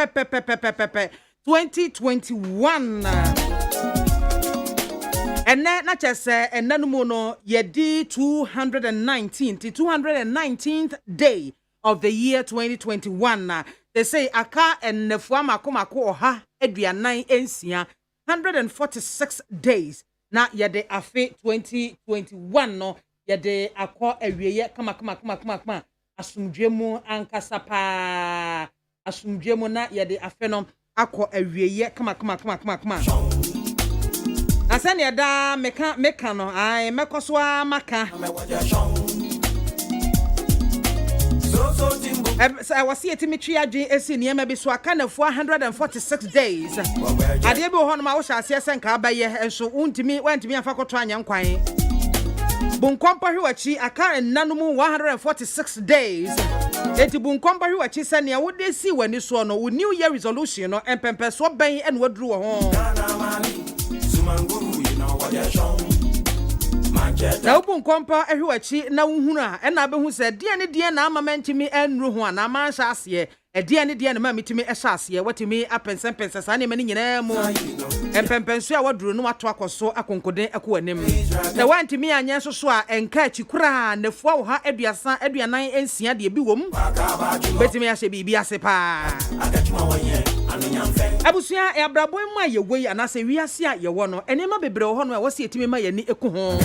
2021 and then not just and nanumono yedi 219th day of the year 2021. They say aka and nefuama komako oha eduanan ensia 146 days na yede afe 2021 no yede akọ awieye kama asumdwemu ankasa pa asumdwemu na yede afe no akọ awieye kama asane yada meka no ai mekosoa maka I was here to meet you at GSC near maybe so I can 446 days. I did go on my own as and Kabaye and so went to me a facotran young quine. Bunkompa Huachi, I can't nanumu 146 days. Eti Bunkompa Huachi Sania, what they see when this one with New Year resolution or and Pempe swap bay and what drew home. Na ubun kompa ehuachi na unhuna ena be hu se de ne na ama mantimi enru ho na ma sha ase e de ne ma mitimi ehya ase watimi apensempensa sa ne mani nyina mu empempensu a waduru no wato akoso akonkoden akwanim na wantimi anya soso a enka achikura nafua wo ha aduanan ensia de bi wom betimi ahye bibi ase pa abusia e abrabo mu ayewei anase wiase a yewo no enema bebre ho no a wose etimi ma yani eku ho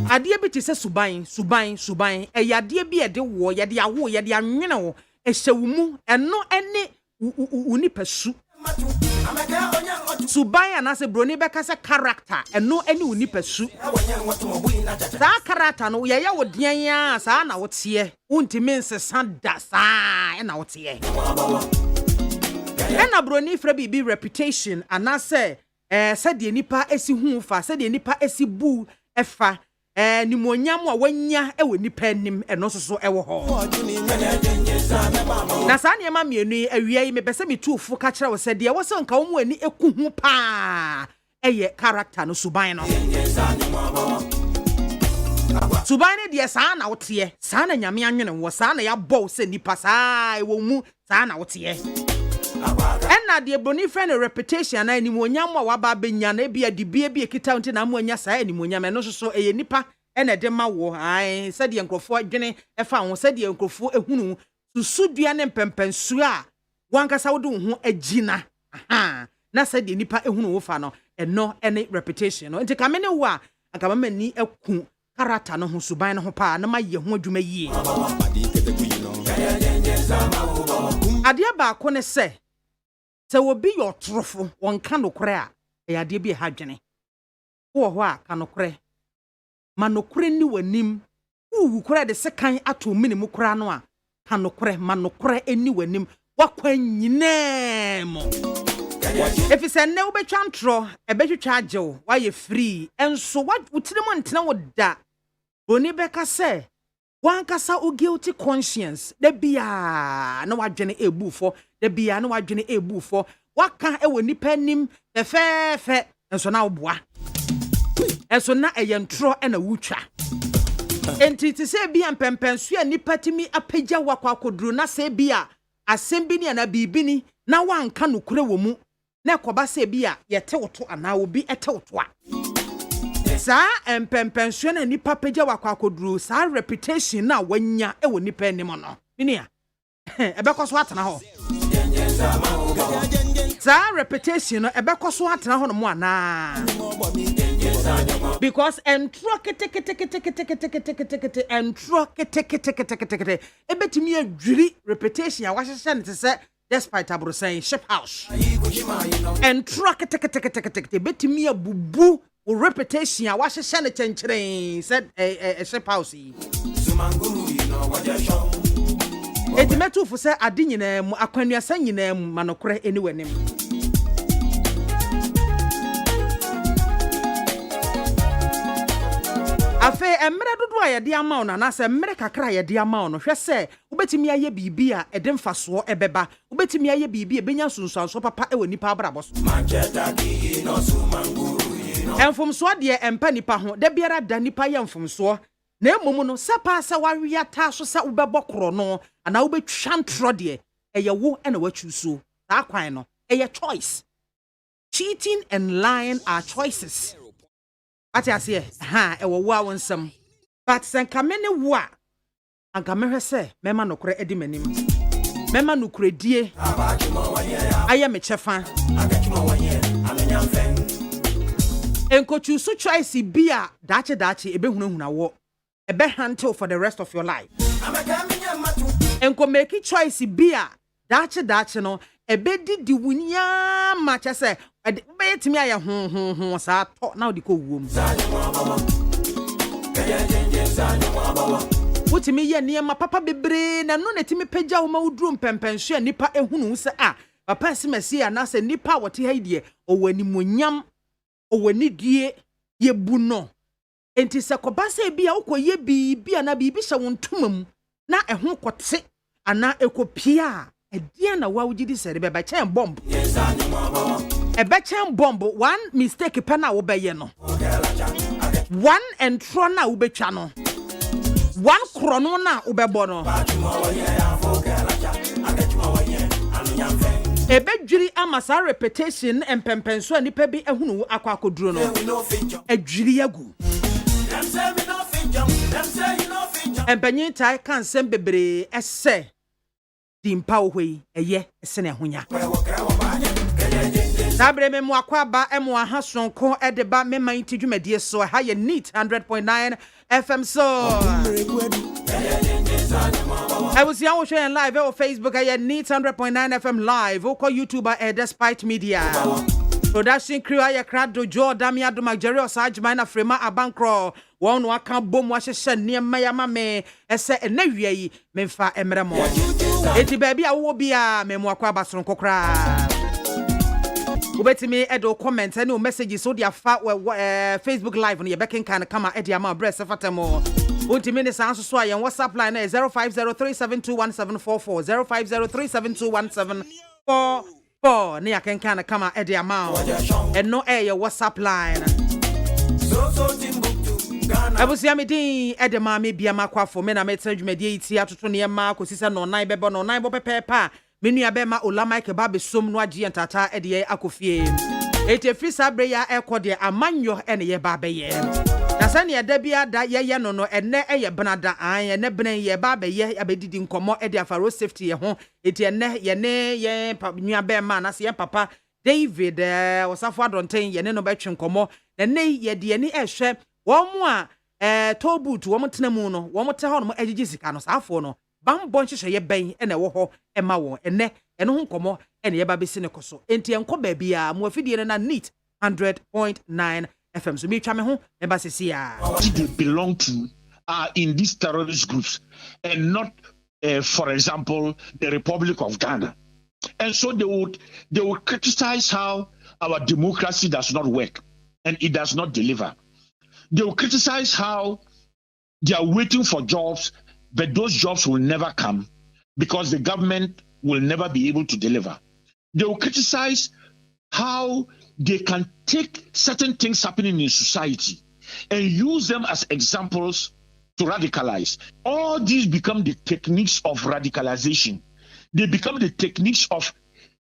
ade bi ti se suban e yade bi e de wo yade awo yade anwene wo e hyewumu eno ene unipasu suban anase broni beka se character eno ene unipasu sa character no ye wo den ya sa na wo tie untimi nsesa da sa e na wo tie ena broni fra bibi reputation anase said nipa esi hu fa said nipa esi bu efa nimonyam a wanya ewe nipa anim eno soso ewo ho na sa niam mienu awia yi mepese metufu ka kire wo se de wo se nka wo mu ani eku hu pa eye character no suban no suban ne de sa na wote sa na nyame anwene wo sa na ya bow se nipa sa ewo mu sa na wote ena de broni friend reputation na animonyam a waba benya na bia de bia kita unti na amoanya sa animonyam eno so eye nipa ena de ma wo ai se de nkrofo adwene efa ho se de nkrofo ehunu susudua ne mpempensu a wankasa wo de ho agina aha na se de nipa ehunu wo fa no eno ene reputation no nti kamene wo a akama mani eku karata no ho suban no ho pa na ma ye ho adwuma yie ade ba ko ne se wo bi your trofo won kan nokore a ya de bi ha dwene wo ho a kan nokore manokore ni wanim wu kore de sekan ato minimu kora no a kan nokore manokore eni wanim wakwan nyinemo if is ne wo betwa ntro e betwetwa agyew wa ye free enso wotire mo ntena wo da boni beka se wankasa o guilty conscience de bia na wadwene ebufo de bia na wadwene ebufo waka ewo nipa nim de fefe enso na oboa enso na eyentro na wutwa enti ti se bia mpempensu a nipa timi apagya wakwa koduru na se bia asembi ni na bibini na wanka nokure wo mu na koba se bia yete woto ana obi ete woto a sa empempensu na nipa pagya wakwa koduru sa reputation na wanya ewo nipa anim no ninia ebekoso atena ho sa reputation no ebekoso atena ho no mo ana because entro kete ebetimi adwiri reputation a wahyehyɛ ne se despite abrosan ship house entro kete ebetimi abubu o reputation a wahyehyɛ ne chenkyeren said a ship house edimetu fu se ade nyina mu akwanuasa nyina mu manokore eniwanim afe emre dodo a yede ama ona na se emre kakra yede ama ono hwe se ubetimi aye bibi a ede mfaso ebeba ubetimi aye bibi e benya sunsuanso papa e woni pa abrabo so enfumso de empa nipa ho da biara da nipa ye enfumso na emom no sepa se wawia ta so se ubebokro no ana ubetwa ntro de eye wo na wachuso that kwan no a choice. Cheating and lying are choices. What I say, e wo wa wonsam. But sen kamene wa anka mehwe se mema nokore edi manim. Mema nokore die. Aye me chefa. Enkochu su choice bia dache ebehunahuna wo. Ebe handle for the rest of your life. Enko make choice bia dache no ebe di wunya macha se betimi aye ho sa to na odi ko wom. Wotimi ye niema papa bebre na no netimi pagya wo ma wuduru mpempenso nipa ehunu se papa simasi ana se nipa wote ha die owanimuonyam owanidie ye bu no enti se kobasa bia ukoye bibia na bibi hye wontomam na ehun kote ana ekopia edie na wawugidi se be chen bomb chen bomb one mistake pe na wo beye no one entro na wo betwa no one krono na wo bebo no ebedwiri amasa repetition empempenso anipa bi ehunu akwakoduro no edwiri agu empanyin tai kan sem bebre ese dimpa ohwe eye ese na hunya sabre me mo akwaba emo aha sonko edeba me man tidwumadie so ha ye neat 100.9 FM so I was young sharing live on Facebook. I need 100.9 FM live. Oko YouTuber Despite Media. Production crew I crowd dojo Damia do Magjerio Sajman Afrima Abankro. One waka boom washe near MAAME. Ese enewie memfa emremo. Eti baby a wo bia memwakwa basron kokra. Ubetimi edo comment any messages so dia fa Facebook live on your backing can come at Ediama breast fatamo. Ultimate answer so your WhatsApp line is 0503721744 0503721744 near can come at Ediama and no air your WhatsApp line. I was yamidi MAAME BIAMAH AKWAFO me na message mediate ya to near Marco sister no 9 bebo no 9 bope pepa menu abema olama ke ba be som no agi entata ede akofie ete free sabre ya ekode amanyo ene ye ba be ye na sane ye da bia da ye no no ene eye benada an ene benen ye ba be ye abedidi nkomo ede afaro safety ye ho ete ene ye ne ye nu abema na se ye papa David wasafo adonten ye ne no betwe nkomo ene ye de ene ehwe wo mu a tobutu wo mtenemu no wo mte ho no agigi sika no saafo no bambo nhye ye ben ene wo ho ema wo ene ho nkomo ene ye ba besi ne koso enti enko ba bia mo afidie na neat 100.9 FM so me twa me ho e ba sesi ya they belong to are in these terrorist groups and not for example the Republic of Ghana, and so they would criticize how our democracy does not work and it does not deliver. They will criticize how they are waiting for jobs, but those jobs will never come because the government will never be able to deliver. They will criticize how they can take certain things happening in society and use them as examples to radicalize. All these become the techniques of radicalization. They become the techniques of,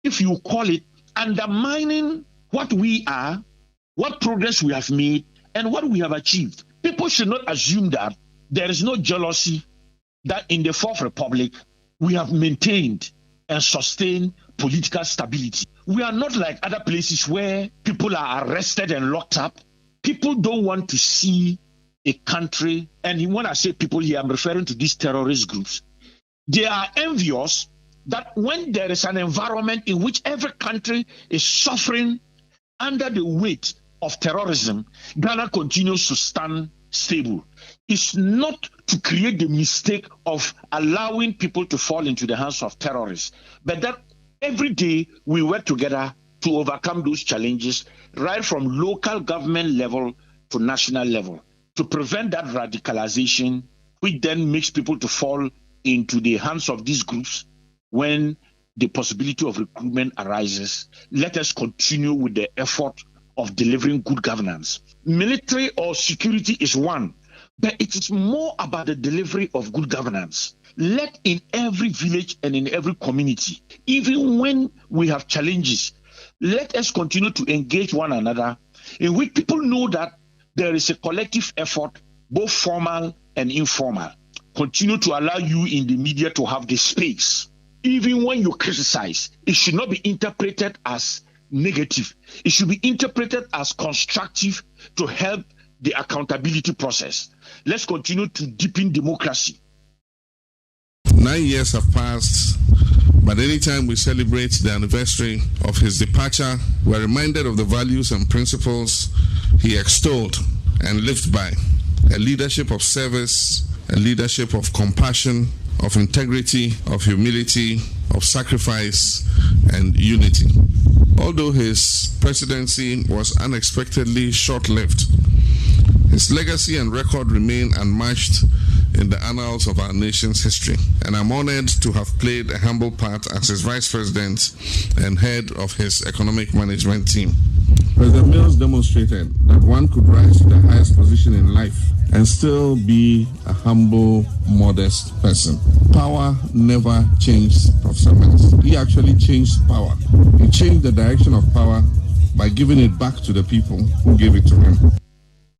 if you call it, undermining what we are, what progress we have made, and what we have achieved. People should not assume that there is no jealousy, that in the Fourth Republic, we have maintained and sustained political stability. We are not like other places where people are arrested and locked up. People don't want to see a country, and when I say people here, I'm referring to these terrorist groups. They are envious that when there is an environment in which every country is suffering under the weight of terrorism, Ghana continues to stand stable. It's not to create the mistake of allowing people to fall into the hands of terrorists, but that every day we work together to overcome those challenges, right from local government level to national level, to prevent that radicalization, which then makes people to fall into the hands of these groups when the possibility of recruitment arises. Let us continue with the effort of delivering good governance. Military or security is one, but it is more about the delivery of good governance. let in every village and in every community, even when we have challenges, let us continue to engage one another in which people know that there is a collective effort, both formal and informal. Continue to allow you in the media to have the space. Even when you criticize, it should not be interpreted as negative. It should be interpreted as constructive to help the accountability process. Let's continue to deepen democracy. 9 years have passed, but anytime we celebrate the anniversary of his departure, we're reminded of the values and principles he extolled and lived by. A leadership of service, a leadership of compassion, of integrity, of humility, of sacrifice, and unity. Although his presidency was unexpectedly short-lived, his legacy and record remain unmatched in the annals of our nation's history, and I'm honored to have played a humble part as his vice president and head of his economic management team. President Mills demonstrated that one could rise to the highest position in life and still be a humble, modest person. Power never changed Professor Mills. He actually changed power. He changed the direction of power by giving it back to the people who gave it to him.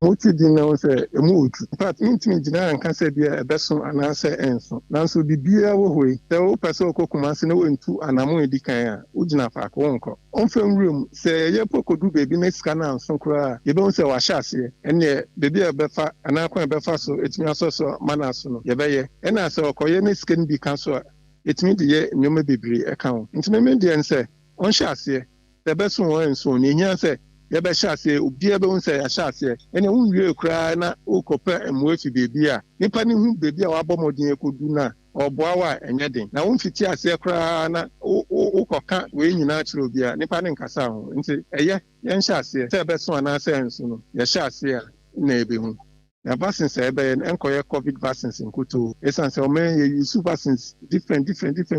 Moti dina say emu but intimi dina an kan say bia ebeso anase enso nanso bibia wo hoi se wo pese okokuma se ne wentu anamo edikan a ugina fa ko wonko onfam room se ye pokodu bebi na sika na anso kura ye be won wa hyase ene bebi ebefa anakon ebefa so etimi asoso manaso no ye be ye ena se okoye na sika ni bi kan so etimi de ye nyoma bebiri e kan ntimi me de ense on hyase the best one enso ni hia se yebe hyase obi ebe won say hyase ene wunwie kura na okopa emwefi bebi a nipa ni hu bebi a wabomodin ekodu na oboa wa enye den na won fiti ase kura na okoka we nyina kire obi a nipa ne nkasa ho nti eye ye hyase say ebe so na say enso no ye hyase a na ebe hu na vaccines ebe enkoye covid vaccines nkuto esanse o men ye use vaccines different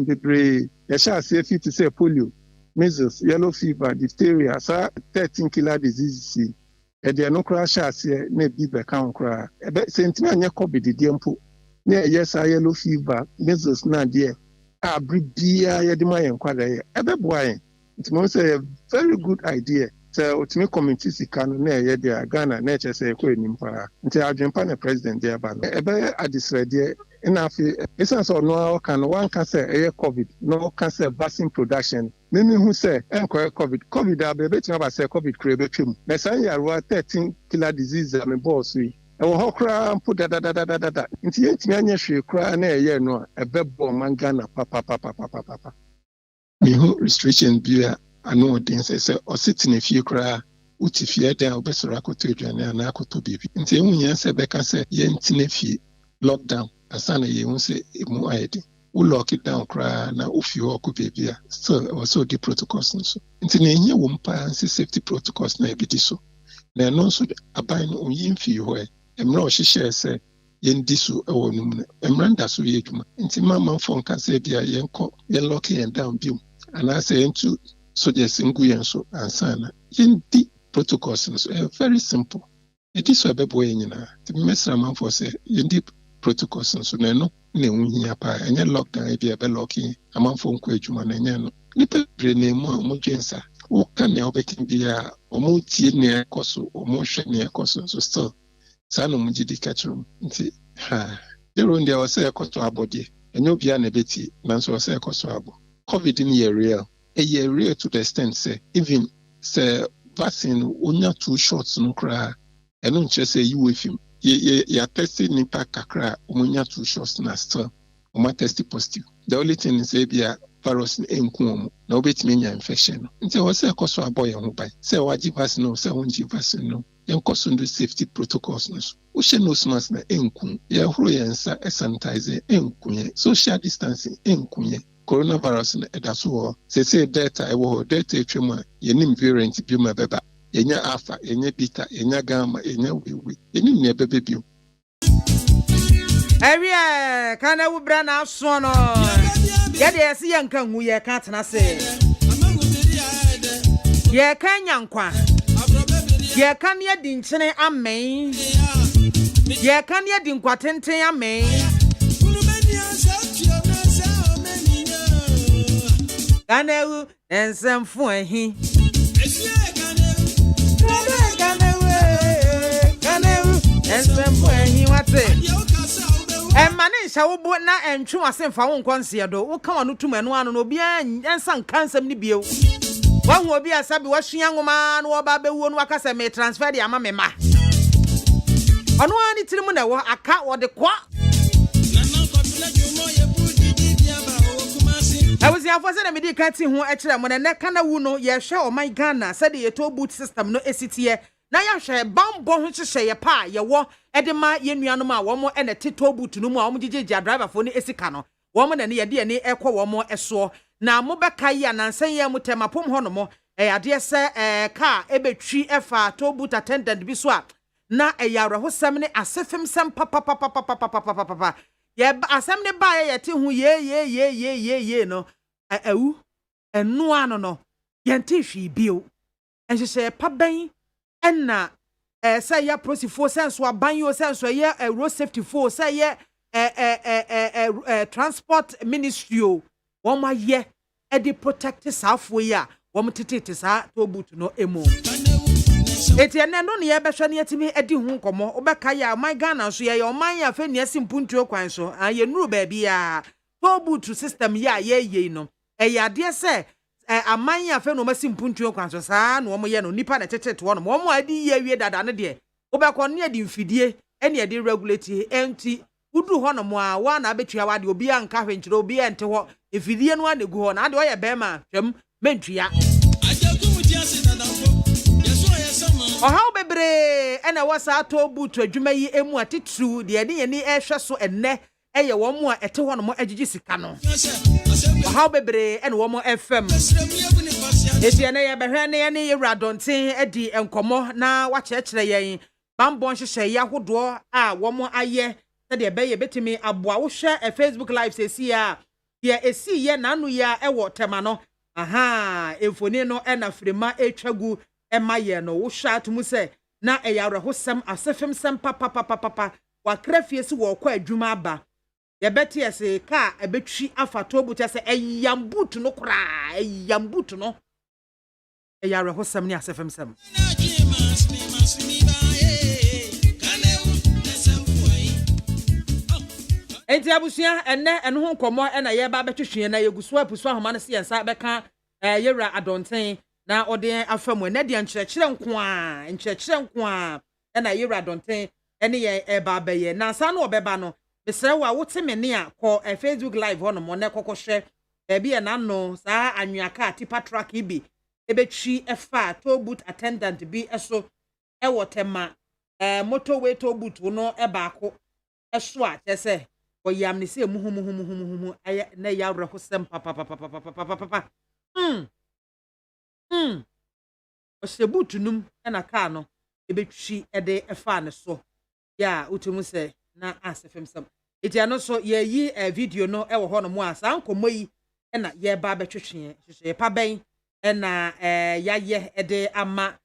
bebre ye hyase fit to say polio, measles, yellow fever, diphtheria, 13 killer diseases. They are no crash as here, ne be become cry. Sentinel COVID, the empo. Near yes, yellow fever, measles, na dear. Bribia, Yadima, and Quaday. Ebe boy, it must say a very good idea. So, to me, community can near Yadia, Ghana, nature say, Queen, until our Japan president there, but Ebe at this idea. Enough, essence or no can one cancer air COVID, no cancer vaccine production. Many who say, COVID, I'll be betting about say COVID create him. Messiah were 13 killer disease, I mean, boss, we. I will cry and put da. Into Yentiania, she cry near year no, a bebo mangana, papa. Me who restriction beer, I know things I say, or sitting if you cry. Uti fear there, best racoto, and I could to be. Until when you say, Becca say, Yentinefi, lockdown. Asana ye won say emu ayedi we lock it down cry na ofi oku baby so also the protocols nso nti na enye wo mpa ansi safety protocols na ebidi so na no so aban no yin fi ho emra o hihye se yen di so ewo num emra nda so ye dwuma nti mama fo nka se bia yen ko yen lock yen down biom ana say entu so je singu yen so ansana yen di protocols nso very simple it is so ebebo yen nyina ti mesra man for say yen di protocols so na no na enwuhia pa enye lockdown e bia be locking amanfo nko adwuma na enye no nipa bre na mu amodwensa wo ka na obekin bia omo tie na ekoso omo hwe na ekoso so still sanu mujidi kachrum nti dero ndia wase ekoso abode enye obia na beti nanso wase ekoso abo covid ni ye real to the extent say even say vaccine onya two shots no kra eno nche say you with him ya tested nipa kakra omunya two shots na still oma test positive. The only thing is bia virus enku omu na obetimi nya infection. Nti wo say koso aboy ho bai. Say waji vaccine no, say wonji vaccine no. Enkoso ndo safety protocols no. Wo she no smas na enku. Ya huro yensa sanitize enku ye. Social distancing enku ye. Coronavirus na edaso say data ewo data etwemu ye nim variant bi ma beba. Yenya alpha, yenya beta, yenya gamma, yenya wewe. Yenya nye bebe bio. Area, kana ubra na sono. Yade esi yanka hu ye ka tena se. Ye kan yankwa. Ye kan ye di nchene amen. Ye kan ye di nkwatenten amen. Ganewu ensemfo ehi. Ganewu ensemfo ehi wate. Mane sha wo bo na entwe wasemfa wo nkonse do. Wo ka wano tum eno ano no obi ensa nkansam ni bio. Wa hu obi asabi wa hwea nwoma no oba bewu no akasa me transfer de ama me ma. Ono ani tirimu na wo aka wo de kwa. I was here for saying, "Medi kati hu ekire mo na kana wu no ye hwe o my Ghana said ye to boot system no esitie na ya hwe bambo ho hye ye pa ye wo edema ye nuanom a wo mo ene teto boot no mu a wo gigigya driver fo ni esika no wo mo na ne ye de ne ekọ wo mo eso na mo beka yi anansan ye mo temapom ho no mo ade se car ebetwi efa to boot attendant bi so a na eyawre ho sem ne asefem sem papa ye asem ne ba ye te hu ye no awu enu ano no ye nte hwi bio enhye pa ban enna say ya prosifo senso aban yo senso ye road safety fo say ye transport ministry o wo ma ye e dey protect safo ya wo mtetete sa to boot no emo eti ene no ne ye behwe ne yetimi edi hu nkomo obeka ya my Ghana so ye oman ya fe ne asimpuntuo kwan so ye nuru ba bia to boot system ya ye no ya de se aman ya fe no masimpuntuo kwan so saa no mo ye no nipa na tetete wo no mo adi ye wie dada ne de obekọ ne adi mfidie ene ye de regulate enti udu ho no mo a wa na abetua wa de obi anka hwenkyere obi ente ho efidie no anegu ho na de o ye bema twam mentua Ohaw bebre ena wasa to butu adwuma yi emu atetru de ene ye ni ehwe so enne eye wo mu a ete ho no mo agigi sika no Ohaw bebre ena wo mo FM eti ene ye behwe ne ye ne yewra donten edi enkomo na wa kyekere yen bambon hyehyɛ ya hodo a wo mo aye se de be ye betimi aboa wo hwe Facebook live sesi a ye esi ye nanu ya ewo tema no aha efoni no ena frema etwagu ema ye no wo hwa atumu se na eyawre hosem asefem sem papa wa krafie si wo kwa adwuma aba ye beti ese ka ebetwi afato buta se eyambutu no kra eyambutu no eyawre hosem ni asefem sem enti abusua enne eno ho nkomo ena ye ba betwehwe na yeguso apuso ahoma no se yensa beka yewra adonten na ode afamu na de nkyerɛkyerɛ nko a na yewra donten ene ye eba abaye na sa no obeba no mesrɛ wa wote me ne a kɔ Facebook live ho no mo ne kokɔhwɛ bi e na no saa anwuaka tipa truck bi ebetwi efa toll booth attendant bi eso ewo tema motorway toll booth no ebaako eso a kyese oyam ne se muhumuhumuhumuhumu aye na yawre hosem papa Osebutunum na car no ebetwi ede efa ne so ya utumu se na asefem sam eti ano so ye yi video no ewo ho no mo asa nkomo yi na ye ba betwetwe hwehwe pa ben na ya ye ede ama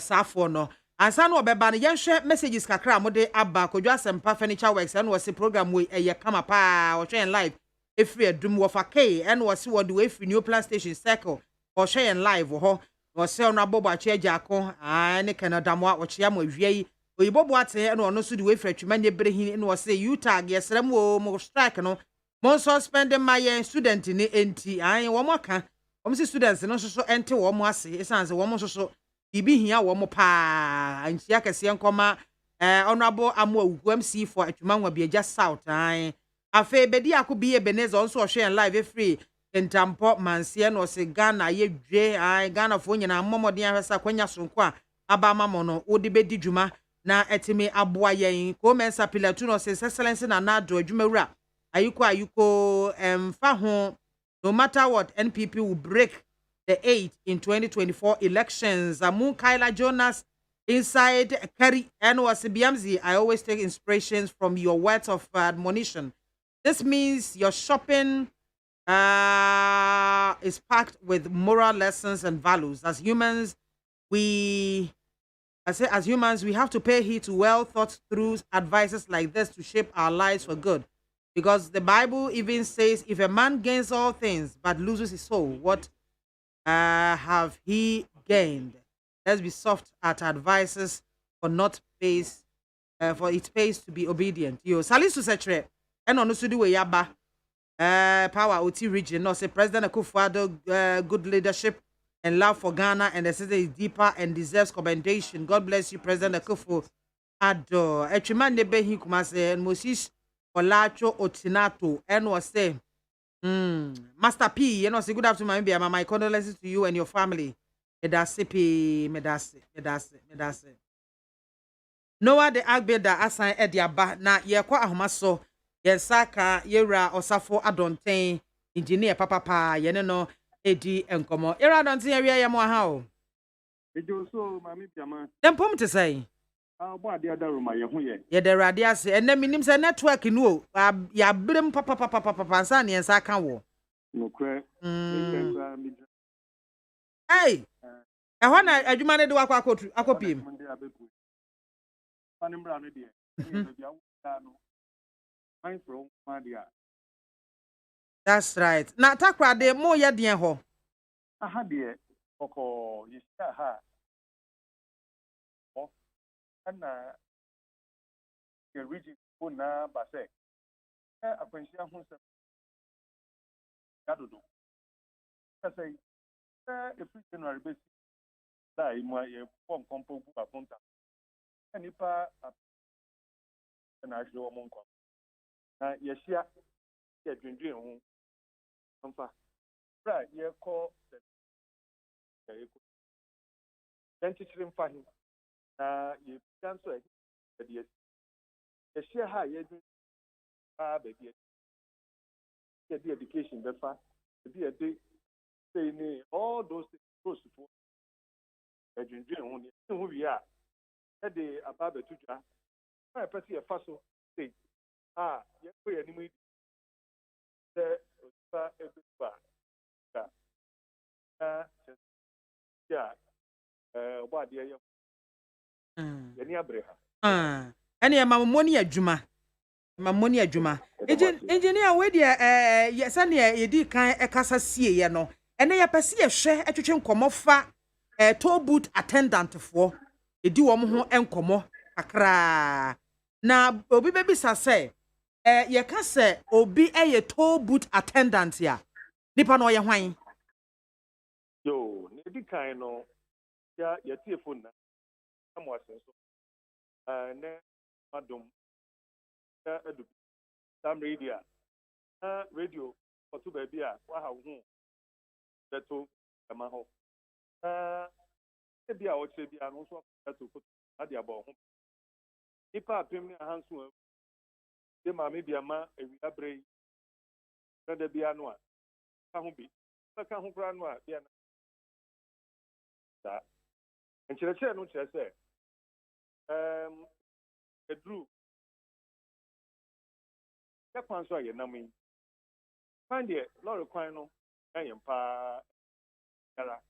safo no ansa no obeba no yenhwe messages kakra mo de aba kodwa sempa furniture works and was program we ye kama pa o hwe live efri adum wo fa k and was wo de efri new plan station circle o hwe live ho o se ono abobo acheja akon ne Canada mo o chia mo awie oyibobo ate and ono so de efri atwuma ne brehin no se you tag yesrem wo mo strike no mo suspend my student ni enti wo mo ka wo se students no so ente wo mo ase esanse wo mo so bibi hia wo mo pa antia kese nkoma honorable amo awugu MC for atwuma nwa biaja south afa bedi akobi Ebeneza onso ohwe live free entampo mansie no se Ghana ye dwe Ghana fo nyina momodin ahwesa kwanya sonko a aba mamo no wodi bedi dwuma na etimi aboa yen ko mensa pilatu no se excellence na na do adwumawura ayuko fa ho no matter what NPP will break the 8 in 2024 elections. Amun Kyla Jonas inside Kerry and was BMZ. I always take inspirations from your words of admonition. This means your shopping is packed with moral lessons and values. As humans, we have to pay heed to well thought through advices like this to shape our lives for good. Because the Bible even says, if a man gains all things but loses his soul, what have he gained? Let's be soft at advices for not pays, for it pays to be obedient. Yo, Salisu Setre, and on the way yaba, power OT region, no say President Akufo-Addo, good leadership and love for Ghana, and the city is deeper and deserves commendation. God bless you, President Akufo-Addo. Echiman nebe hi kumase and Moses Olacho Otinato, and was say, Master P, you know, say good afternoon, my condolences to you and your family. Medase P, medase. Noah the Agbeda assign Ediaba, na ye kwa ahomaso, ye saka, yera osafo adonten, engineer papa, ye no, edi enkomo. Era adonten area ya mwa hao. Ejo so MAAME BIAMAH. Dem pom te say. Bo ade adaroma ye ho ye. Ye de rade ase, enne minim se network no, ya brem papa ansa ne ensa ka wo. No kra. Hey. Ehwa na adwuma ne de wakọ akopiem. Panimra no de. E bia wo da no. Fine from Madia. That's right. Na takra de mo ye den ho. Aha de oko yisa ha. Oh. Ana ye region ko na ba se. Akwansia ho se. Gadodo. Say if January base die my form compo bu aponta. Anipa na ahwe wo monko. Na ye hia ye dwendwen ho. Amfa. Right, ye call the Dentistry mfa hin. Na ye cancel e de ye hia ha ye dwen baby. Ye the education befa. Ye dey say all those things for edwendwen ho ne ho wi a e de aba betuja na pese e fa so say ye ko ye nimu the ba ebuba ya oba de ye ye ni abreha Ene ya mamoni adwuma. Mamoni adwuma. Engineer we de yes na ye di kan ekasa sie ye no. Ene ya pese ye hwe etwetwe nkomo fa toll booth attendant for edi wo ho enkomo akra na obi bebisa say ye ka say obi ye toll booth attendant ya nipa no ye hwan yo ne di kan no ya ye tie phone na amwa senso ne madum ya edu sam radio radio otu ba bia wa ha hu beto ma ho bia o che bia no so beto ko ade aba ho nipa apem ni ahanso de MAAME BIAMAH ewi abrei na da bia no a ka ho bi ka ho kra no a bia na da enkyerɛkyerɛ no kyerɛ sɛ edru ya kwan so a yɛ nam yi kwan deɛ lɔre kwan no ɛyɛ mpa yara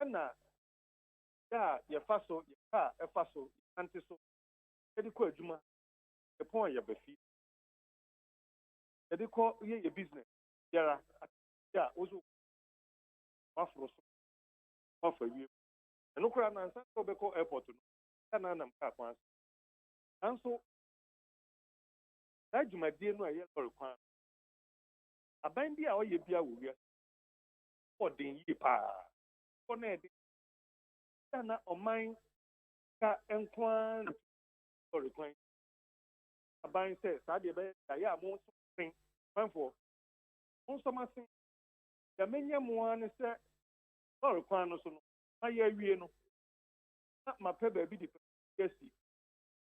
na da yɛ fa so yɛ ka ɛfa so ante so yɛde kɔ adwuma yɛpɔn yɛ bafi yɛde kɔ yɛ business yara ya ozo waforo so wafa wie ɛno kora na nsa sɛ wobɛkɔ airport no kana nam kaa kwan so nanso saa dwumadie no a ɛyɛ lɔre kwan aban bi a ɔyɛ bia wɔ wia ɔden yie paa kɔ na ɛde na ɔman ka nkwan lɔre kwan aban sɛ saa deɛ bɛyɛ ayɛ a mo nso sen kwanfoɔ mo nso ma sen yɛmenyɛ mmoa ne sɛ lɔre kwan no so no ma yɛ awie no na mapɛ baabi de pɛsi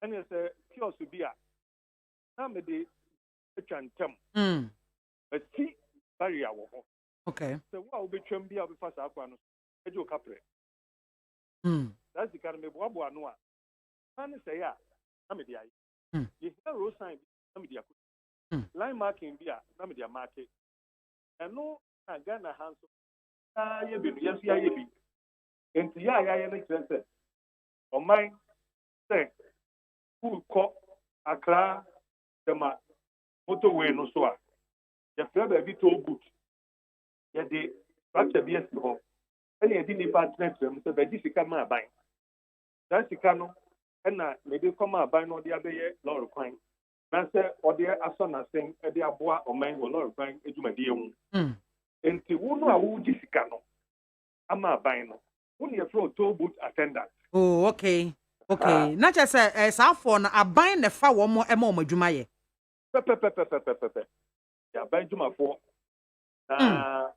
ɛne sɛ kiosk bi a na mede atwa ntam basi barrier wɔ hɔ okay sɛ wo a wobɛtwam bi a wobɛfa saa kwan no agye wo kaprɛ saa sika no meboaboa no a na ne sɛe a na mede ayɛ yɛhia road sign bi na mede akɔ line marking bi a na mede amaake ɛno na Ghana ha nso yɛ bi no yɛnso yɛayɛ bi nti yɛ a yɛayɛ no kyerɛ sɛ ɔman sɛ wokɔ Accra dɛma motorway no so a yɛfrɛ baabi toll booth yɛde structure bi asi hɔ ɛna yɛde nnipa atenatena mu sɛ bɛgye sika ma aban saa sika no ɛna mede kɔma aban no ɔde abɛyɛ lɔɔre kwan na sɛ ɔde asɔ n'asɛn de aboa ɔman wɔ lɔɔre kwan adwumadeɛ mu nti wo no a wogye sika no ama aban no wo ne yɛfrɛ toll booth attendant. Oh, okay. Na kyerɛ sɛ saafoɔ no aban ne fa wɔn ɛma wɔn adwuma yɛ. Pɛpɛpɛpɛpɛpɛpɛ yɛ aban dwumafoɔ na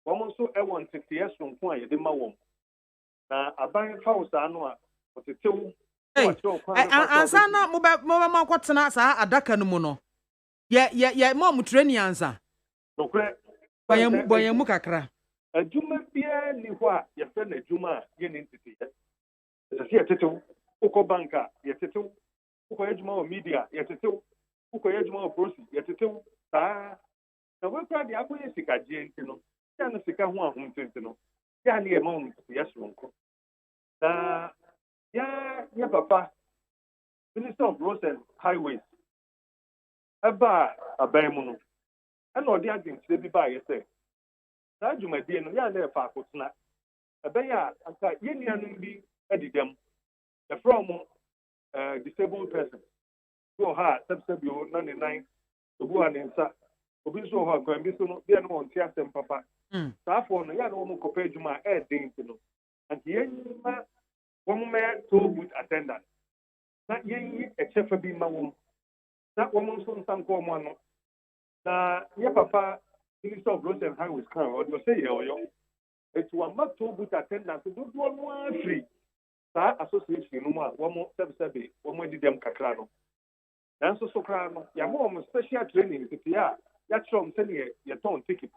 wɔn nso ɛwɔ nteteɛ sonko a yɛde ma wɔn na aban fa wo saa no a ɔtetew. Ansa na mobɛma kɔtena saa adaka no mu no yɛ ma ɔmo training ansa. Nokorɛ bɔyɛn mu kakra. Adwuma biara ni hɔ a yɛfrɛ no adwuma a yɛ ne nteteɛ. Ɛsɛ sɛ yɛtetew wokɔ bank a yɛtetew wokɔyɛ adwuma wɔ media yɛtetew wokɔyɛ adwuma wɔ prosi yɛtetew saa na wɔkura deɛ akɔyɛ sikagyeɛ nti no yɛa no sika ho ahom nti no yɛa ne yɛma wɔn nteteɛ soronko na yɛ papa Minister of Roads and Highways ɛbaa aban mu no ɛna ɔde adwenkyerɛ bi baayɛ sɛ saa dwumadie no yɛa na yɛfa akotena ɛbɛyɛ a anka yɛn nuanom bi adi dɛm yɛfrɛ mo disabled person bi wɔ ha a sɛbsɛbio na ne nan obi wɔ ne nsa obi nso wɔ hɔ akwan bi so no bia no wɔnte asɛm papa saafoɔ no yɛa na wɔn kɔpɛ adwuma a ɛɛden nti no anka yɛnyima wɔn mɛ toll booth attendant na yɛnyi ɛkyɛ fa bi ma wɔn na wɔn nso nsa nkɔ wɔn ano na yɛ papa Minister of Roads and Highways kan ɔde ɔsɛ yɛ ɔyɔ etu ama toll booth attendant dodoɔ no afiri saa association no mu a wɔn sɛbsɛbe wɔn adi dɛm kakra no nanso so koraa no yɛama wɔn special training tete a yɛakyerɛ wɔn sɛdeɛ yɛtɔn ticket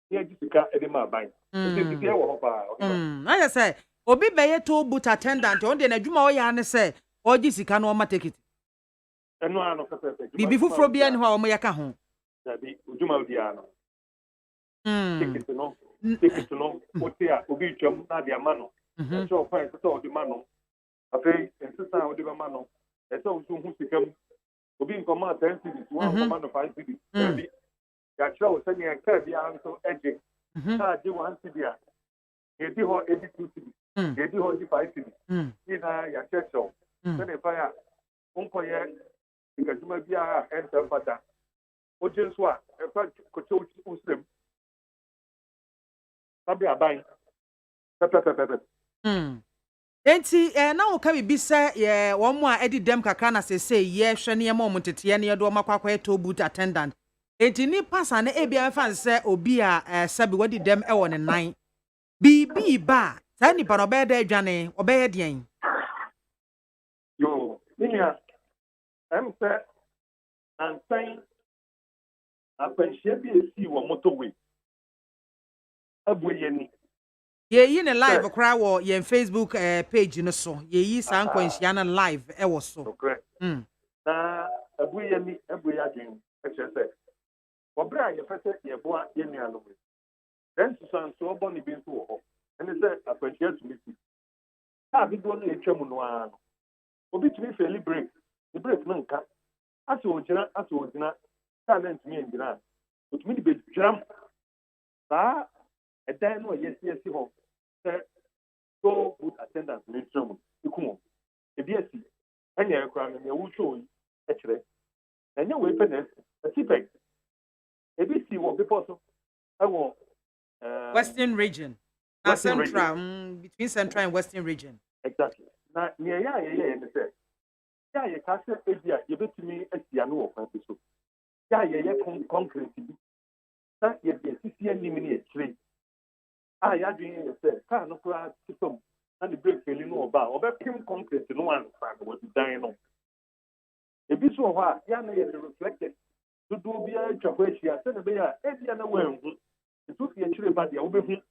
na yɛgye sika de ma aban tete wɔ hɔ paa. Ayɛ sɛ obi bɛyɛ toll booth attendant ɔn deɛ n'adwuma ɔyɛ ane sɛ ɔgye sika no ɔma ticket. ɛno ano pɛpɛpɛ. Bibi foforɔ bi ɛni hɔ a wɔn yɛ ka ho. Dabi odwuma biara no. Ticket no wote a obi twam na de ama no. Ɛkyɛ ɔkwan ɛsɛ sɛ ɔde ma no. Afei nsesa a ɔde bɛma no ɛsɛ ɔnso ho sika mu. Obi nkɔma 10 cedis wɔn nkɔma no 5 cedis. Dabi yɛakyerɛ wo sɛnea kaa biara nso ɛgye. Kaa gye 1 cedi a yɛdi hɔ edi 2 cedis. Yɛdi hɔ edi 5 cedis. Nyinaa yɛakyerɛkyerɛw. Sɛnea ɛfa a nkɔyɛ nkadwuma biara a ɛnsɛ mfata. Ogye nso a ɛfa kɔkyɛ wosirem. Sabi aban. Pɛpɛpɛpɛpɛ. Enti na wo ka bibi sɛ wɔn mu a edi dɛm kakra na sese yɛhwɛ ne yɛma wɔn teteɛ ne yɛde wɔn akɔakɔyɛ toll booth attendant. Enti ni pasa na ebia mfa nsɛ obi a sabi wadi dɛm ɛwɔ ne nan. Bibi ba saa nipa no ɔbɛyɛ dɛ adwane ɔbɛyɛ deɛn. Yo, niya. Sɛ ansan akwanhyia bi esi wɔ motorway. Abu yɛni. Yeyi ne live kora wɔ yɛn Facebook page no so. Yeyi saa nkwanhyia no live ɛwɔ so. Okay. Na abu yɛni abu yɛadwen ɛkyerɛ sɛ wɔbrɛ a yɛfɛ sɛ yɛboa yɛni anom. Then susanso ɔbɔ ne bi nso wɔ hɔ. Ɛne sɛ akwanhyia tumi si. Kaa bi doɔ no yɛtwa mu no ara no. Obi tumi fɛli break. The break no nka. Ase ogyina kaa na ntumi ngyina. Otumi de bedwam. Saa ɛdan no a yɛsi hɔ sɛ toll booth attendant ne ntwam mu ikum. Ebi asi ɛnyɛ ekura no nea wotwo yi ɛkyerɛ. Ɛnyɛ wei pɛ na asi pɛ. Ebi si wɔ bepɔ so ɛwɔ Western region. Central between Central and Western region. Exactly. Na nea yɛ ne sɛ yɛ ka sɛ ebi a yɛbɛtumi asia no wɔ kwan bi so. Yɛ concrete bi. Na yɛde asisi anim ne akyire. Yɛadwene yɛ sɛ kaa no koraa tipam na ne brake feli no ɔba a ɔbɛpem concrete no ansa na wɔde dan no. Ebi so wɔ hɔ a yɛa na yɛde reflected dodoɔ biara atwa hɔ ahyia sɛne ɛbɛyɛ a ebia na wɔanhu. Nso fi akyire ba deɛ wobɛhu.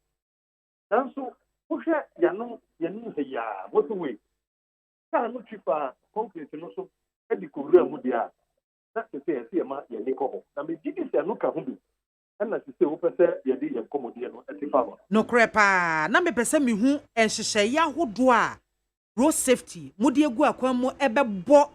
Nanso wohwɛ yɛnom ha yi a motorway kaa no twi fa concrete no so de kɔwura mu deɛ a na sɛ yɛsɛ yɛma yɛni kɔ hɔ. Na megye di sɛ no ka ho bi. Ɛna sɛ wopɛ sɛ yɛde yɛn kɔmmɔdeɛ no ɛte fa hɔ. Nokorɛ paa na mepɛ sɛ mehu nhyehyɛeɛ ahodoɔ a road safety mode egu akwan mu ɛbɛbɔ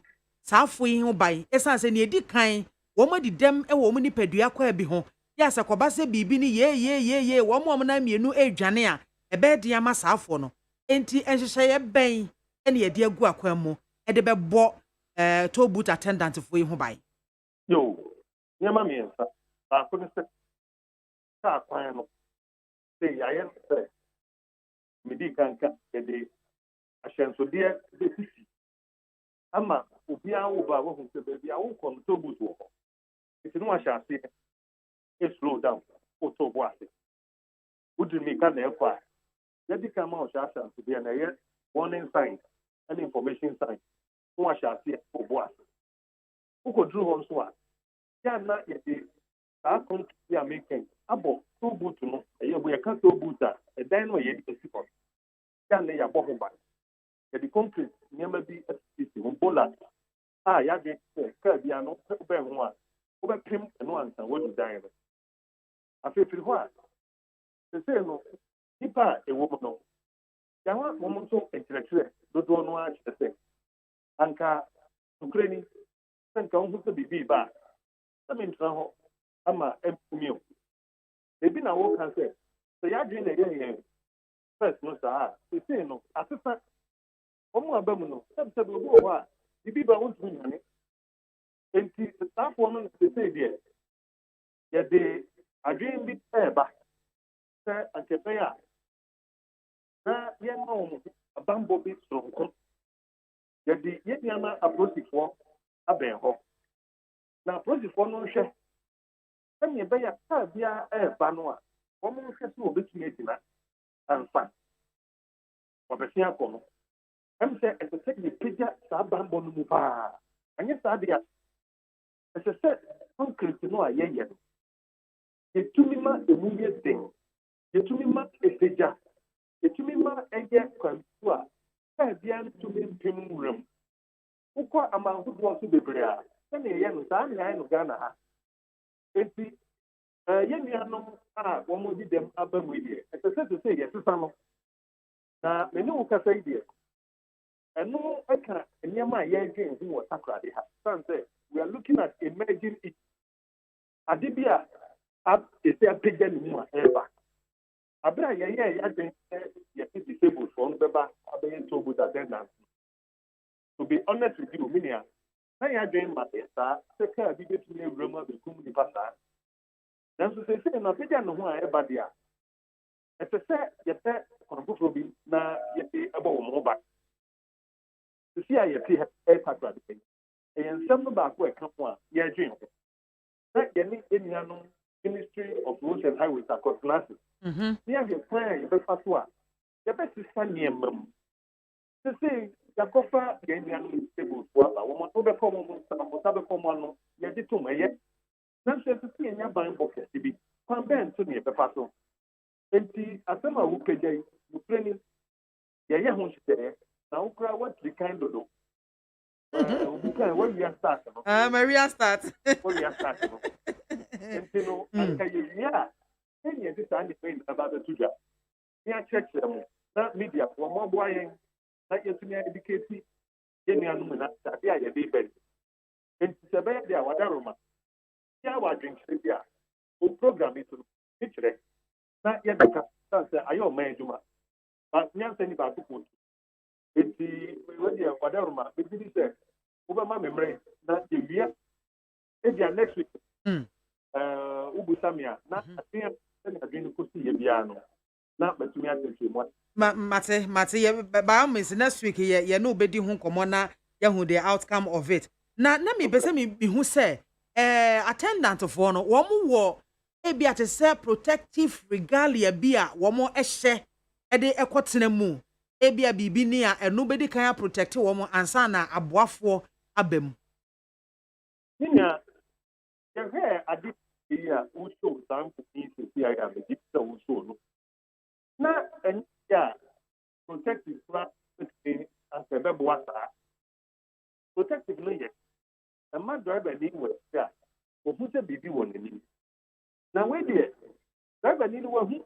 saafo yi ho ban. Ɛsan sɛ ne edi kan wɔn di dɛm wɔ wɔn nipadua kwa bi ho yɛ sɛ kɔba sɛ biribi ni ye wɔn na mmienu adwane a ɛbɛyɛ de ama saafoɔ no enti nhyehyɛeɛ bɛn ɛne yɛde agu akwan mu ɛde bɛbɔ toll booth attendant foɔ yi ho ban. Yo, nneɛma mmiɛnsa baako ne sɛ kaa kwan no sɛ yɛayɛ no sɛ medi kanka yɛde ahyɛnsodeɛ bɛsisi ama obiara wo ba wahu sɛ baabi a wokɔ no toll booth wɔ hɔ nti no wahyɛ aseɛ slow down wotɔ bo ase wodi mmirika na ɛkɔ a yɛdi ka ma ɔhyɛ ahyɛnsodeɛ na ɛyɛ warning sign and information sign no wahyɛ aseɛ wɔ bo ase wokɔduru hɔ nso a yɛ na yɛde saa kɔntu a mekɛn abɔ toll booth no ɛyɛ bo yɛka toll booth a ɛdan no a yɛde asi hɔ yɛ na yɛabɔ ho ban yɛde concrete nneɛma bi asisi ho bola a yɛadwe sɛ kaa bia no wobɛn ho a wobɛpem ɛno ansa wadu dan no afei firi hɔ a sesei no nnipa a ɛwɔ mu no yɛwa wɔn nso nkyerɛkyerɛ dodoɔ no akyerɛ sɛ anka nokorɛ ni sɛ nka wohu sɛ biribi ba a sɛ mentena hɔ ama ɛmpumi o ebi na wɔka sɛ sɛ yɛadwene na ɛyɛ yɛn first no saa a sesei no asesa wɔn aba mu no sɛbsɛb obi wɔ hɔ a biribi ba wontumi nyane enti saafoɔ no sesei deɛ yɛde adwene bi ɛɛba sɛ ankɛpɛn a na yɛma wɔn abanbɔ bi soronko yɛde yɛn nneɛma apolisifoɔ abɛn hɔ na apolisifoɔ no nhwɛ sɛnea ɛbɛyɛ a kaa biara ɛɛba no a wɔn nhwɛ sɛ wɔbɛtumi agyina ansa wɔbɛsi akɔ no ɛm sɛ ɛsɛ sɛ yɛpagya saa abanbɔ no mu paa ɛnyɛ saa deɛ a ɛsɛ sɛ concrete no a yɛyɛ no yɛtumi ma emu yɛ den yɛtumi ma ɛpagya yɛtumi ma ɛyɛ kwantu a kaa biara ntumi mpem nwuram wokɔ amanhodoɔ so bebree a sɛnea ɛyɛ no saa nea ɛyɛ no Ghana ha enti yɛn nuanom a wɔn di dɛm aba mu yi deɛ ɛsɛ sɛ yɛsesa no na mene wo kasa yi deɛ ɛno ɛka nneɛma a yɛredwen ho wɔ Takoradi ha san sɛ we are looking at emerging it ade bi a ɛsɛ apagya ne mu a ɛreba abere a yɛyɛ yɛadwen sɛ yɛte disabled foɔ no bɛba abɛyɛ toll booth attendant to be honest with you minia na yɛadwen ma yɛ saa sɛ kaa bi bɛtumi awura mu abɛkum nnipa saa nanso sɛsei no apagya ne ho a ɛba deɛ a ɛsɛ sɛ yɛpɛ kwan foforɔ bi na yɛde ɛbɔ wɔn ho ban sisi a yɛte ha Takoradi pɛn ɛyɛ nsɛm no baako a ɛka ho a yɛadwen ho na yɛne nnuanom Ministry of Roads and Highways akɔtena ase ne yɛahwɛ kwan a yɛbɛfa so a yɛbɛsesa nneɛma mu sɛsei yɛakɔfa yɛn nnuanom disabled foɔ aba wɔn to bɛkɔ wɔn nsa bɔta bɛkɔ wɔn ano yɛde tom ɛyɛ nanso ɛsɛ sɛ yɛnya banbɔ kɛse bi kwan bɛn nso ne yɛbɛfa so enti asɛm a wopagya yi nokorɛ ni yɛyɛ ho nhyehyɛeɛ na wokora watiri kan dodo obi kan wawia start no Maria start wawia start no enti no anka yɛwie a ɛne yɛde saa nnipa yi naba bɛto dwa ne akyerɛkyerɛ mu na media foɔ mmoaboa yɛn na yɛtumi adikati yɛn nuanom na adeɛ a yɛde bɛn enti sɛ ɛbɛyɛ deɛ a wada roma yɛ a wadwenkyerɛ bi a o program yi so no ne kyerɛ na yɛde ka sɛ ayɛ ɔman adwuma ba nyansa ni baako kɔ enti wɔdeɛ wada roma bɛgye sɛ wobɛma memmerɛ na yɛwia ebia next week wobusa me a na adeɛ sɛne adwene kɔsi yɛ biara no na matumi atɛtwe mu mate BIAMAH next week yɛ no obedi ho nkɔmmɔ na yɛhu the outcome of it na mepɛ sɛ mehu sɛ attendant foɔ no wɔn wɔ ebi ate sɛ protective regalia bi a wɔn ɛhyɛ ɛde ɛkɔtena mu ebi a biribi ni a ɛno bɛdi kan protect wɔn ansa na aboafoɔ aba mu nina yɛhwɛ ade yi a wosow saa nkɔmii sɛsi a yɛabɛgye sɛ wosow no na ɛnyɛ a protective kora bɛtumi asɛ bɛboa saa protective no yɛ ɛma driver ni wɔ akyire a wɔhu sɛ biribi wɔ n'anim na wei deɛ driver ni no wahu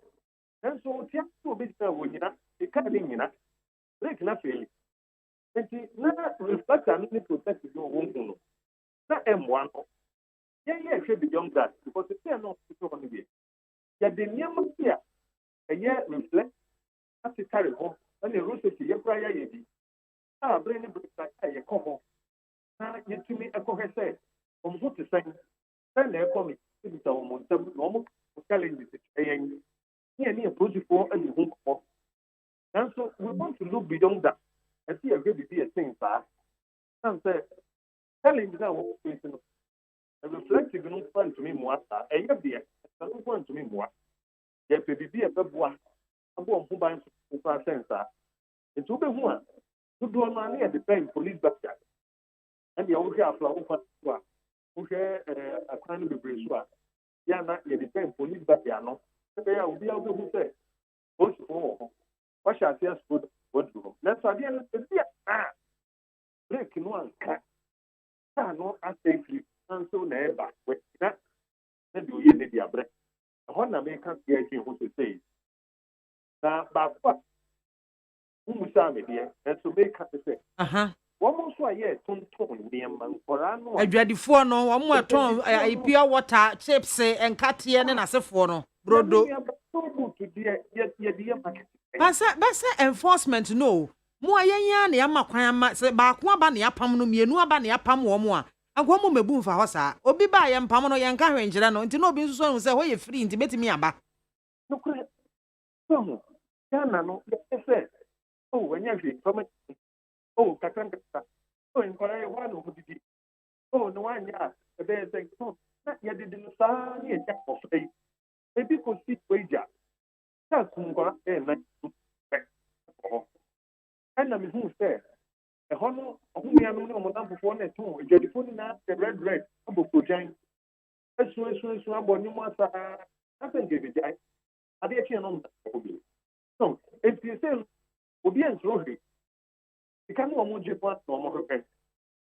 nanso tia sɛ wobɛgyina wɔ nyina ɛka ne nyina brake na fɛli nti na reflector no ne protective no wɔ hu no na ɛmmoa no yeah, should be beyond that because if they are not on the yeah, the name here, a year reflect, that's the carry home, and the roots of the prior year. Ah, bring it back, I come home. Now, you to me, a coher said, on what to say, then they're coming to the normal challenge near project for and the home. And so we want to look beyond that and see a good be a thing fast. And say, challenge now what facing. A reflective no fun to me more, and yet the don't want to me more. Yet be a bebois, a bomb who binds for sensor. It's over one. To do a money at the bank police back. And the old half who share a kind of bracelet. Yana, you depend police back, Yano. They will be able to say, what's for? What shall I say? What do? Let's again, break in one cat. No, I safely, and so never. With that, then do you need your break? I want to make us get you what to say. Now, but what? Who saw me there? And to make us say, one more so I yet don't near man for I know. A dreadful no, one more ton, a pure water, chips, and cat here and as a for brodo. So good to dear market. Basa enforcement no. Mo ayanya na amakwan se ba ko aba na apam no mienu aba na apam wo mo a agwo mo mebu mfa ho sa obi ba ye mpam no ye nka hwenjira no nti no obi nso so se ho ye free nti betimi aba no kure so yana no se oh wanya hwe from oh kakanda oh nkora ye wa no hudidi oh no wanya e be se so na ye didi no sa ni e ja ko fe e bi ko si weja ta kunkora e na and I'm who said, a honor of whom I know no number 4 and 2, the phone now, the red, about to join. As soon as you are born, you must nothing give it. I did on that. So, if you say, Obian's Rory, you can't know more Japan or more.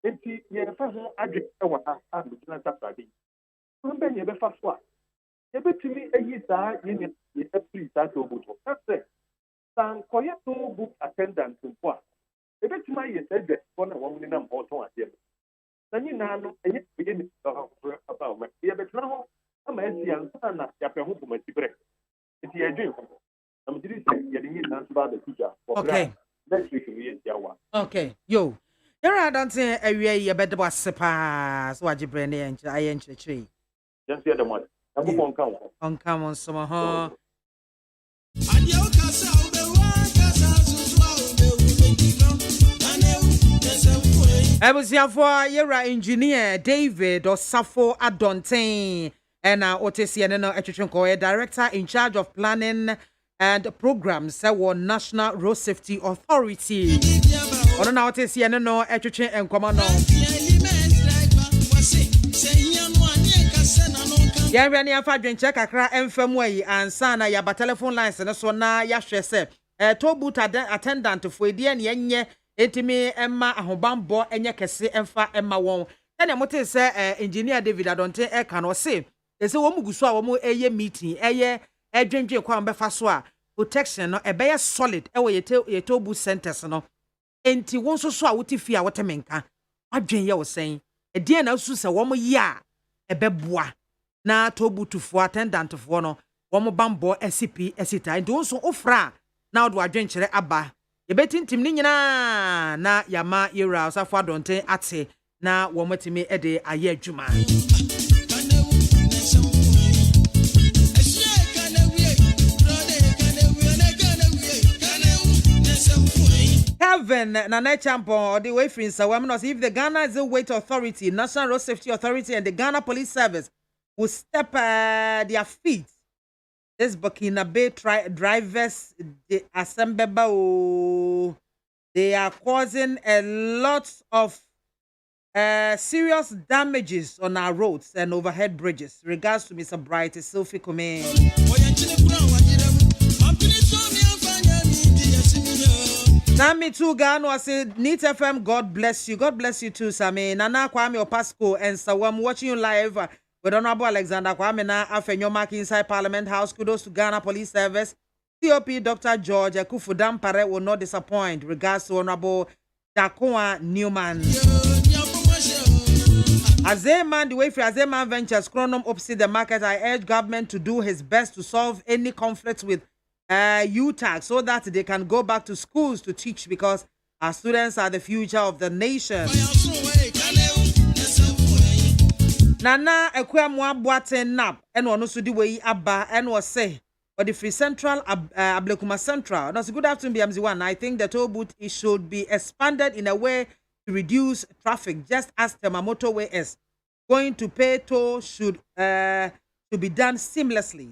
If you have a first address, I'm the Saturday. Remember, you have a first one. You bet me a year, you need a free start over. That's it. San koyeto book attendant mpo a ebetuma ye said for na wo na mpoto ade na ni na no enye be ni about me ye betuna ho ama esi ansa na ya pe ho bomati bre enti ye dwen ho am diri se ye ni na so ba the teacher okay next week we ye yawa okay yo yara don't say awie ye bedebo asepa so agibre na ye nchira aye nchirechire just hear the one akoko nka ho onka mon so ho Ebusiafo yera engineer David Osafo Adontain and Otesia no Etwetwenko director in charge of planning and programs for National Road Safety Authority. Ono na Otesia no Etwetwen enkoma no. Ya wani afa dwenche kakra emfam ayi ansa na ya ba telephone lines no so na ya hwe se toll attendant fo edi ne yenye etimi emma ahobambo enye kese emfa emma won ene mote se engineer David Adonte e ka no se ese wo muguso a wo mo eye meeting eye edwendwe kwa mbefa so a protection no ebe solid e wo ye toll centers no enti won so so a wotifi a wotemenka adwen ye wo sen e die na su se wo mo ye a ebe boa na tobutufo attendant fo no wo mo bambo SCP esita enti won so ofra na odo adwenkyere aba yebetintim ni nyina na yama yera Osafo Adonte ate na wo matimi ede aye adwuma Kevin na champion the way free so if the Ghana Railway Authority, National Road Safety Authority and the Ghana Police Service will step their feet. This Burkinabe drivers, the Asembeba, they are causing a lot of serious damages on our roads and overhead bridges. Regards to Mr. Bright, Sophie Kome. Sami too Gano said, Neat FM, God bless you. God bless you too, Sami. Nana Kwame Opasco and so I'm watching you live with Honorable Alexander Kwame na Afenyomak inside Parliament House. Kudos to Ghana Police Service. COP Dr. George Akufudam Pare will not disappoint. Regards to Honorable Dakoa Newman. Azeman, the way for Azeman Ventures, Chronom opposite the market, I urge government to do his best to solve any conflicts with UTAG so that they can go back to schools to teach because our students are the future of the nation. Nana Ekwamwa Boate Nap, and one also the way Abba and was say, but the Free Central, Ablekuma Central. That's a good afternoon, BMZ1. I think the toll booth it should be expanded in a way to reduce traffic, just as the motorway is. Going to pay toll should be done seamlessly.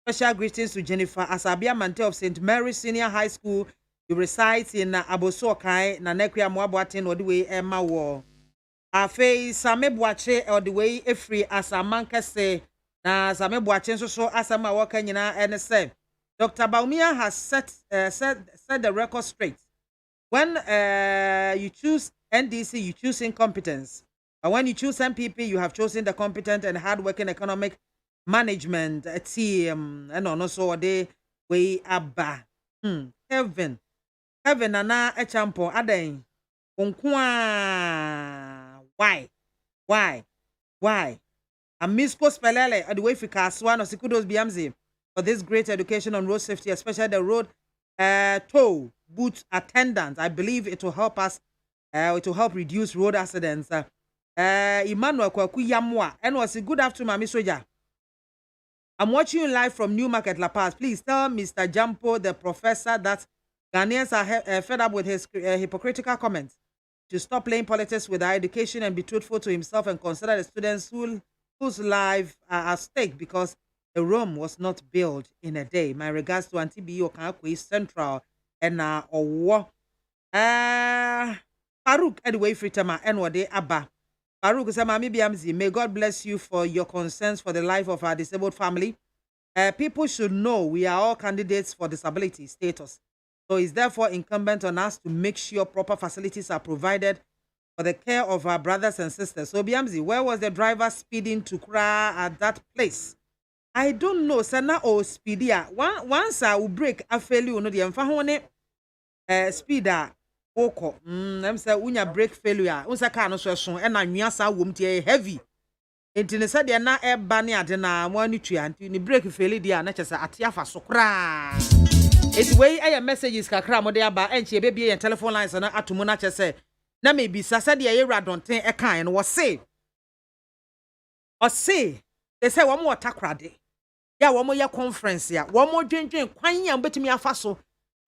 Special greetings to Jennifer Asabia Mante of St. Mary's Senior High School. You reside in Abosokai, Nanekwia Mwabuatin, or the way Emma War. Afe Same Boache, or the way Efri Asamanka say, na Same Boachen so Asama Waka Nina and say, Dr. Baumia has set the record straight. When you choose NDC, you choose incompetence. But when you choose MPP, you have chosen the competent and hardworking economic management team. And also they way abba. Heaven ana echampo adain. Why? A misko spelele at the way for Kaswan or Sikudos BMZ for this great education on road safety, especially the road toll booth attendants. I believe it will help us. It will help reduce road accidents. Emmanuel Kwaku Yamwa. And was a good afternoon, Mami Soja. I'm watching you live from Newmarket, La Paz. Please tell Mr. Jampo, the professor, that Ghanaians are fed up with his hypocritical comments. To stop playing politics with our education and be truthful to himself and consider the students whose lives are at stake because the Rome was not built in a day. My regards to Auntie B. Okankwe Central and Owo. Farouk anyway Fritama and Wade Abba. Farouk Samami Biamzi, may God bless you for your concerns for the life of our disabled family. People should know we are all candidates for disability status. So it's therefore incumbent on us to make sure proper facilities are provided for the care of our brothers and sisters. So Biamzi, where was the driver speeding to cry at that place? I don't know. Sana or speedia. Once I will break a failure, no the mfahone speeder. Oko say unya brake failure unsa car no so so e na nwia sa wom tie heavy enti ne se de na e ba ne ade na wani tua anti ni brake failure dia na chese ate afa so kra eti wey e messages kakra mo de aba enche be bie telephone lines na atomo na chese na me bi sa de ye radonten e kan no wo say they say wo mo takrade ya wo mo ye conference ya wo mo dwendwen kwan ya betimi afa so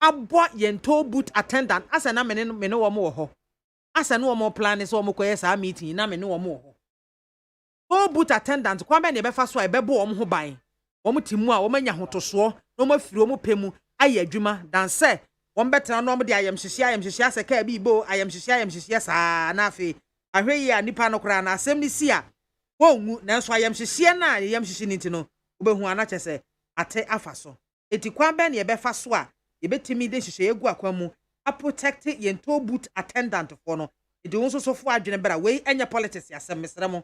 abo yento boot attendant asa na mene wo mo ho asa no mo plan so mo koye sa meeting na mene wo mo ho o boot attendant kwa be ne be fa so e be bo wo ho ban wo mo timu a wo manya hotoso no mo afiri wo mo pemu aye adwuma dan se wo betena no mo de ayam hyehyia se ka bi bo ayam hyehyia sa na afi ahwe yi a nipa no kora na asem ni si a wo ngu na so ayam hyehyia na ayam hyehyia ni ti no wo be hu ana kyese ate afa so eti kwa be ne be fa so a ebetimi de hyehyɛ egu akwamu a protect yento boot attendant for no e de wonso so fo adwene bra we enya politics asem mesere mo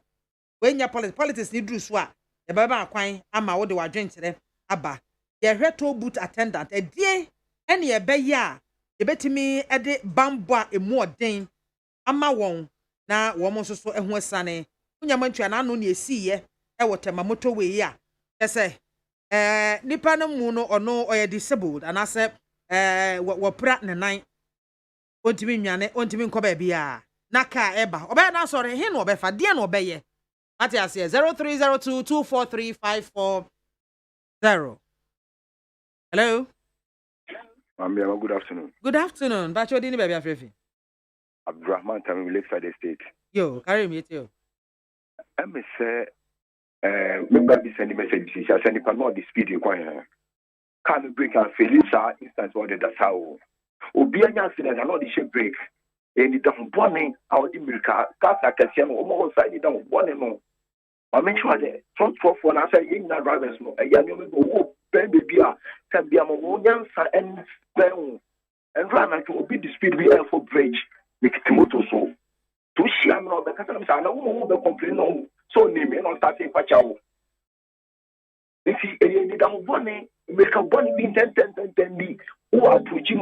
we enya politics ni duru so a e ba ba akwan ama wo de wadwen kyerɛ aba ye hweto boot attendant e die ene e be ya ebetimi e de bambo a emu oden ama won na wo mo so so ehu asane unyama ntwa na anu ne esiye e wotema moto we ya ese nipa no mu no ono oye disabled and ase wo pra ne nan ontimi nwane ontimi nko ba bia na ka eba oba na sori he no obefa de na obeye ati ase 0302243540. Hello Ma'am, good afternoon. Good afternoon. Ba chodi ni baby afrefi. Abdurrahman Tamim, Lakeside State. Yo carry me to you. Me say maybe send message I send it not the speed you can break and fail instance what that's how obi anya accident and not the shape break and it doesn't burning out the milk car can almost side it down one no I make sure that front for na say in na drivers no e ya me go baby can be am one and ben and run to obi the speed we for bridge make it motor so to share no be kasa na wo be complain no so name no start in pachawo if you need am bonne make a bonne be 10 be who are pushing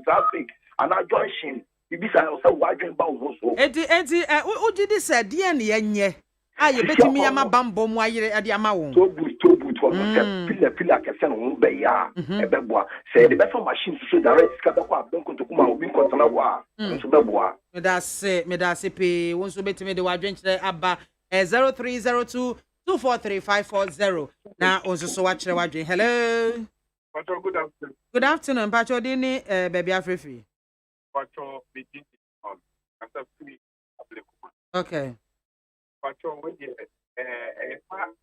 traffic and a junction you be say also wadwen ba wo so enti ugidi said ye ne yenye Ah, you bet me ama bambo mu ayire ade ama won. So boot one pillar kese no be ya e be boa. Say the better machine so direct ska be kwa don ko to kuma obi ko tana wa. So be boa. Me da se pe won so bet me de wadwen kire aba 0302 243540 na onso so wa kire wadwen. Hello. Pacho, good afternoon. Good afternoon. Pacho dini baby Afrefi. Pacho, meeting on after free applicable. Okay. Pacho, when you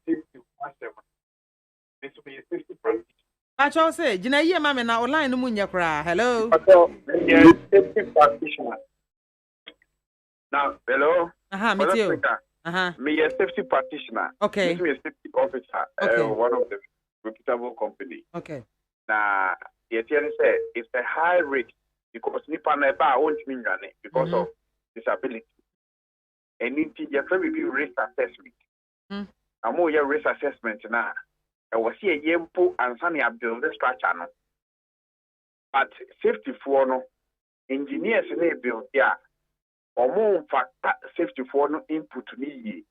safety master, this will be a safety practice. Pacho say, jina ye mame na online no munya kra. Hello. Pacho, yes, safety practitioner. Now, hello. Me too. Me a safety practitioner. Okay. Me a safety officer. Okay. One of the reputable company. Okay. Now, yes, say it's a high risk because nipa na eba won't mean because of disability. And it is a very big risk assessment. I'm more your risk assessment now. I was here yempo and sunny build the structure no. But safety for no engineers in a build yeah. Or more factor safety for no input to me.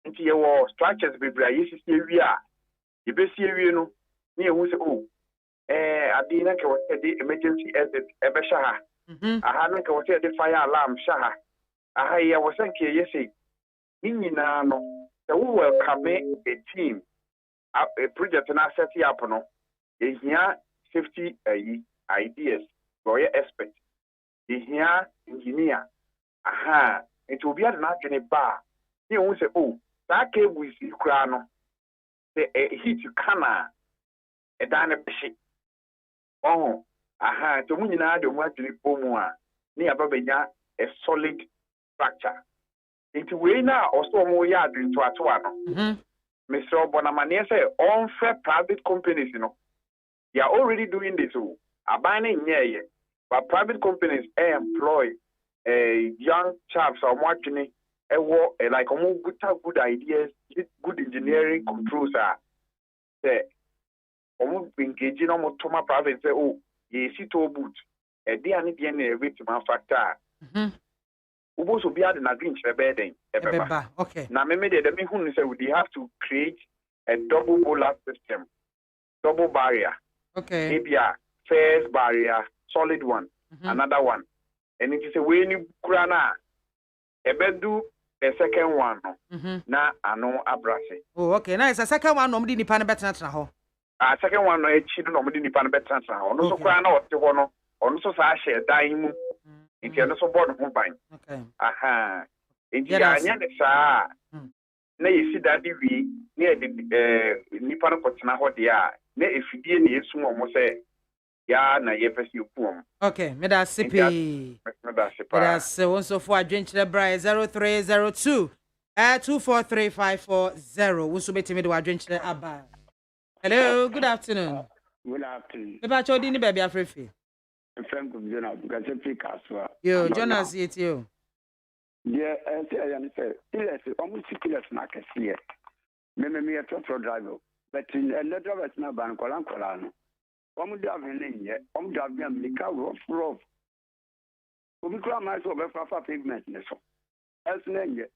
Into your structures be bra you see area. You be see area no. Near who say oh adina ke was the emergency exit ebe shaha. Aha no ke was the fire alarm shaha. Aha ya was nke yesi. Ni nyina no. So we welcome a team a project na set up no. Ehia safety ideas for your expert. Ehia engineer. Aha it will be at na dwene ba. Ni who say oh that cable is kura no. The heat kana e dan be oh, aha, to mun nyina de mu adwene pomu a ne ya babanya a solid structure. Into we na also mo ya adwene to ato no. Mr. Bonamane say on fair private companies, you know. They are already doing this. Abaning yeah, but private companies employ young chaps or watching like good ideas, good engineering controls are there. Engaging on Toma private say, oh, ye see to boot. A dear Nidian rate factor. Ubos will be adding a green bedding. Okay. Now, maybe the Mihun say we have to create a double boiler system, double barrier. Okay. Maybe a first barrier, solid one, another one. And it is a way you grana. A bed do a second one. Na ano abrase. Oh, okay. Now it's a second one. Nobody ni pan better na second one no echi no mo di nipa no betra tra ono so kwa na ote ho no ono so sa hye dan mu nti ono so board ho ban okay aha nti anya ne sa na yesi dade wi ne nipa no kotena ho de a na efidie ne yesu mo se ya na ye pesi opuom okay me da sipi won so for adwenkyere bra 0302 243540 won so betimi de adwenkyere aba. Hello, good afternoon. Good afternoon. Papa Chodi ni baby Afrefi. Frank Jonas, because I pick as well. Yo, Jonas, it's you. Yeah, I say, yes, almost 6 years now, I see it. Me a truck driver, but in another was not Bancolan Colano. Drive in yet, drive them, the car rough. We call myself a proper pavement, as name yet.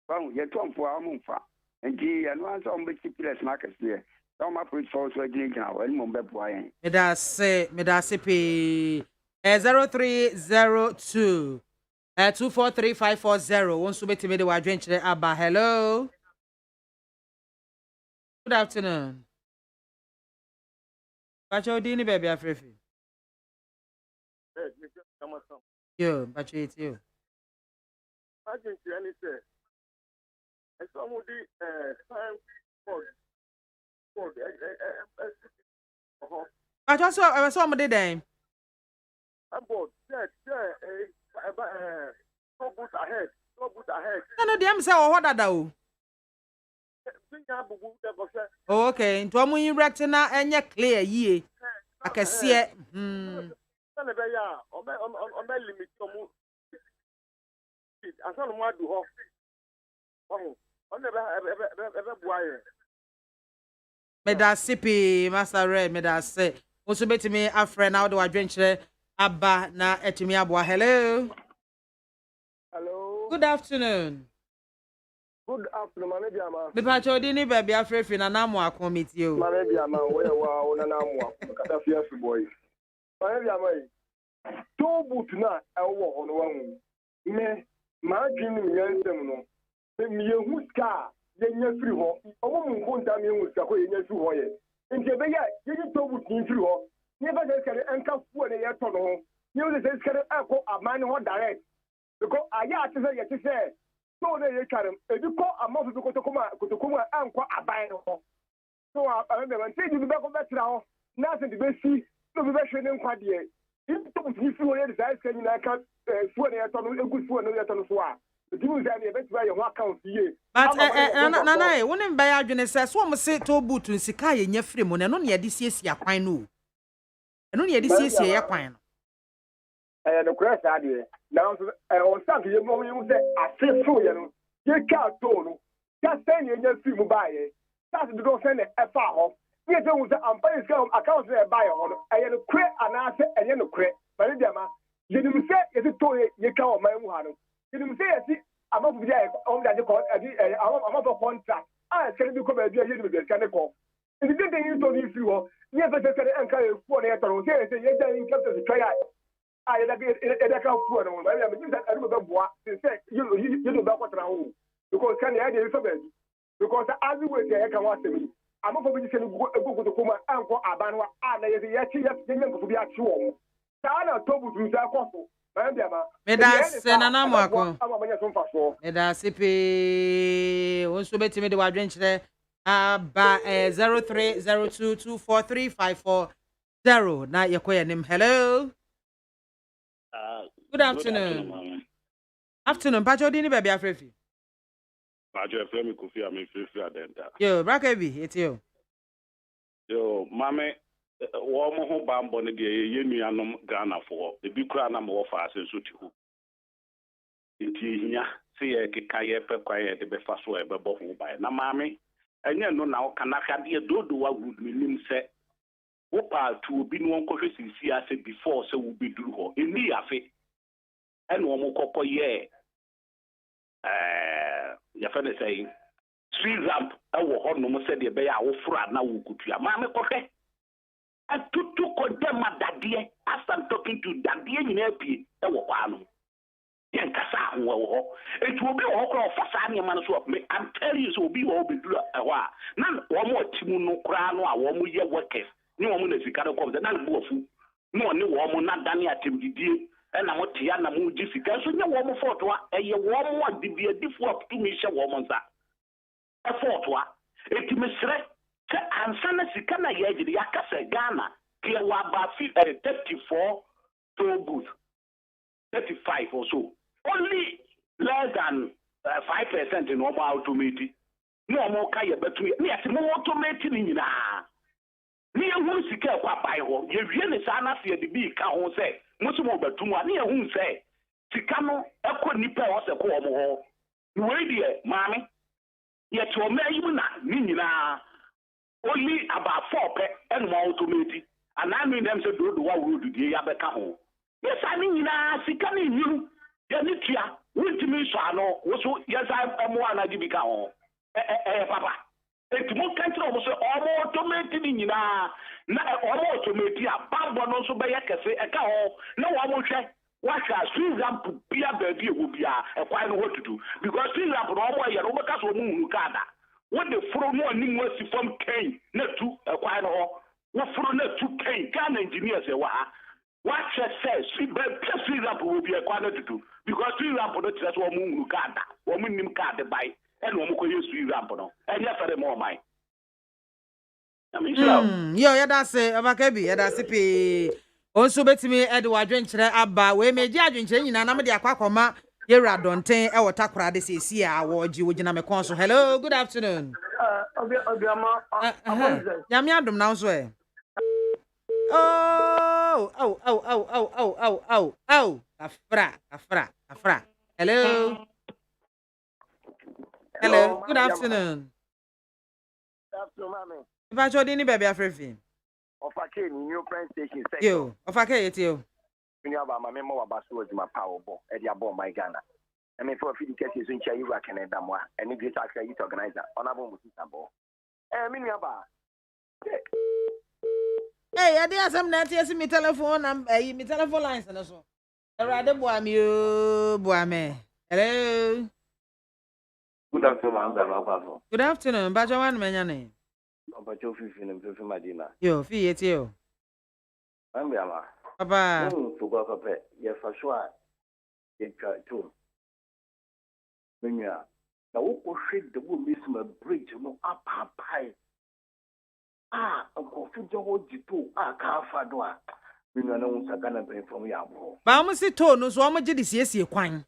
Well, yet one for our monfa. And and once on the cheapest markets there. Some up with false wedding now, and Mumbai. Me da se pe 0302 243540 won so betimi de wadwenkyere aba. Hello. Good afternoon. Pacho dini baby Afrefi. Yo, Pacho it's you. And somebody time I just saw somebody then. I'm bored. Yeah, no boot ahead. No, dem say what that o. Oh, okay. Into amu erect na enye clear yie. Akese Sana be ya, o me limit omu. Asan mo adu ho. Me da sipi Master Red me da say also betimi afre na do adwenkyere aba na etimi abo. Hello. Hello. Good afternoon. Good afternoon, Mame Biama. Me pa cho di ni ba bia frefi na na mo akomiti o. Mame Biama, where wa na na mo kata fiasu boy. Mame Biama yi. To boot na ewo hono wa hu. Me ma dwin mi yansem no. Me yehu ska ye nya firi ho. Omo mu nkonta me yehu ska ko ye nya firi ho ye. Nti be ya ye to boot ni firi ho. Ni ba se skare enka fu ne ye to no ho. Ni o se skare akọ aman ho direct. Because aya ati se ye ti se so na ye karem ebi ko amount to kotokoma ankwa aban ho so I remember say you be ko betra ho na se de be si no be hwe ne nkwa de in to bu fi wo ye size kan na ka fu na ye to no egu fu na ye to no so a di mu say e be try your account ye But na wonim ba ya adwene se so mo se to boot nsika ye nya free mo na no ye de siesie akwan no eno ne ye de siesie ye kwan no no kura sa de now on stand ye mo you say aseso ye no ye ka to no ka send ye nya free mo ba ye that's the don't send e fa ho ye say we say am pay scam account e ba ye ho no e ye no kure ana se e ye no kure ba le ma ye nim say ye to ye ka o man mu ha no ye nim say ye si ama bu dia o da je ko ama for contract se bi ko ba dia ye nim be ka ne ko if you think you to ni free ho ye fa se se enka ye fu na ye to no say ye ja in capital to try I that can afford no. I mean, that I remember what they say. You do back what now because can I do something? Because as we were there, I can watch me. I'm not going to go to Kuma and go Abanwa and the to be at home. Sana told you to Akofo. Meda senana mo akọ. Meda sipi wonso betimi de wadwen kire aba 0302243540 na yekoye nim. Hello. Good afternoon. Afternoon. Pacho di ni baby afrefi. Pacho efremi Kofi ame frefi adenta. Yo, Brakabi, it's you. Yo, mame wo mo ho bambo ne de ye nuanom Ghana for. E bi kura na mo fa ase so ti ho. Nti hinya se ye keka ye pe kwa ye de be fa so e be bo ho ba. Na mame enye no na o kana hade dodo wa good minim se wo pa tu obi no nkɔhwɛ sisi ase before se wo be duru ho. Eni afi and one more ye ya fene say street ramp awo ho no mo said ye be ya wo fra na wo kutua ma me kohwe atutu condemn dadie as I'm talking to dadie nyina pie e wo kwa no ye nkasa ho wo ho etu obi wo kra ofasa ne ma no so me I'm telling you so obi wo be duru e ho a na wo mo timu no kra no a wo mo ye workers ni wo mo na sika no kom na bu afu no ne wo mo na dane atem didie na mo tia na mo ji sika so nya wo mo foto a eye wo mo adibia difo up to me hye wo mo nsa e foto a etimesre ke ansa na sika na ye gidi yakasa Ghana ke wa ba 34 to booth 35 or so only less than 5% in normal automatic no mo ka ye betu ni ati mo automatic ni nyina ni ehun sika kwa bai ho ye wie ne sa na se de bi ka ho se musu mo betu a ni ehun se sika no ekonipa e wo se ko mo ho we die maame ye to me ayi na ni nyina only about 4 pe and more automatic and I mean them say do what we do dey ya be ka ho yes ani nyina sika ni nyiru ye ni tia wintimi so ano wo so yes I mo anaji bi ka ho papa etimo kantra mo so omo automatic ni nyina na omo automatic a bambo no so be ya kese e ka ho na wo mo hwe what has street lamp bia baby wo bia e kwai no what to do because street lamp no omo ye no be ka so mu hunu kada what the fro no ni mo si from Kane na tu e kwai no ho wo fro na tu Kane Ghana engineers e wa what says street lamp wo bia e kwai no to do because street lamp no tire so mu hunu kada wo mu nim kada bai e no mo ko yesu lamp no e nya fere mo mai yo ya da se abakabi ya da se pe onso betimi ede wadwenkyere aba we meji adwenkyere nyina na me de akwakoma yewra donten e wota korade sesi a woji wogina me kon so. Hello, good afternoon. Obiama Nyame adom na so e. Oh. Afra. Hello. Hello, good afternoon. Good afternoon, mama. If I told any baby afrefi. Ofake ni new prime station second. Yo, ofake it yo. When you have my memo about so my power ball, e dia ball my Ghana. I mean, for a few cases, in China, you can have them, and if you talk to youth organizer, honorable Musabo. Miniaba. Hey, I did some net, yes, me telephone, me telephone lines and so. Rather, Boame. Hello. Good afternoon, Ma'am. Good afternoon, Bajawan Manane. But you're 15 and 15 Madina. Yo, fee it you. I'm Biama. Papa. To go up, yes, for sure. It too. When you are now, shake the woman, miss my bridge, no up high. A confident old Jitu, Kafadoa. When you know, Sagana pay from Yabo. Bamasi tone, so I'm a judicious quine.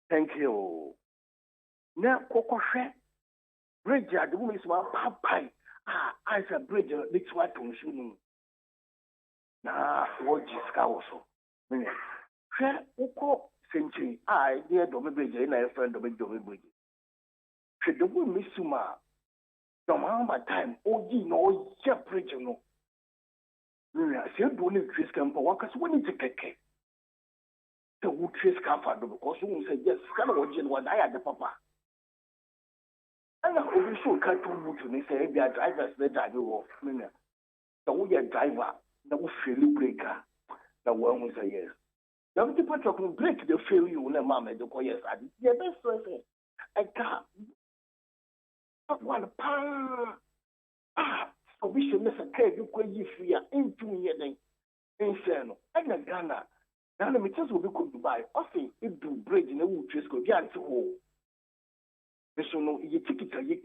Thank you. Now, Coco Shed. Bridge, the woman is my papa. I said, Bridge, this white on shooting. Nah, what is also? Share Oko century. I dear Domi Bridge, and I friend of Domi Bridge. Should the woman miss Suma? The mamma time, oh, you know, Bridge, you know. I said, don't need Chris Camper, because when it's a cake. The wood Chris Camper, because someone said, yes, kind of what I had the papa. And I hope you should cut to wood to say, be a driver's the driver of Mina. The way a driver, the failure breaker, the one will say yes. The other people can break the failure, Mamma, the yes, I did. Yeah, that's right. I can't. One pound. So we should miss a cake, you could give free into your name. Insane. And a Ghana. Now the materials will be good buy. Often, it do break in the wood, just go get to home. So no, you take it a year.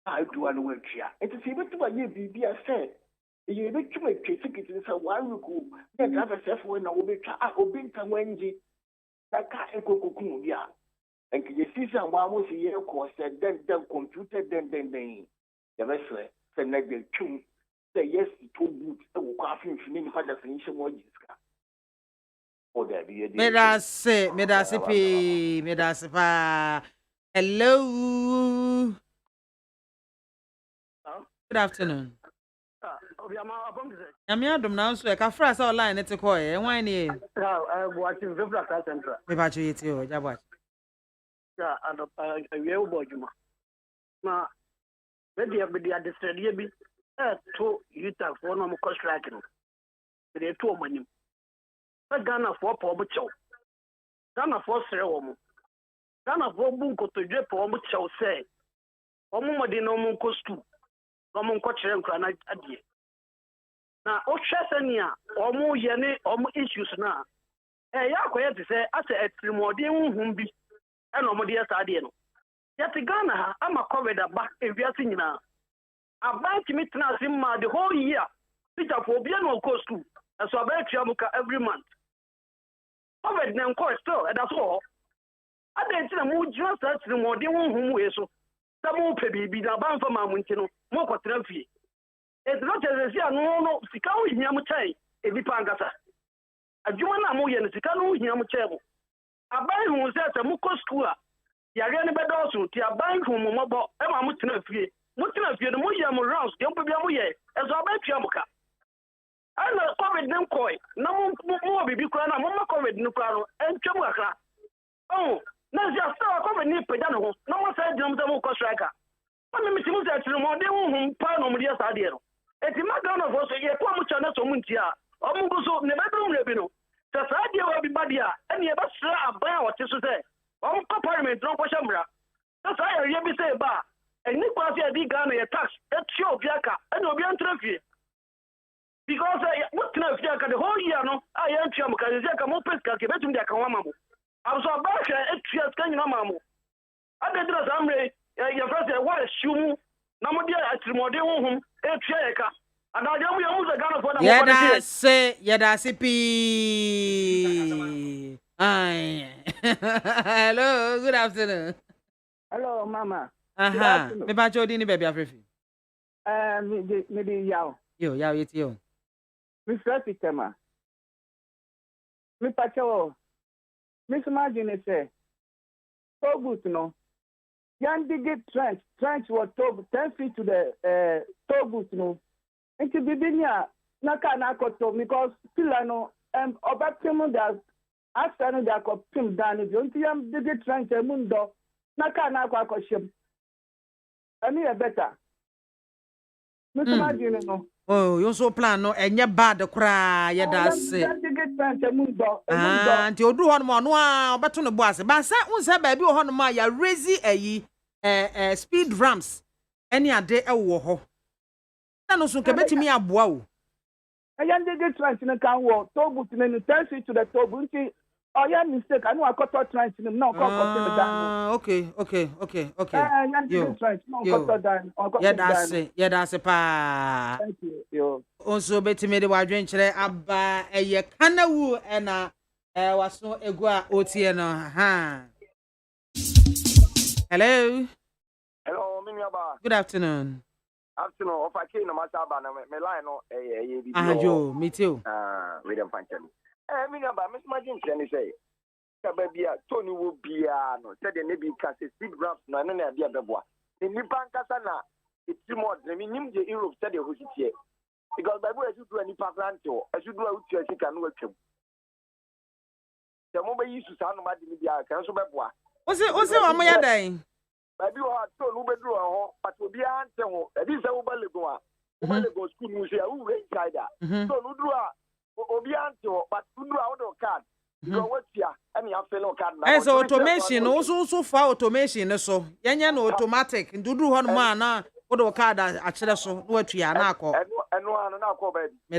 I do an work here. It is even to my year, be a said. You make to make tickets in a while you go. Then have a self when I will be a Wendy. That can't go cocoon, yeah. And you see some one was a year course, then computer, then. The rest said, like the tune. Say yes, to boot, a coffee, finishing for the finishing what you got. Oh, there be a Medasipa. Hello. Good afternoon. I'm your dom now, so I can frost our line at a coy, and why near? Watching the Black Center. About you, it's you, Jabba. Yeah, and a real boy. Now, maybe I'll be at the stadium. Two Utah for no cost tracking. They are 2 money. But Ghana for Pobucho. Ghana for Serum. Ghana for Bunko to J. Pobucho say. Omo de no mon costu. Omo coach and granite adie. Now, Oshasania, Omo Yene, Omo issues now. Ya to say, I say, a Trimodian Humbi, and Omodia Sadiano. Yet Ghana, I'm a covered back if you are singing now. I buy to meet Nasima the whole year. Peter for Biano cost to, and so I buy Chiamuka every month. Covered them cost still, and that's all. I didn't see a mood just as the more than whom we so. Some more baby be the bound for my Montino, more quatrophy. It's not as I no, Sicao in Yamutai, a Vipangasa. A Joanna Moyan, Sicano in Yamuchemo. A buy who was at a Muko school. Yagani Bedosu, Tia buying from Mobo, Emma Mutinofi. Mutina, the Muyam rounds, the Opiamuye, as I bet Yamuka. I know COVID them coy, no more baby crown, Mama COVID Nucano, and Chamuaka. Oh, now just saw COVID nip pedano, no one said them the Muko striker. But let me see that the more they won't pan on the Sadio. It's in my gun of us, a Quamuchana Muntia, or Munguso, never do Rebino. The Sadio everybody, and you ever saw a bar what you say. Oh, Parliament, no Pashamra. That's why I hear say bar. And you pass a big gun a tax, that's your Biaka, and you'll be on trophy. Because what can I the whole year? No, I am Chamka, Zaka Mopeska, Kibetum de Kawamamu. I was a back at Trias Kanyamamu. I did not Amre, your first what a shoe, Namodia at Modern, a Triaka. And I don't use a gun for the Yada Sipi. Hello, good afternoon. Hello, Mama. Me ba Jody baby afrefi. Maybe Yao. Yo, it's you. Miss Rapitema. Me Pacho. Miss Margin say. So good, no. Yan dig trench was 10 feet to the toll no. Into Bibinia, Naka Nakoto, because Pilano and Obatimo that Asa no da ko pim dan no nti yam de tranche mu ndo na ka na akwa akoshem ani e better Mr. no oh you so plan no enye bad kra ye da se de tranche mu ndo nti odu ho no no a obeto no bo ase ba sa unse ba bi ho no ma ya raise ayi speed ramps any ade e wo ho na no so ke betimi aboa o ayan de tranche no kan wo to but no tell to the to but oh yeah, mistake. I know I got that tranche. No, okay. Yeah, that's a pa. Thank you. Yo. Also, betty made a wadrin chere abba a ye canawu and was no egua otieno. Ha. Hello. Hello, Minyaba. Good afternoon. Afternoon. If I came to my sabana, me line no Joe, me too. We don't find them. Minyaba, Miss Margin can say. Kababia, Tony will be no, said the Navy Cassie, speed ramps, no, and the Bebois. The Nipan Casana, it's more than him, the Europe study who's here. Because by way you do any Paglanto, as you do a church, you can work him. The moment you sound about the media, can also Bebois. What's it, I'm my day? Maybe you are told who bedrew a home, but will be answering. This is a Ubaligoa. Ubaligo school, who say, who inside that. So, Udra, Obianto, but Udra out of card. So automation also far automation so yanya no automatic ndudu ho no ma na wo do card a kire so no atua na akọ eno na akọ baby me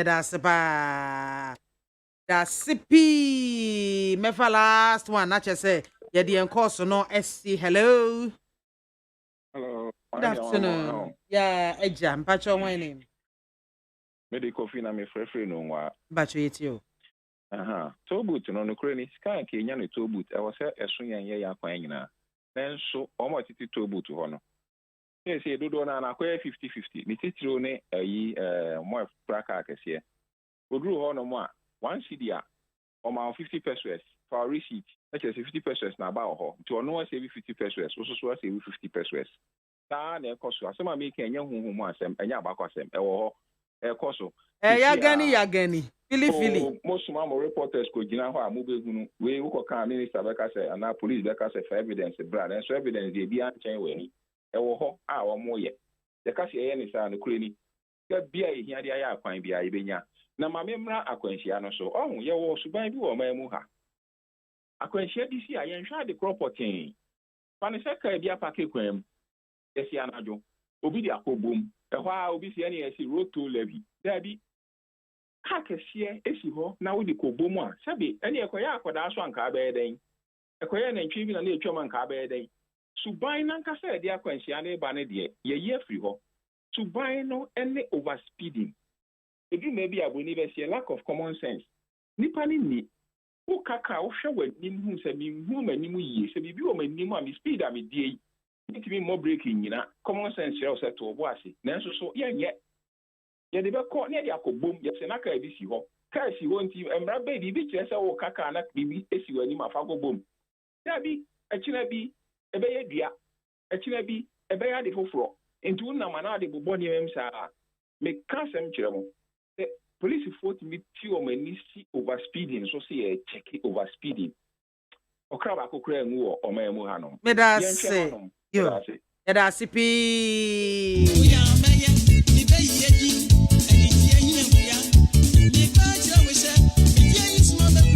da se ba da sipi me fa last one na che say ye de encourse no SC hello good afternoon yeah eja mpacho wan name medical fee na me frefre no wa bacho yetio tow boot no kure ni scan ke nya no tow boot e wo se eso yan ye ya kwan nyina nenso o mo titi tow boot ho no se dodo na na kwa 50-50 ni titiro ne ayi mo fraka akese oduru ho no mo a 1 cedi a o ma 50 pesos for receipt that is 50 pesos na ba ho to ono save 50 pesos so save 50 pesos ta na ekoso asema me ke nya huhu mu asem enya abakwasem e wo ho ekoso ya gani Fili. Most of my reporters could gina ho amubegunu we wo ka minister beka say and police beka say for evidence brand and so evidence dey be anchen we e wo ho a wo mo ye de ka say ni sa no kureni ka bia ehia de aya akwan bia ibenya na ma memra akwanhia no so ohun ye wo suban bi wo mamu ha akwanhia di si ayen hwa de property pani se ka bia pake kwam esi anajo obi di akobom e ho a obi si ene esi road to levy da bi Kakesie esi ho na wo di kobomu a sabe ene ekoya akoda so anka ba eden ekoya na ntwi bi na etwa anka ba eden suban na nka se de akwanhia na ba ne de ye free ho suban no ene overspeeding ebi maybe aboni be see lack of common sense nipa ni wo kaka wo hwe wanim hu se mi hu manim yie se bibi wo manim a mi speed a mi die nitimi mo breaking nyina common sense re o se to bo ase na nso so ye ye de be ko ne de akobom ye se na ka bi si ho ka si ho nti emra be bi kire se wo kaka na bibi esi wani ma fa kobom da bi akina bi ebe ye dua akina bi ebe ya de foforo nti wona ma na de bobɔ ne em sa me ka sem kire mo police fought me ti o mani si overspeeding so say check overspeeding okra ba kokra ngu o omamu hanom me da se yo e da sipi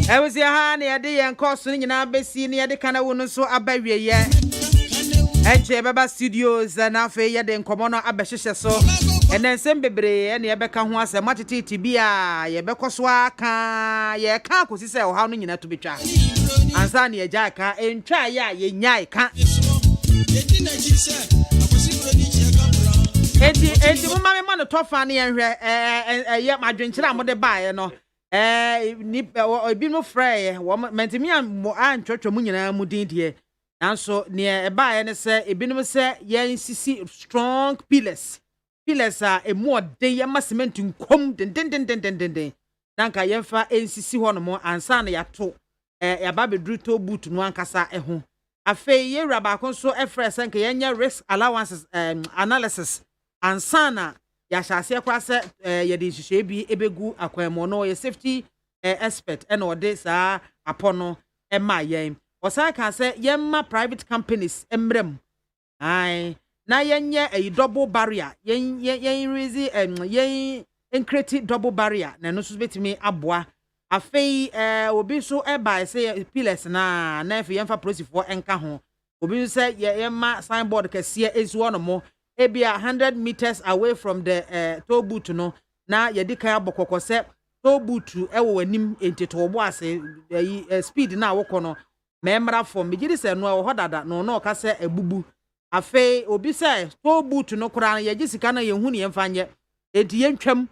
I was your hand, I did and cost in your besi near the kind of woman so abaye. Eche Baba Studios and Afe then Common Abesha so and then Sembebre and Yabeka who has a matiti tibia, Yabekoswa can ye can't cause say how many to be tried. And Sanya Jacka and try ya ye nyai can't. Enti mama me man to fani and yet my drink am de buy no ni obi no frey wo mentimi an twotwo mu nyina mu din de nanso ne e buy ne se ebinom se ye nsisi strong pillars a emu ode ye ma cement nkom den nanka ye fa nsisi ho no mo ansa na ya to ya ba bedru to boot no ankasa ho afei ye raba kon so e frɛ sɛ nka ye nya risk allowances analysis ansana ya shase kwa se ye de hwehwe bi ebegu akwanmo no ye safety expert and or this apono ma yen osa ka say yemma private companies emrem ai na yenye a double barrier yen raise yen create double barrier na no so betimi aboa afei obi so by say pillars na if yemfa process for enka ho obi say yemma signboard kase ezu no mo ebia 100 meters away from the toll booth no na yedi kan abokoko se toll booth ewo anim entetobo ase speed na wokọ no memra for megiri se no ho dada no ka se ebubu afei obi se toll booth no kura ye sika na yehu ne yemfa nye enti yentwam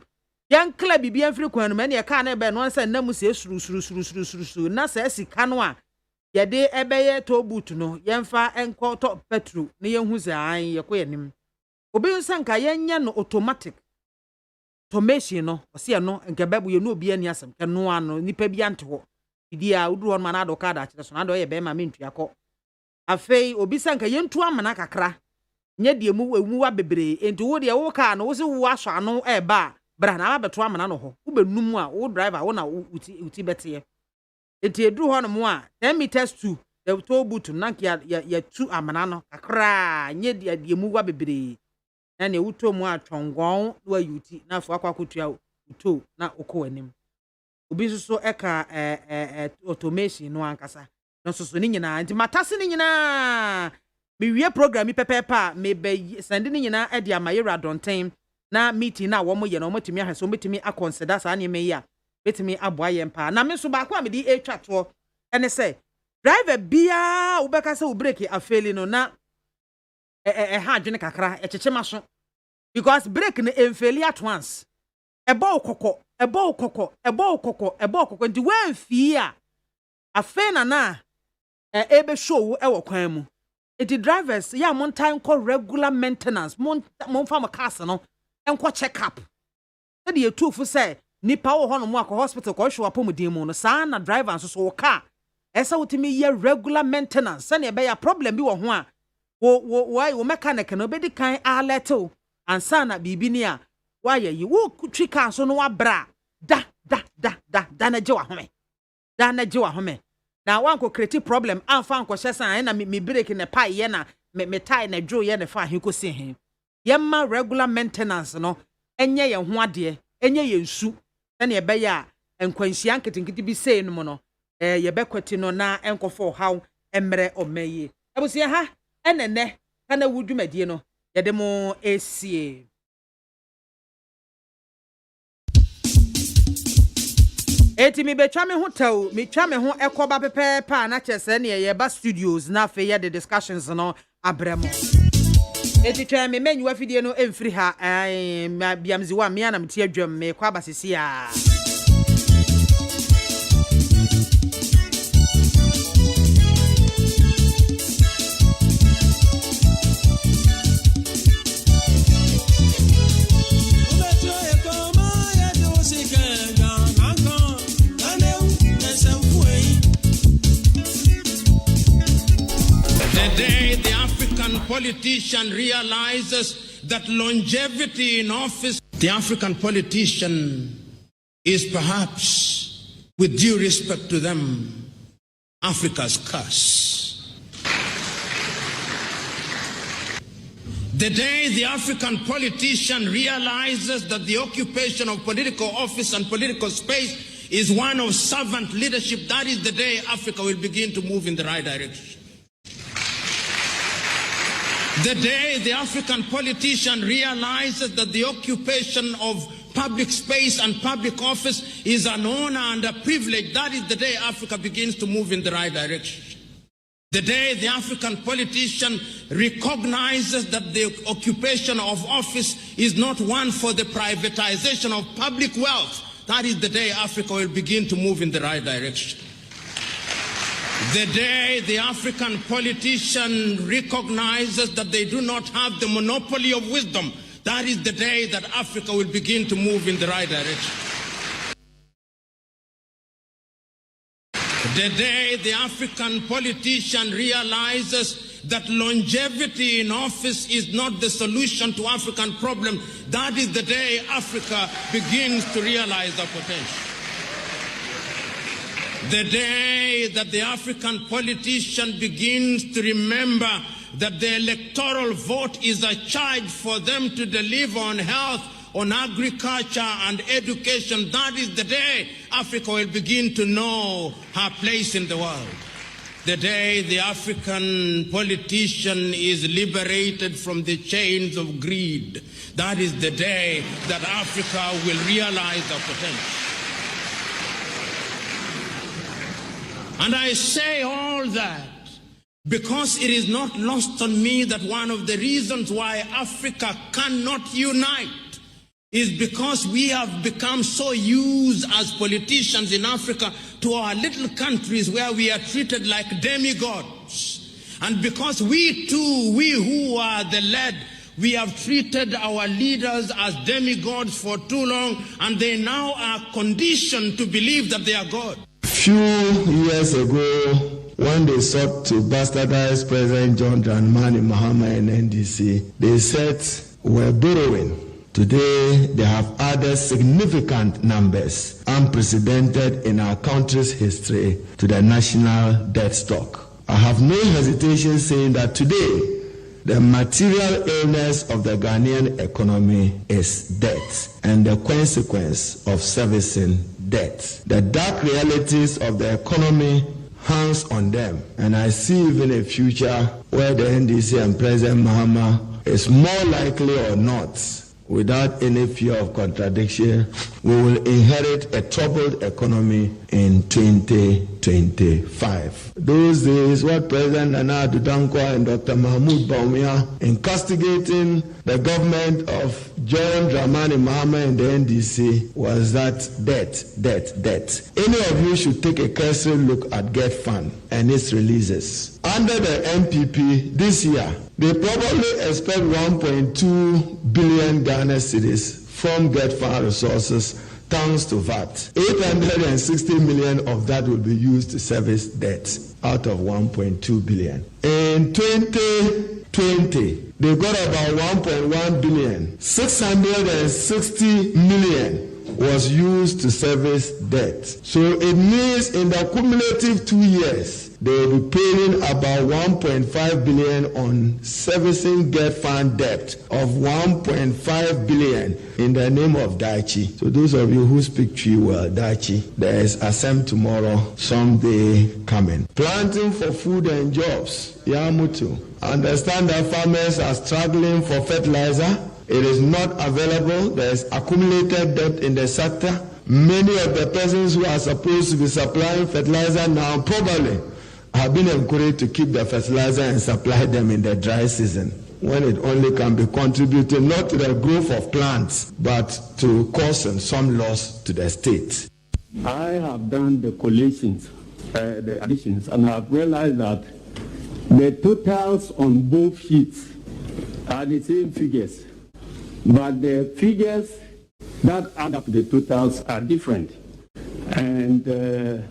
yan kla bibia mfiri kwan no me ne ka na be no se nam se suru na se sika no a yede ebeye toll booth no yemfa enko to petrol ne yehu se an yekoyanim obi nsanka yenya no automatic automation no ose no nke babu ye no obi ani asem ke no ano nipa bi ante ho idi a uduro no manado kada kire so na do ye be ma mentu yakọ afei obi sanka yentu amana kakra nye de mu wa bebre enti wo de wo ka no wo se wo aso ano e ba bra na abeto amana no ho wo benum a wo driver wo na uti bete enti eduru ho no mo a 10 meters to the toll booth na ya tu amana no kakra nye de mu wa bebre na ne wuto mu atwongon wa yuti na afọ akwakotua uto na okọ anim obi so eka automation no ankasa no so ni nyina nti matase ni nyina me wie program pepepa me be send ni nyina e dia mayera donten na meeting na wo mo ye no motimi ahese motimi aconsider sa na me ya betimi aboa ye mpa na me so ba kwa me di etwato ene say driver bia wo beka say wo brake afeli no na ha adwene kakra echechema so because break no enfeli at once ebo kokko nti wen fie a afen na ebe show ewo kwan mu eti drivers ya mon time call regular maintenance mon fam cars no enko check up e de etufu say nipa wo hono mu akọ hospital ko hwe apomudin mu no saa na driver nso so car esa wotimi ye regular maintenance se na ebe ya problem bi wo ho a wo mechanic no be di kan alert ansa na bibi ni a wa ye yi wo twi car so no wa bra da na je wa home na wan ko create problem amfa anko hyesan na me break ne pa ye na me tie na dwo ye ne fa he ko se he yemma regular maintenance no enye ye ho ade enye ye nsu na ye be ya enkwanhia nketenkete bi sei no no ye be kwati no na enkofo haw emre omaye abusia ha enene kana wudwumadie no ye de mo esie eti mi betwa me ho taw mi twa me ho ekoba pepepa na chese ne ye ba studios na fe ye the discussions no abremo eti twa me menyu afidie no emfiri ha biamzi wa me ana mtie adwam me kwa basisi a politician realizes that longevity in office, the African politician is perhaps, with due respect to them, Africa's curse. The day the African politician realizes that the occupation of political office and political space is one of servant leadership, that is the day Africa will begin to move in the right direction. The day the African politician realizes that the occupation of public space and public office is an honor and a privilege, that is the day Africa begins to move in the right direction. The day the African politician recognizes that the occupation of office is not one for the privatization of public wealth, that is the day Africa will begin to move in the right direction. The day the African politician recognizes that they do not have the monopoly of wisdom, that is the day that Africa will begin to move in the right direction. The day the African politician realizes that longevity in office is not the solution to African problems, that is the day Africa begins to realize their potential. The day that the African politician begins to remember that the electoral vote is a charge for them to deliver on health, on agriculture and education, that is the day Africa will begin to know her place in the world. The day the African politician is liberated from the chains of greed, that is the day that Africa will realize her potential. And I say all that because it is not lost on me that one of the reasons why Africa cannot unite is because we have become so used as politicians in Africa to our little countries where we are treated like demigods. And because we too, we who are the led, we have treated our leaders as demigods for too long, and they now are conditioned to believe that they are God. Few years ago, when they sought to bastardize President John Dramani Mahama and NDC, they said we're borrowing. Today, they have added significant numbers, unprecedented in our country's history, to the national debt stock. I have no hesitation saying that today, the material illness of the Ghanaian economy is debt and the consequence of servicing debt. The dark realities of the economy hangs on them, and I see even a future where the NDC and President Mahama is more likely or not, without any fear of contradiction, we will inherit a troubled economy in 2025. Those days, what President Nana Addo Dankwa and Dr. Mahmoud Bawumia, in castigating the government of John Dramani Mahama and the NDC, was that debt. Any of you should take a cursory look at Get Fund and its releases. Under the MPP this year, they probably expect 1.2 billion Ghana cedis from Get Fund resources thanks to VAT. 860 million of that will be used to service debt out of 1.2 billion. In 2020, they got about 1.1 billion. 660 million was used to service debt. So it means in the cumulative 2 years, they will be paying about 1.5 billion on servicing Get Fund debt of 1.5 billion in the name of Daichi. So those of you who speak Twi well, Daichi, there is Assem tomorrow, someday coming. Planting for food and jobs, Yamutu. Understand that farmers are struggling for fertilizer. It is not available. There is accumulated debt in the sector. Many of the persons who are supposed to be supplying fertilizer now probably have been encouraged to keep the fertilizer and supply them in the dry season, when it only can be contributing not to the growth of plants, but to causing some loss to the state. I have done the collations, the additions, and I have realized that the totals on both sheets are the same figures, but the figures that add up the totals are different. And the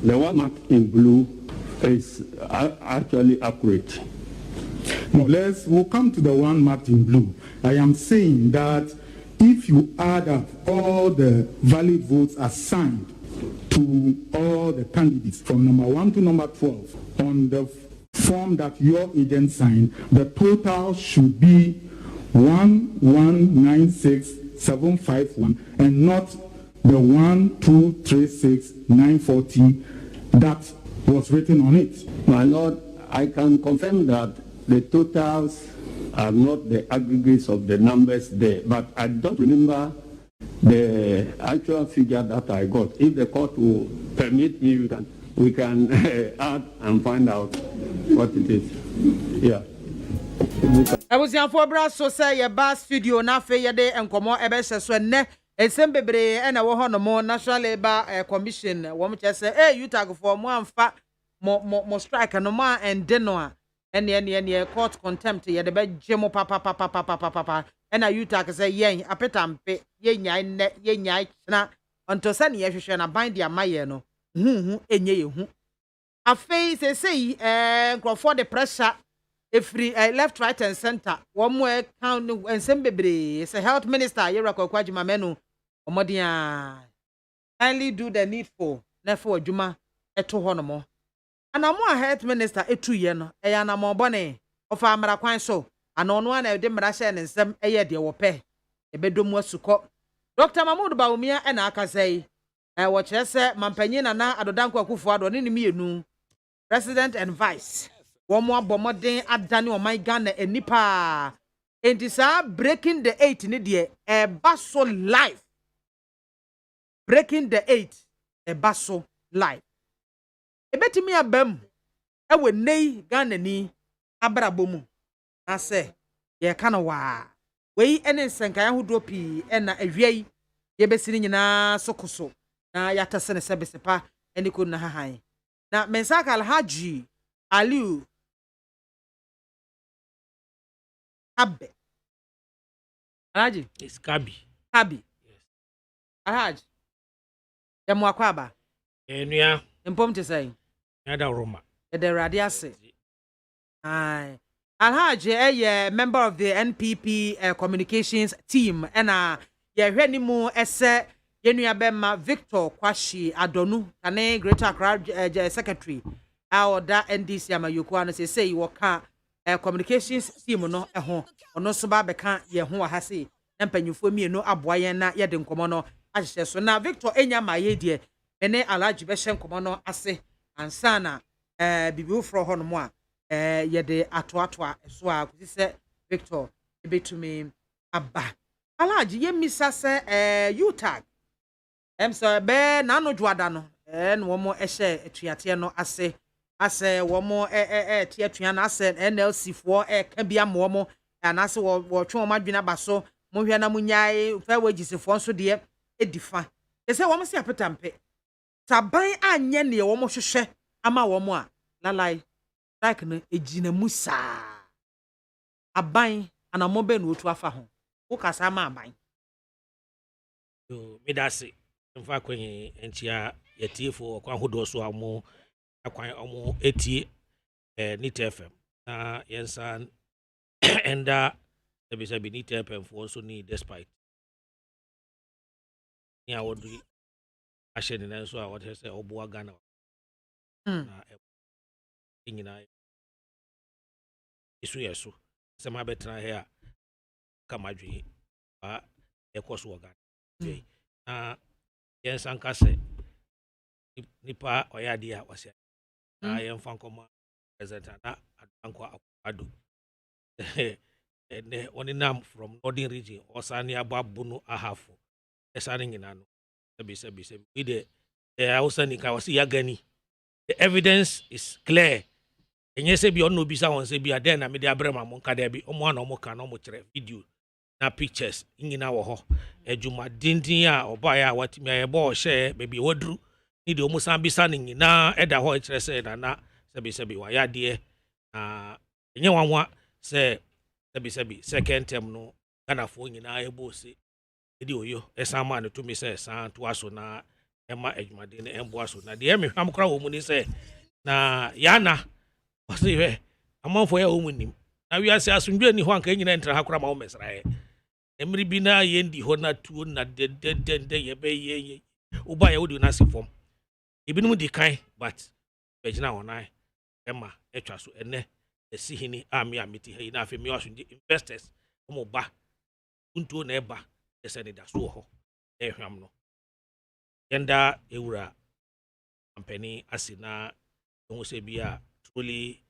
one marked in blue is actually accurate. We'll come to the one marked in blue. I am saying that if you add up all the valid votes assigned to all the candidates from number 1 to number 12 on the form that your agent signed, the total should be 1196751 and not the 1236940 that was written on it. My Lord, I can confirm that the totals are not the aggregates of the numbers there, but I don't remember the actual figure that I got. If the court will permit me, we can add and find out what it is. Yeah. I was young for brass so say a bar studio na fe yede enkomo ebe so ne ensem bebre e na wo ho no mo National Labour Commission wo mo say you tag for mo amfa mo strike no ma ende no a ene court contempt yede be gemo papa and you tag say yen apetampe yenya ne yenya na onto se ne yehwehwe na bind dia maye no enye yehu afei say for the pressure free left, right, and center. One more count and sembebre. It's a health minister. Yerako Kwajima Menu. Omodia. Kindly do the needful. Therefore, Juma. eto ho no mo anamo a health minister etu ye no anamo bone ofa amara kwan so ana ono ana de mara hye ne nsem de wo pe ebedomu asukọ Dr. Mahmoud Bawumia na aka sei wo kire se mampanyin na adodanko akufo ado ne mienu president and vice wo mo abomoden adane o man Ghana enipa entisa breaking the 8 ne de baso live breaking the 8 baso live ebetimi abam ewe nei Ghana ni abrabom ase ye kana wa wei ene nsenkan ahodo pi na awiei ye besiri nyina sokoso na yatase ne sebesepa ene ko na hahan na mensaka alhaji aliu abbe alhaji is kabi yes alhaji ya mwakwaba enua empom te sai ada roma de radiase ai alhaji member of the NPP communications team and ye hwe ni mu ese yenua bema Victor Kwashi Adonu kane Greater Accra secretary oda NDC amayoko ano say wo ka communications team no ho ono so ba beka ye ho wa hase empanyufo mienu aboa yen na ye de nkomo no ahye so na Victor enya maye die ene alhaji be hye nkomo no ase ansana bibiu fro ho no mo a yede atoatoa so a kusi se Victor ebetumi aba alhaji ye misa se utag so be na no dwada no no wo mo ehye etuate no ase wo mo tiatua na ase NLC fo ka bia mo mo na se wo twe wo madwena ba so mo hwe na munyae fa wagisefo nso de edifa ese wo mo se apetampe saban anye ne wo mo hwehwe ama wo mo a lalai like no ejina musa aban anamo be no otu afa ho wo kasa ma aban yo medase mfa kwenye entia yetifo kwa hodo so amo akwan omo etie Nit FM na yensan enda ebisa bi Nit FM for so ni despite ya wodu asheni na so a what say obo Ghana na nyina isu yeso sema betra he a kamadwe ba ekoso oga na yensan kase nipa oyade a wase na yemfa nkoma president na adanko ado and oni nam from northern region osani ababunu ahafo esani nyina no sebi we de hausa ni ka wase yagani the evidence is clear enye se bi ono bisa won se bi aden na me de abrema mo nka da bi omo ana omo ka na omo kire video na pictures nyina wo ho ejuma dindin a oba ya watimi ayebo hye bebi wodru ni de omo san bisa ni nyina eda ho kire se na sebi wa ya de na enye wanwa se sebi second term no Ghana fo nyina ebo se edi oyo esan ma no to me se san to aso na ema ejuma de na embo aso na de me hwam kra wo mu ni se na yana wasi we amanfo ya wo mu nim na wi ase asundwe ni ho anka nyina entra hakura ma wo mesrae emri bi na yendi ho na tuo na de ye be ye uba ya wodi na sifom ebinum di kan but bejina wonai ema etwa so ene esihini ami amiti he na afi mi wasunde investors omo ba untuo na eba ese ne da so ho ehwam no yenda ewura ampani asina won se bia truly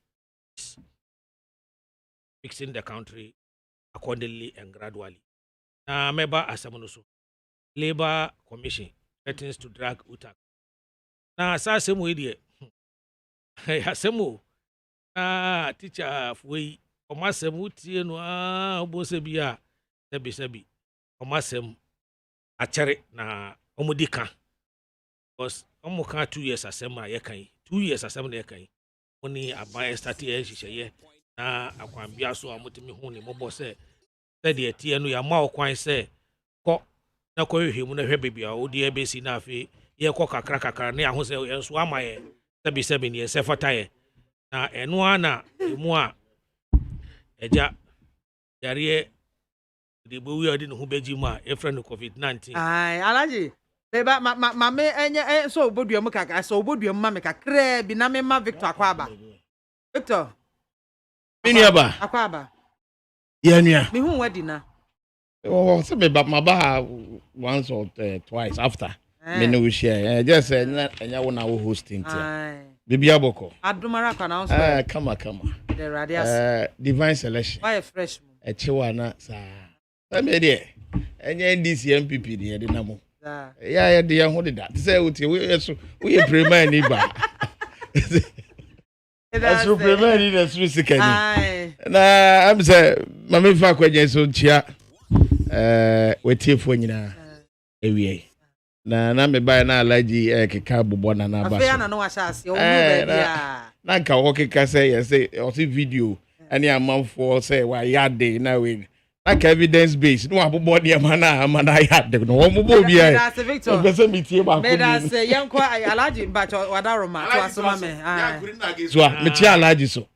fixing the country accordingly and gradually. Na member asem so Labor Commission threatens to drag UTAC. Na asem we die asem na teacher foi omasem utie no obo bia sebi omasem achere na omodika because omoka 2 years asem a yekan 2 years asem na yekan oni aban start ye hihye na akwambia so amotimi hu ne mobo se de tie no ya ma okwan se ko na ko hwehemu na hwe bibia odi ebesi na afi ye ko kakra na aho se enso amaye sebi ne se fataye na eno ana emu a eja yare de bo wi odi no hu beji mu a efra no COVID-19 ai alaji Eba ma me enye so oboduam kaka so oboduam ma me kakra bi na me ma Victor Akwaba. Victor. Miniaba. Akwaba. Yenya. Me hu wadi na. Oh, so me my ba once or twice after. Me no share. Just enya wona wo hosting tia. Bibi aboko. Adumara kwa na so. Kama. The radius. Divine selection. Why fresh? Echewa na sa. Me de. Enya NDC MPP de de na mo. Yeah, de ho de that. Say we so we premier ni ba. That's premier ni the Swiss can. Na am say mama fa kwanya so chia wetiefo nyina ewie. Na me ba na alaji keka bobo na na ba. Afia na no washa ase o mu ba bia. Na nka wo keka say o see video ani amanfo say wa yade na we. Like evidence based no abobo de mana ya de no mo bo bia e pese metie ba ko me da say yanko alaji ba cho wadaroma to asoma me ya kuri na ge so me tie alaji so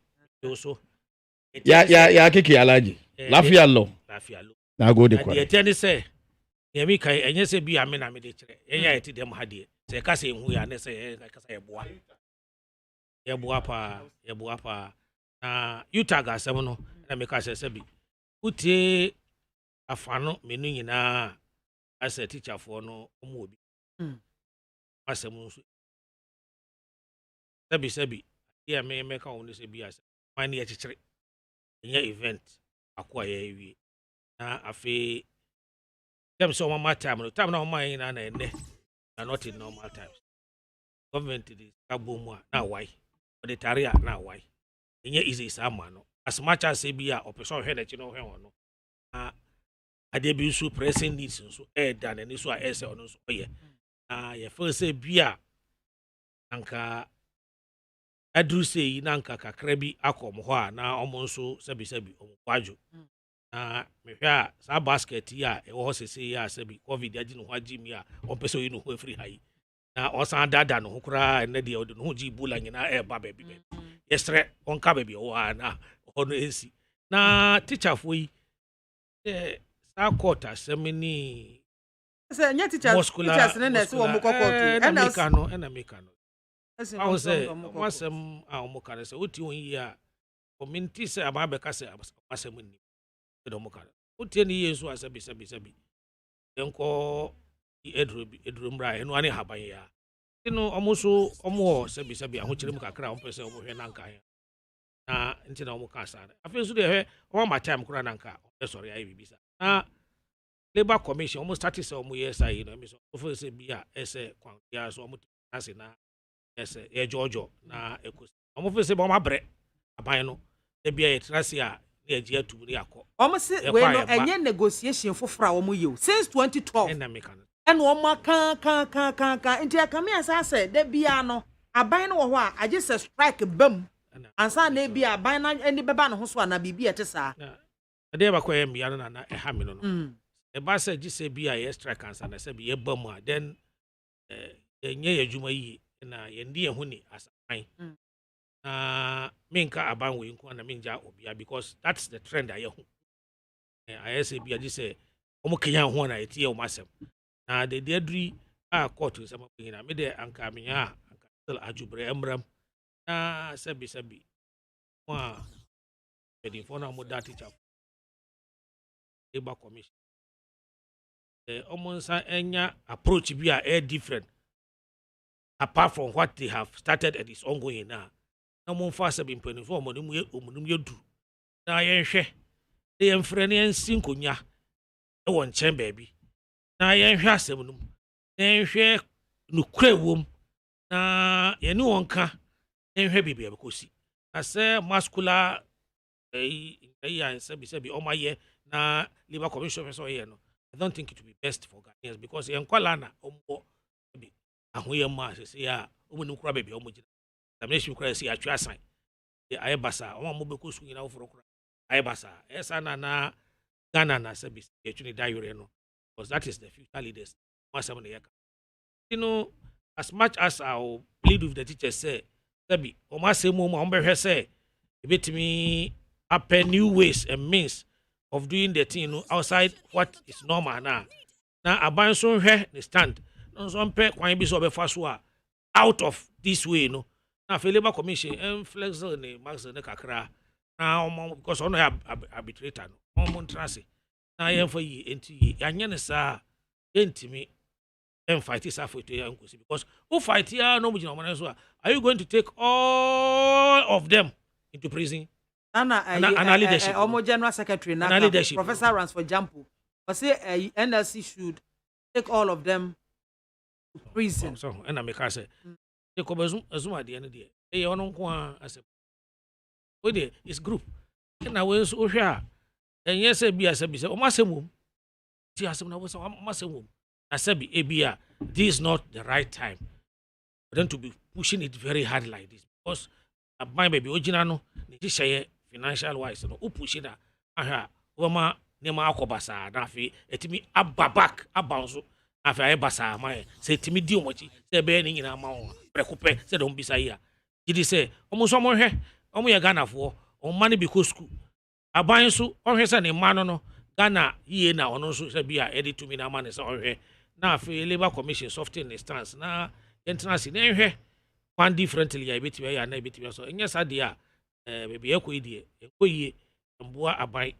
ya keke alaji lafia lo na go de kwa de tie ni say ye mi kai enye se bia me na me de kire enya eti dem ha de se ka se hu ya ne se ka se ye boa pa na utaga asem no na me ka se bi utie afano menu nyina asa teacher for no omo obi asem nso sabi ya me ka wonu se bi asa man ya chichire nya event akwa ya ewie na afi dem so mama time na mama nyina na ene na not in normal times government dey kabomu na why auditoria na why nya easy sama no as much as be a operation hwe na chi no hwe wono ade bi so pressing needs so dan ani so a ese ono so ye na ye feel say bia anka adru sei na anka kakra bi akom ho a na omo nso sabi omo kwajo na me hwe a sa basket ya e wo ho sese ya sabi covid agi no ho agi mi a opeso yi no ho free hai na osan dada no ho kura na de no ho gi bula nyina e ba ba bi yesre onka ba bi o na ono esi na teacher fo yi sa court assemini say nya teachers na se wo mo court na mekano I was say wasem a mo kare say oti won yi a community say aba be ka say wasem ni do mo kare oti ni yesu asabi enko edru mra eno ani haban ya tino omo sabi ahokyere mu kakra on pese omo hwe nanka ya na nti na omo ka sare afi so de hwe omo ma time kura nanka o sori ayi bibisa na labor commission omo start say omo yes ayi no mi so ofo say bia ese kwan ya so omo ase na ese e jojo na ekosi omo fe say omo abre aban no e bia ye trase a na agi atu ni akọ omo se we no enye negotiation fofora omo ye since 2012 na me kan and omo kan nti akame asa de bia no aban no wo ho a age se strike bam ansa na bia aban na eni beba no ho so na bibia te sa ade ba ko yem ya no na e ha me no e ba se agi se bia ye strike ansa na se bia bam a then enye yadwuma yi na ye ndi ye hu ni asan minka aban we nko na minja obia because that's the trend I hu I say bia agi se omo kenya ho na etie o masem na de adri a court se ma pina me de anka menya anka still ajubre emram na sabi wa pedin for na mo that teacher labor commission almost enya approach bi a different apart from what they have started and is ongoing now na mo fa sabi mpeni for mo mu yedu na yenhwe de yemfre ne ensinkonya e won chen baabi na yenhwe asem no na yenhwe nukure wom na yeni wonka yenhwe bibia bekosi ase muscular sabi omaye na labor commission so here no I don't think it would be best for Ghanaians because yenkwala na ombo bi ahoyema say ya omu kura baabi omu gina examination kura say atwa asan aye basa omo bekosu nyina oforo kura aye basa esa na Ghana na sabi etuni dayure no because that is the future leaders masam na yaka you know as much as I will plead with the teachers say sabi o masem mo mo behwe say ebetimi happen new ways and means of doing the thing outside what is normal now aban so hwe the stand no so mpe kwan bi so obefa so a out of this way no na fe labor commission en flexible ne max ne kakra na because ono arbitrator no mo ntrase na yen for yi enti anye ne sa entimi en fight is after to yankosi because who fight here no mujina mo so are you going to take all of them into prison Anna leadership omo general secretary na Professor Ransford Jampo say NLC should take all of them to prison. So and I make say they come azuma de ene de e ono nko a asem we dey is group na we so hwe a enye se bia se bi se o masem ti asem na we so masem na se bi e bia this is not the right time for them to be pushing it very hard like this because my baby ojina no ne ti sheye financial wise no o push it aha o ma ne ma akobasa na afi etimi ababak abanzo afi aye basa ma se etimi di omochi se be ni nyina ma won prekope se don bisa ya gidi se omo so mo hwe omo ye Ghana fo o ma ne bi ko school aban so o hwe se ne ma no Ghana ye na ono so se bia edit to me na ma ne se o hwe na afi labor commission soften stance na international ne hwe one differently ya beti ya na beti so enye sa dia baby ekoyie mboa aban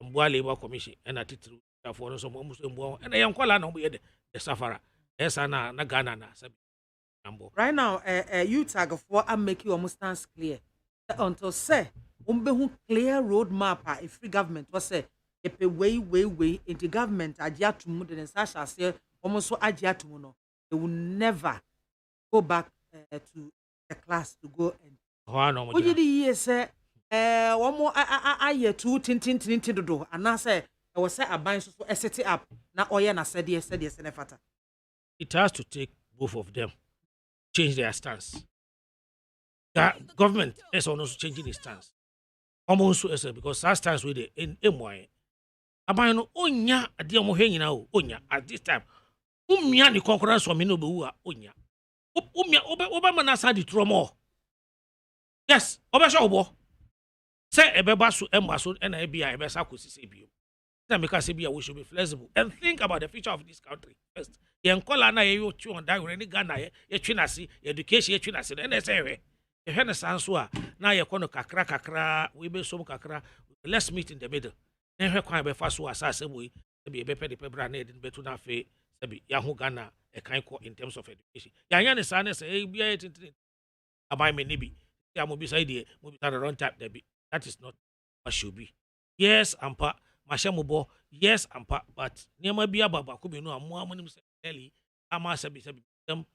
mboa labor commission na titru afo no so mo mboa na ye nkwala na mo ye de safara esa na Ghana na sabi ambo right now you tag for am make your stance clear until say umbehu clear road map a free government was say e pe way into government agiatum de sasha say almost so agiatum no they will never go back to the class to go and what did he say one more aye two tin dodo and I say I was say a bind so set it up na oya na said yes fata. It has to take both of them change their stance. The government is also changing its stance almost so because that stance with the MY aban no onya ade mo hwe nyina o onya at this time umia ni concurrence for me no be wu onya umia oba manasa di tromo yes oba sha obo say ebeba so emba na ebia ebesa kosisi ebio na make say bia we should be flexible and think about the future of this country first yen kola na ye yotu on that we ni Ghana ye twinase education ye twinase na say hwe ye na sanso a na ye kono kakra we be so kakra let's meet in the middle na hwe kwan be fa so asase boy be be pede pebra na edin betu na fe sabi ya ho Ghana e kan ko in terms of education ya nya ne sa na say bia ye tintin abai me nibi ya mo bi say de mo bi run tap there be that is not what should be yes ampa mashamubo yes ampa but niema bia baba ko bi no amu amonim say early ama sabi them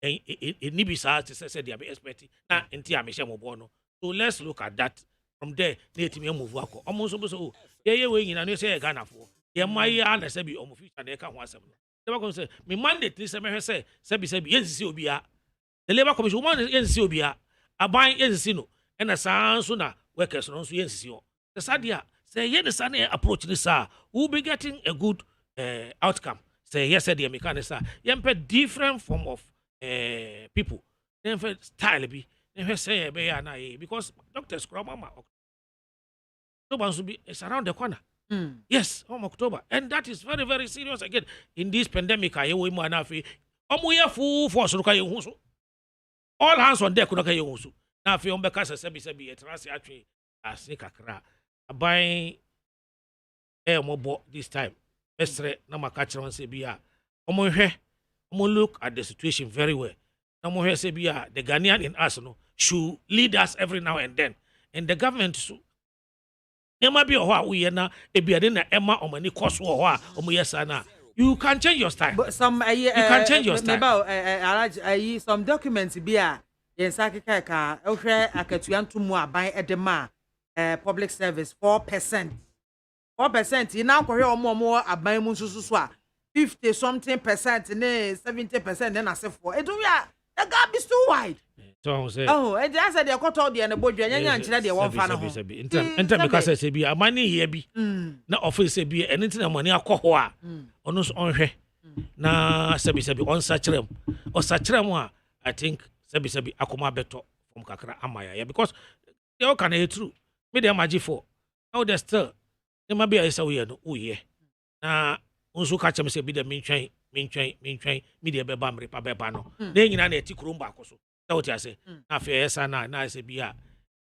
nibi sa say they be expecting na enti ameshamubo no so let's look at that from there na etimi move akọ omo so so ye we nyina no say Ghana fo ye mai ana sabi omo future na e ka ho asem no they go say me mandate ni say me say sabi yensisi obia the labor commission woman yensisi obia aban yensisi no na sanso na workers no so yensisi o the sadia say ye the san approach this sir who be getting a good outcome say yes said the mechanic ye different form of people then style be then say be na because doctors mama October should be it's around the corner. Yes, October. And that is very, very serious again. In this pandemic, all hands on deck. Now, if you be a trans actually, as Nikakra, a buying air mobile this time. Mestre, Namakacha, and Sebia. Look at the situation very well. Namohe Sebia, the Ghanaian in us should lead us every now and then. And the government Emma be we na ebiade na Emma omani cost wo yesana. You can change your style. But some you can change your style. About some documents be a yensaka ka ohwe akatuanto mu aban edema public service 4%. 4% na kwhwe omo aban mu nsusu a 50 something percent ne 70% na asefo. Edu ya the gap is too wide. So say and I said they got all the bodua nya nkyere de won fa na ho enter because say bi amani here bi na office say bi anything na money akọ ho a ono so onhwe na sabi on sachrem o sachrem a I think sabi akoma beto from kakra amaya because they can e true me dey imagine for now they still they ma be say we no uye na unsu ka chem say bi de me mentwen media beba mrepa beba no na nyina na eti krom ba akoso na wote ase na fe esa na ase bia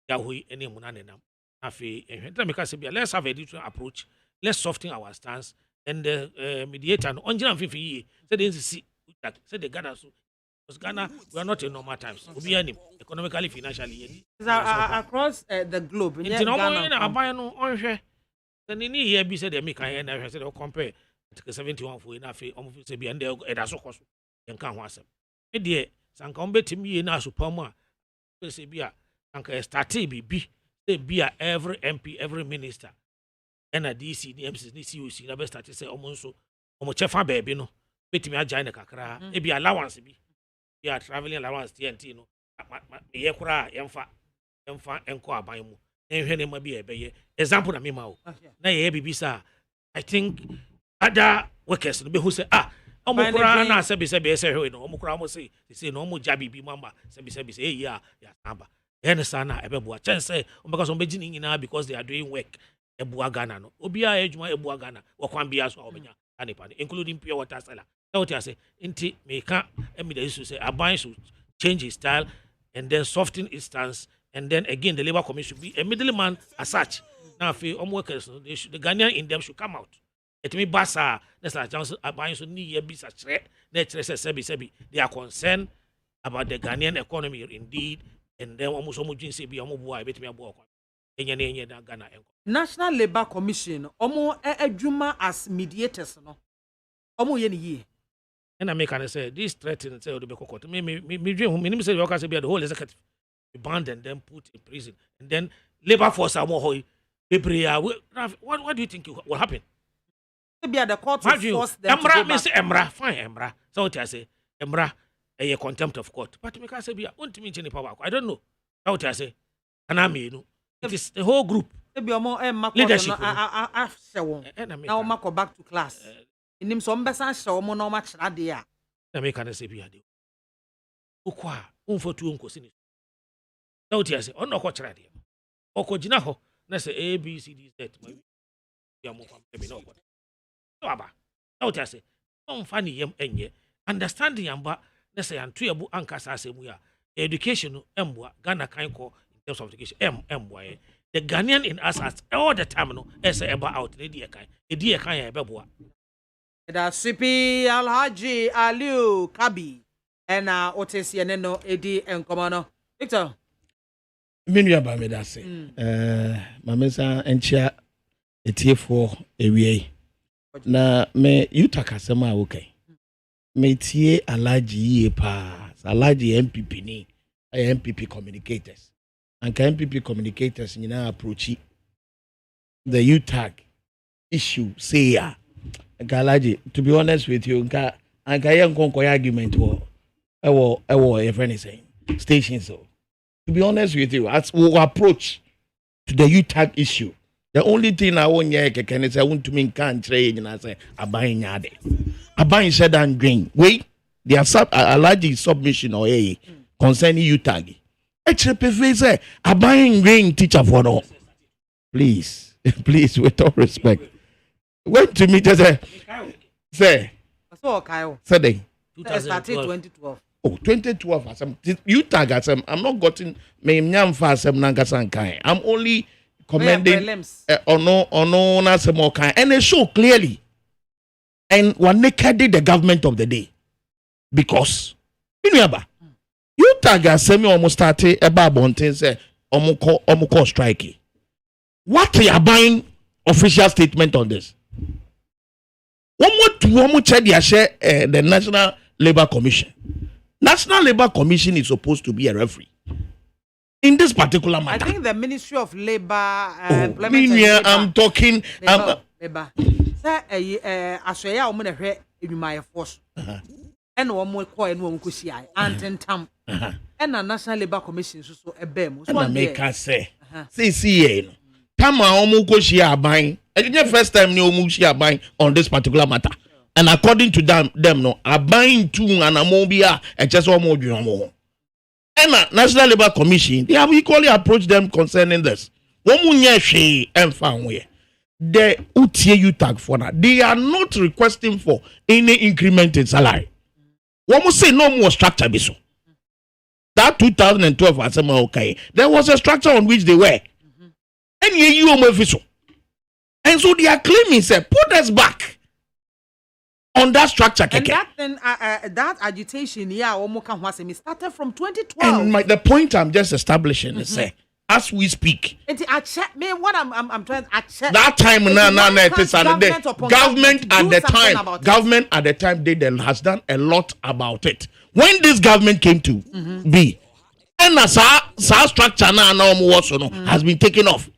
ya hoi ene mu na nenam na fe ehwe me ka se bia let's have a different approach, let's soften our stance, and the mediator no onjina mfifi yi say the NCC say the Ghana so because Ghana we are not in normal times obi anim economically financially across the globe in Ghana na aban no onhwe then ni here bi say the make kan na hwe say they compare 71 for na fe omo say bia ndɛ ɛda so kɔ so yɛnka ho asɛm e de sanka on betimi ye na so pam a say bia sanka start bi say bia every MP every minister and a DC DMC ni COC na be start say omo nso omo chefa baabi no betimi agya na kakra e bia allowance bi bia traveling allowance TNT no ye kura yɛmfa enko aban mu nhwe ne ma bi ebeye example na me ma o na ye bibi sa I think other workers no be who say omo kura na se be hwe no omo kura omo say no omo ja bibi mamba se be ya samba ene sana ebeboa chance omo because omo begini nyina because they are doing work ebua Ghana no obia ejuma ebua Ghana wakwan bia so obenya anepa including pure water seller na what you say inti me ka emi da issue say aban should change his style and then soften his stance, and then again the labor commission should be a middleman as such. Now if omo workers the Ghanaian in them should come out. It me basa that's like chance aban so ni ye bi sa chere na chere sebi they are concerned about the Ghanaian economy indeed, and then almost omo jin say bi omo boa betimi aboa kwa enye na Ghana enko. National Labor Commission omo adwuma as mediators no omo ye ni ye and I make an say this threatening say the court me dream me say you can say the whole executive be banned and then put in prison, and then labor force are more hoy what do you think will happen? Maybe the court will force them to go back. Emra fine emra so what I say emra a contempt of court, but me can say be won't mean any power I don't know how what I say and I mean it is the whole group maybe more leadership now go back to class inim so mbesa hye omo na o ma kyerade de a na me kan say bia de ukwa umfotu onkosi ni na oti ase ono ko kyerade okogina ho na say ABCD set ma bia mo fam be no ko so aba na oti ase on fa ni yem enye understanding yamba na say anto ebu ankasa asemu ya education no emboa Ghana kan ko in terms of education emboa the Ghanaian in us as all the time no ese eba out na die kan ya ebeboa da sipi Alhaji Aliu Kabi ena otesi ene no edi enkomo no Victor menu aba me da se mamesa enchia etiefo ewie na me yutaka sema okay me tie Alhaji ye pa Alhaji MPP ni MPP communicators and MPP communicators nyina approach the UTAG issue say ya Galaji, to be honest with you, anka yen konko argument wo your friend is saying station so. To be honest with you, as we approach to the UTAG issue, the only thing I want here can say I want to mean can't trade and I say abayin yade. Abayin said and green. Wait, they are Alhaji submission or a concerning UTAG. HPV say abayin green teacher for no. Please, with all respect. Went to me just say so Kyle say 2012 oh 2012 you tag as I'm not gotten me nyam fa asem nangasan kan I'm only commending no na some kind and they show clearly and one naked the government of the day because you tag as me almost started about bonten say omo strike what you are buying official statement on this. One more check the National Labor Commission. National Labor Commission is supposed to be a referee in this particular matter. I think the Ministry of Labor. I'm talking. Labor. Sir, Australia, I'm gonna in my force. And one more coin, one kushia, and tam. And a National Labor Commission so a bem. And make us say, see, Tama omuko share buying. It's the first time no omuko share buying on this particular matter. And according to them no, are buying two and a mobia and just one more. And National Labor Commission, they have equally approached them concerning this. One munye she and found way. the UTA tag for that. They are not requesting for any increment in salary. One must say no more structure biso. That 2012 was okay. There was a structure on which they were. And you official. And so they are claiming, say, put us back on that structure. And that then, that agitation, started from 2012. And the point I'm just establishing is, say, as we speak, what I'm trying to check. That time, government at the time has done a lot about it. When this government came to be, and as our structure now has been taken off,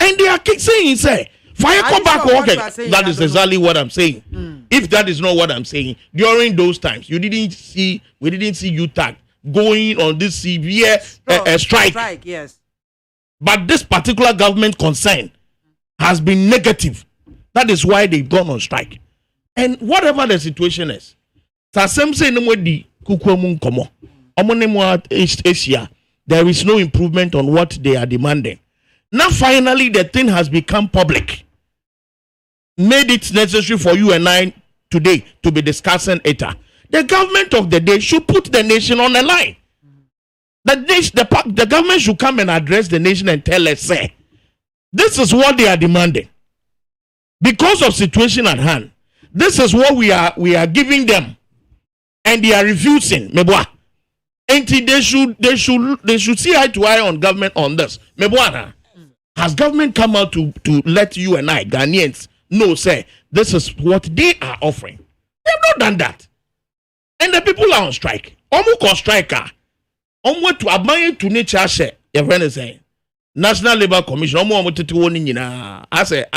and they are saying, say, fire come back working. That is exactly what I'm saying. If that is not what I'm saying, during those times, we didn't see UTAG going on this severe strike. Yes. But this particular government concern has been negative. That is why they've gone on strike. And whatever the situation is, there is no improvement on what they are demanding. Now finally the thing has become public. Made it necessary for you and I today to be discussing it. The government of the day should put the nation on the line. The government should come and address the nation and tell us, say, this is what they are demanding. Because of situation at hand, this is what we are giving them. And they are refusing. Mebwa. And they should see eye to eye on government on this. Mebwa. Has government come out to let you and I, Ghanaians, know, say, this is what they are offering? They have not done that. And the people are on strike. Omuko striker. Omu to admire to nature, say, your friend is saying, National Labour Commission, Omu to one I said,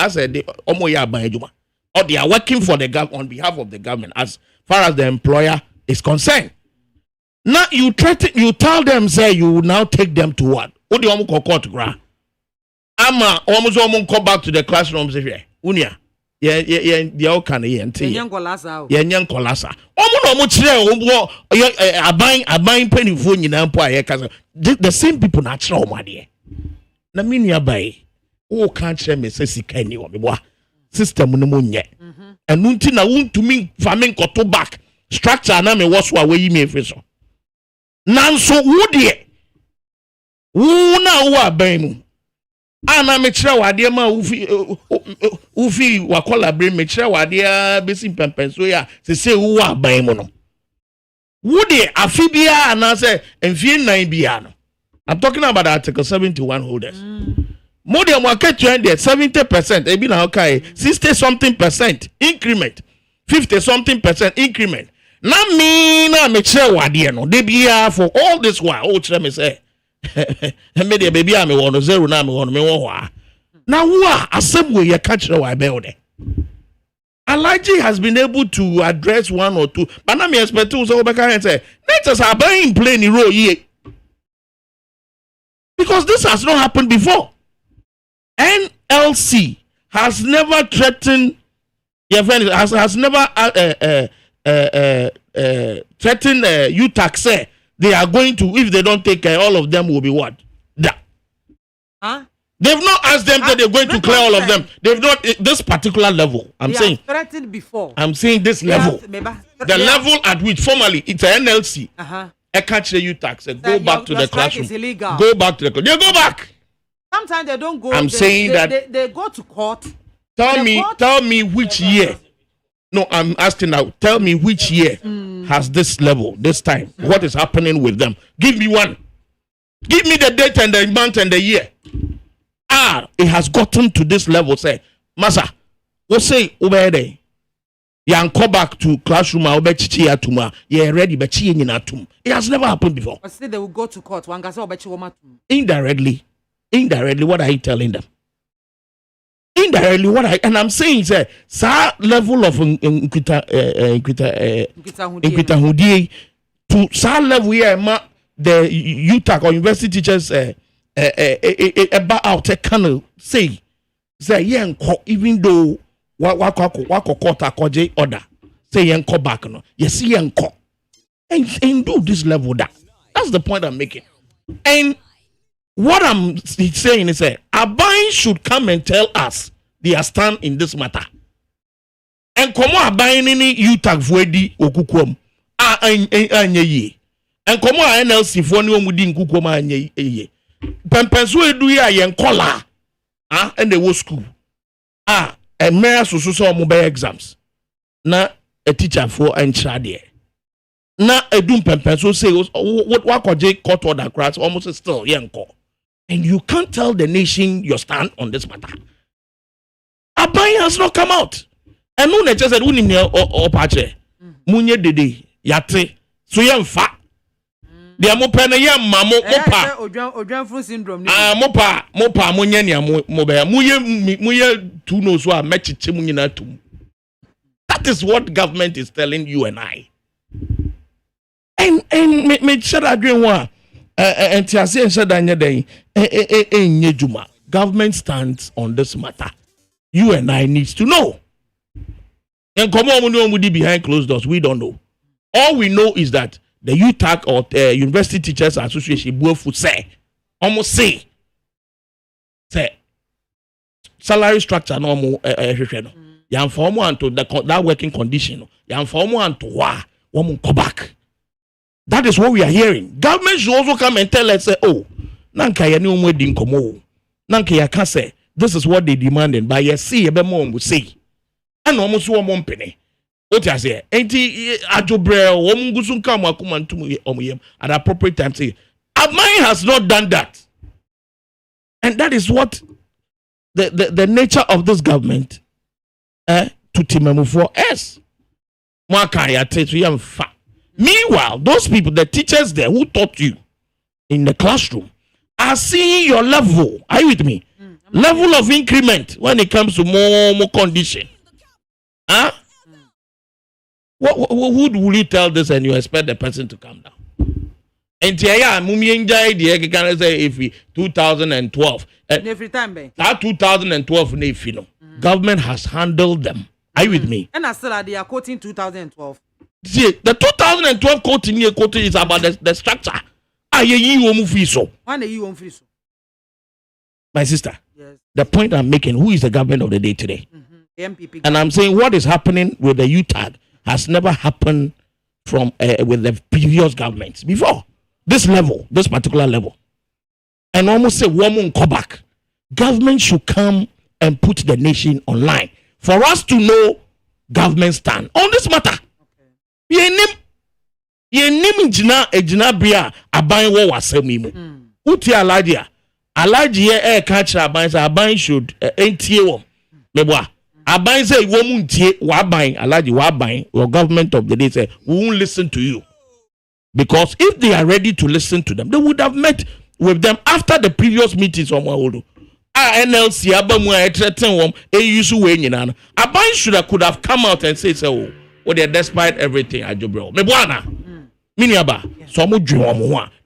Omu ya banjuma. Or they are working for the government on behalf of the government as far as the employer is concerned. Now you tell them, say, you will now take them to what? What do you want to call to grant? Ama almost come back to the classrooms here. Unia. Yeah, okay, Young Colasa. Young Colasa. Abang penny phone in Ampo. The same people natural, my dear. Naminia bay. Oh, can't share me, says he can you, system munya. And Muntina won't to me farming koto back. Structure and I was what we may face. Nan so would ye. Woo now, Bemu. Ana mekyerɛ wade ma ufi wakola bre mekyerɛ wade besi pempenso ya se wo aban mu no wo de afibia na say emfie nan bia no. I'm talking about Article 71 holders. More than market trend there 70%, e be na okay 60-something% increment, 50-something% increment. Na me na mekyerɛ wade no de bia for all this while o kyerɛ me say media baby I me want 0 na me want me wa now who are assembly you catch the why build Alaji has been able to address one or two but now me expect to so back and say let us are buying play the role here because this has not happened before. NLC has never threatened has never threatened UTAC they are going to, if they don't take care, all of them will be what? That. Huh? They've not asked them that they're going to clear all of them. They've not, this particular level, I'm saying. Threatened before. I'm saying this level. The level at which formally it's an NLC. I can't say you tax. Go back to the classroom. Go back to the classroom. They go back. Sometimes they don't go. I'm saying that. They go to court. Tell me which year. No, I'm asking now. Tell me which year has this level, this time. What is happening with them? Give me one. Give me the date and the month and the year. It has gotten to this level. Say, Masa, what say over there? You go back to classroom. I'll bet you tuma. You're ready, but you in atum. It has never happened before. But still, they will go to court. Indirectly, what are you telling them? Indirectly, and I'm saying is level of Hudie to level here the UTAC or university teachers about out a canal say even though wako court order say yanko back no yes yanko and do this level that's the point I'm making. And what I'm saying is Abai should come and tell us their stand in this matter. And come on, buying any UTAG Fuedi Okukum. Anye. And come on, NLC for no within Kukuma anye. Pampensu do ya yen collar. And they was school. A mayor so mobile exams. Na a teacher for and chadie. Na a doom pampensu say what could court order crowds almost still yanko. And you can't tell the nation your stand on this matter. Abai has not come out. And no nature said unim or pache. Munye dede yate. So yam fa. They are mopena yam mamo mopa. Ojanfru syndrome. Mopa munye ni mobe. Muye tu no so a mechiche munyina tum. That is what government is telling you and I. And me share agree one. And tiase and said anya day juma. Government stands on this matter. You and I needs to know. And come on, we behind closed doors. We don't know. All we know is that the UTAC or University Teachers Association both would say, almost say, salary structure no more. You inform one to that working condition. You inform one to one go back. That is what we are hearing. Government should also come and tell us, oh, nanka ya ni umwe dinkomo. Nanka ya can say, this is what they demanded. But you see, ebe mo will say. And almost one monpenny. What I say, enti ajobre womungusun kam akuma ntumu omuyem at appropriate time say. Mine has not done that. And that is what the nature of this government to timemu for us. Meanwhile, those people, the teachers there who taught you in the classroom are seeing your level. Are you with me? Level of increment when it comes to more condition. Huh? Who will you tell this and you expect the person to come down? And if we 2012 every time that 2012 government has handled them. Are you with me? And I still they are quoting 2012. See, the 2012 quoting is about the structure. My sister, yes. The point I'm making, who is the government of the day today? MPP. And I'm saying what is happening with the UTAG has never happened from with the previous governments before. This level, this particular level. And almost say woman come back. Government should come and put the nation online for us to know government stand on this matter. Yenim jina bia aban wo wasemi mu. Uti alaji catch aban should entie wo. Meboa. Aban say wo mu ntie wa aban alaji wa aban your government of the day say we won't listen to you. Because if they are ready to listen to them, they would have met with them after the previous meetings on Mwahodo. NLC abamu threaten wom eyusu we nyina. Aban should could have come out and say so. Well, despite everything, Ajobro. Mebwana. Miniaba. So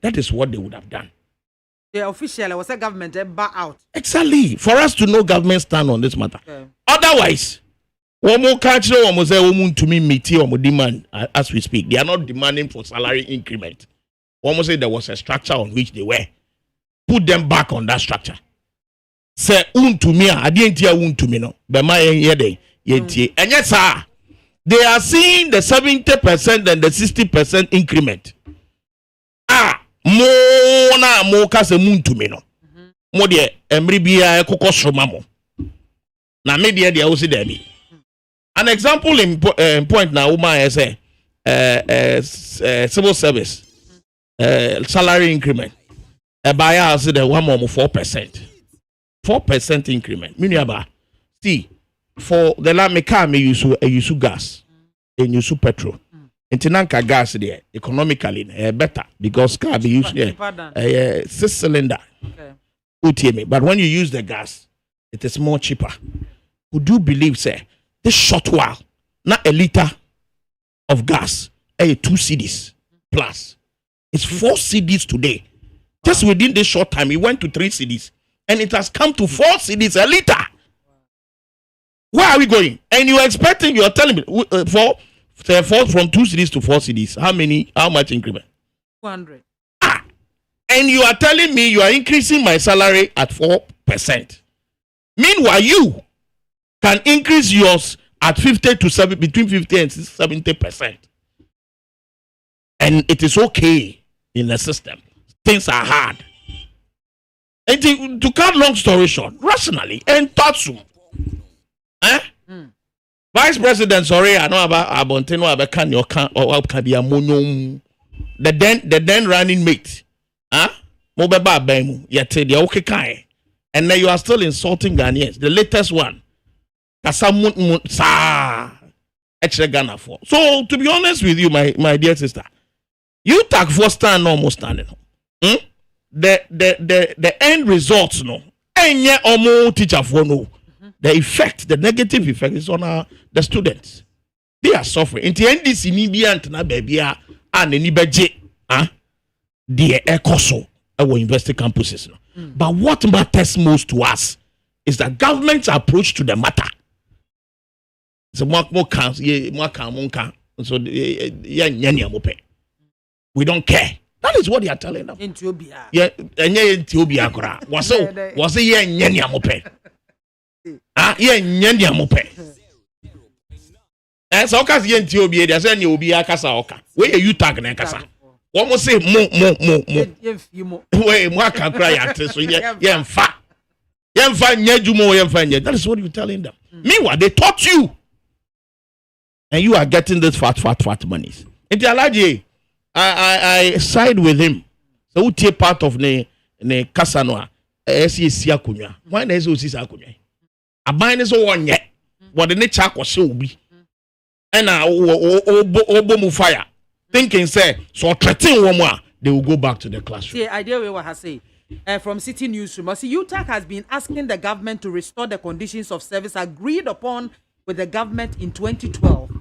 that is what they would have done. The official was a government back out. Exactly. For us to know government stand on this matter. Okay. Otherwise, one more culture, one more to me meet or demand as we speak. They are not demanding for salary increment. One more say there was a structure on which they were. Put them back on that structure. Say to me, I didn't hear to me no. But my yede. And yes, sir. They are seeing the 70% and the 60% increment. More kase muntu me no. Mo de emri bia ekokosro mamo. Na media de osi there be. An example in point na woman say civil service salary increment. A buyer say the one more 4%. 4% increment. Miniaba. See, for the land me car me use gas and use petrol. Intinanka gas there economically better because car be used there 6-cylinder. Okay. But when you use the gas, it is more cheaper. Would you believe, say, this short while, not a liter of gas, 2 cedis plus. It's 4 cedis today. Just within this short time, it went to 3 cedis. And it has come to 4 cedis a liter. Where are we going? And you are telling me, from 2 cedis to 4 cedis, how much increment? 200. And you are telling me you are increasing my salary at 4%. Meanwhile, you can increase yours at 50 to 7, between 50 and 70%. And it is okay in the system. Things are hard. And to cut long story short, rationally, and Tatsum. Vice President, sorry, I know about Abonteno, about can your can or can be a mono. The then running mate. Mobeba Bemu, yet the okay kai. And now you are still insulting Ghanaians. The latest one. Kasamun sa extra Ghana for. So to be honest with you, my dear sister, you take for stand almost standing. The end results no. Enye omo teacher for no. The effect, the negative effect is on the students. They are suffering. In the end, this immediate na baby and any budget, the ecoso our university campuses. But what matters most to us is the government's approach to the matter. So we don't care. That is what they are telling them. In Ethiopia. Yeah, in Ethiopia. Was it yeah nyanya mope? Yeah nyanya mope. And so cause in Ethiopia, they say you be a kasa oka. Where you tag na kasa? What must say mo. Wait, mo can cry at so yeah mfa. Yeah mfa nyajumo yeah mfa. That is what you're telling them. Meanwhile, they taught you. And you are getting this fat monies. In the I side with him. So who take part of ne Kasanoa? SEC akunya. Why na SEC akunya? Aban is one yet. What the nature was so be. And obo mu fire. Thinking say so threaten one more, they will go back to the classroom. See, idea we what I say. From City Newsroom. See, UTAC has been asking the government to restore the conditions of service agreed upon with the government in 2012.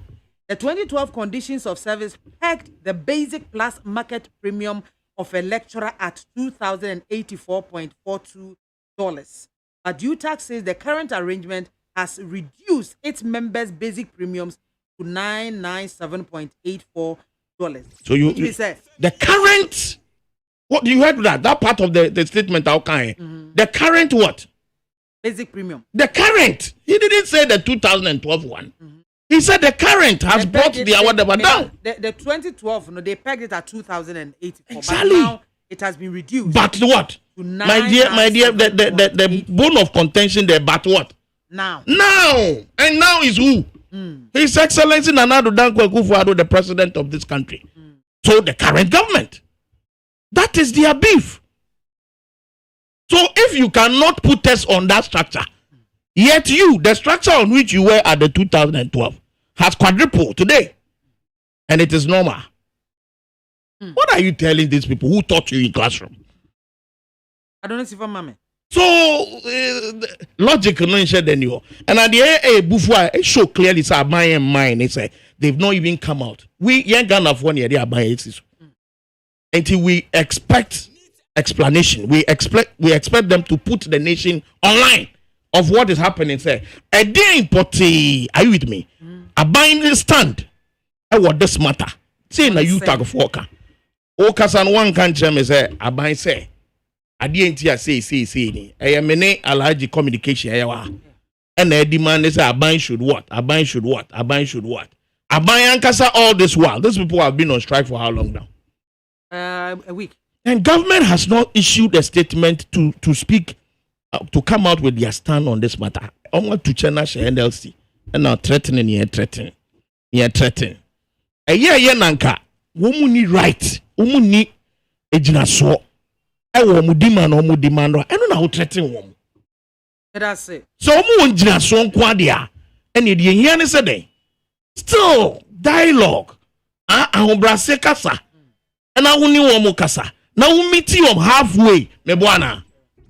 The 2012 conditions of service pegged the basic plus market premium of a lecturer at $2,084.42. But UTAC says the current arrangement has reduced its members' basic premiums to $997.84. So you say the current, what you heard that part of the statement, okay? The current what? Basic premium. The current. He didn't say the 2012 one. He said the current has brought the whatever down. The 2012, no, they pegged it at 2084. Exactly. But now it has been reduced. But what? My dear, the bone of contention there, but what? Now. And now is who? His Excellency Nana Addo Dankwa Akufo-Addo, the president of this country. So the current government. That is their beef. So if you cannot put us on that structure, yet the structure on which you were at the 2012 has quadrupled today, and it is normal. What are you telling these people who taught you in classroom? I don't know if I'm MAAME. So logic no share anymore. And at the before it show clearly say buying mine. They say they've not even come out. We young Ghana for they are buying it. Until we expect explanation. We expect them to put the nation online of what is happening. Say a day importi. Are you with me? A buying stand. I want this matter. Say na you tag for Oka. Okasan one country me say a buying say. Adientia say ni. Mene Alhaji communication and the demand is Aban should what? Aban should what? Aban should what? Aban Ankasa all this while. These people have been on strike for how long now? A week. And government has not issued a statement to speak, to come out with their stand on this matter. I want to challenge NLC and now threatening. A year nanka, woman need right, woman need a jinaso. I want demand. I don't know how threatening woman. That's it. So woman jinaso kwadia, and the Indian is a day. Still dialogue. Brase kasa. And I won't know kasa. Now we meet you halfway, Mebwana.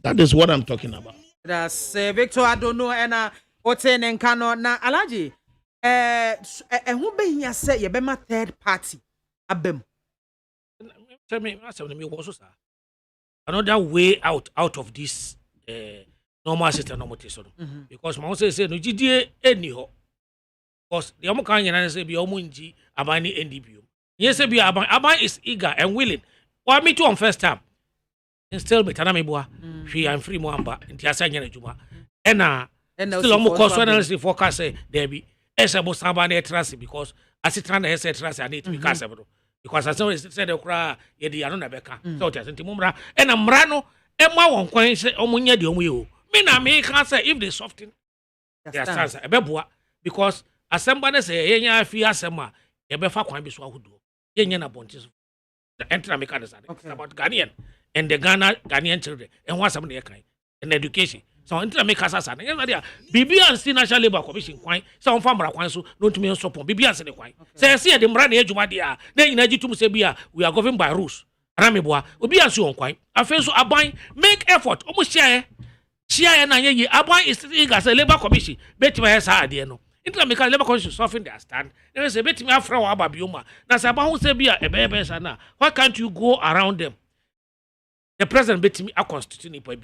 That is what I'm talking about. That's Victor. I don't know. And what's in Nkano na Alaji. Who be here say you be my third party. Abem. Tell me, also sir. Another way out of this normal system, because my say no GDA anyhow. Because the Omokan and say be Omunji Abani NDBU. Yes, be Aban is eager and willing. Why me too on first time? And still be Tanamibua, she and free Mwamba, and Tiasanya Juma. And still almost cost analysis forecast say there be esabo sambane trust because as it trying to say trust and it be casable because as soon as said the cry ye di ano na beka so just ntimumra and amra no ema won kwan say omunya de omu yo me na me can say if they soften their stance ebeboa because asamba say yenya afi asema ye be fa kwan bi so ahudo yenya na bontis the enter mechanism about Ghanaian and the Ghanaian children and what's happening here in education. So until make us say, Bibi and see National Labour Commission kwai. Some farmer kwai so don't me support. Bibi and see kwai. Say see the mra na ejuma dia. Na ina jitu say bia we are governed by rules. Rameboa. Obi and see on kwai. Afen so aban make effort. Omo share na ye aban is eager say Labour Commission. Bet me say ade no. Until make Labour Commission soften their stand. They say bet me afra wa ababioma. Na say aban who say bia ebe sana. Why can't you go around them? The president bet me a constitution bi.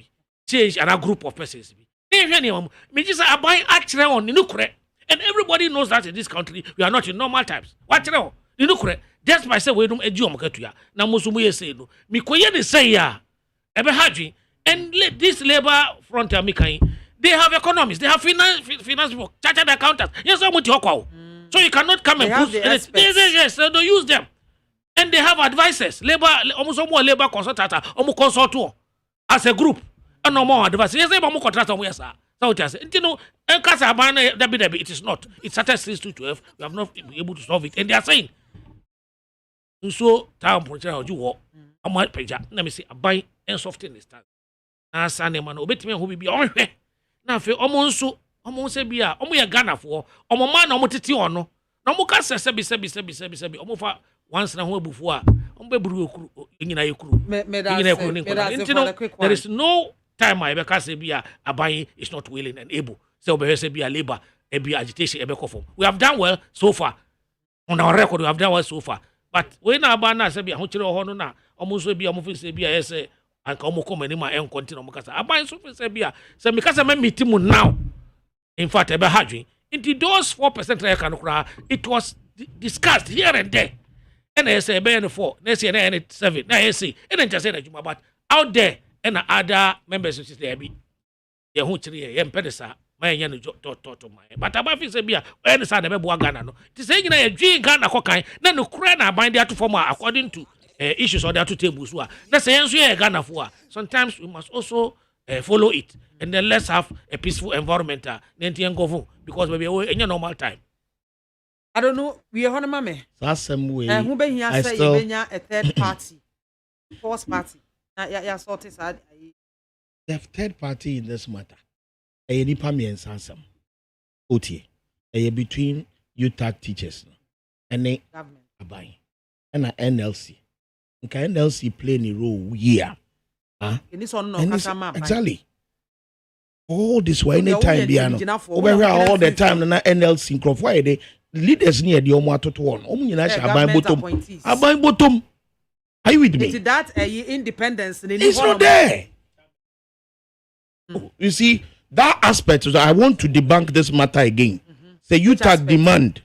Change and a group of persons. Me just abide actually on the and everybody knows that in this country we are not in normal times. Watch now, the just by say we don't enjoy Mokatuya. Now Musumu say no. Me koye say ya. Ebe haji and this labor front they have economists, they have finance people, chartered accountants. Yes, I'm with you. So you cannot come and push. Yes, so they use them. And they have advisors, almost more labor consultants, almost consultant as a group. No more advice. Yes, I'm more contract on yes, sir. So just you know, it is not. It started since 2012. We have not been able to solve it, and they are saying so. Time you walk. I might pay. Let me see. I buy and soften the stand. Now, Sunday man, obey me who be on here. Now, for almost say be a Ghana for man, titi on no. No more can say almost once na ho before. There is no time I ever say be a buying is not willing and able. So be say be a labor, be agitation, we have done well so far. On our record, we have done well so far. But when our banner say be a hunter or na almost be a movie say be a say and come in my own continue. I buy so say be a say because I meet him now. In fact, ever had into those 4% it was discussed here and there. And I say be 4, next year 7, now I say, and then just say that but out there. And other members of the be the Hunchri and Pedesa, my young to my. But about this, be a son of a Ghana. To say a G Ghana cocaine, then Ukraine bind there to form according to issues or there to tables. That's the answer Ghana for. Sometimes we must also follow it, and then let's have a peaceful environment. Because we are in a normal time. I don't know. We are on a mame. That's some way. Who be here say you a third party, fourth party. The third party in this matter, a Nipami and Sansam, OT, between UTAC teachers and a government, and a NLC. Okay, NLC play a role here. Exactly. All this way, anytime, over all the time, and NLC crop. Why they leaders near the Omato to one? I buy bottom. Are you with me? It's that independence. It's not there. You see, that aspect, I want to debunk this matter again. Say you take demand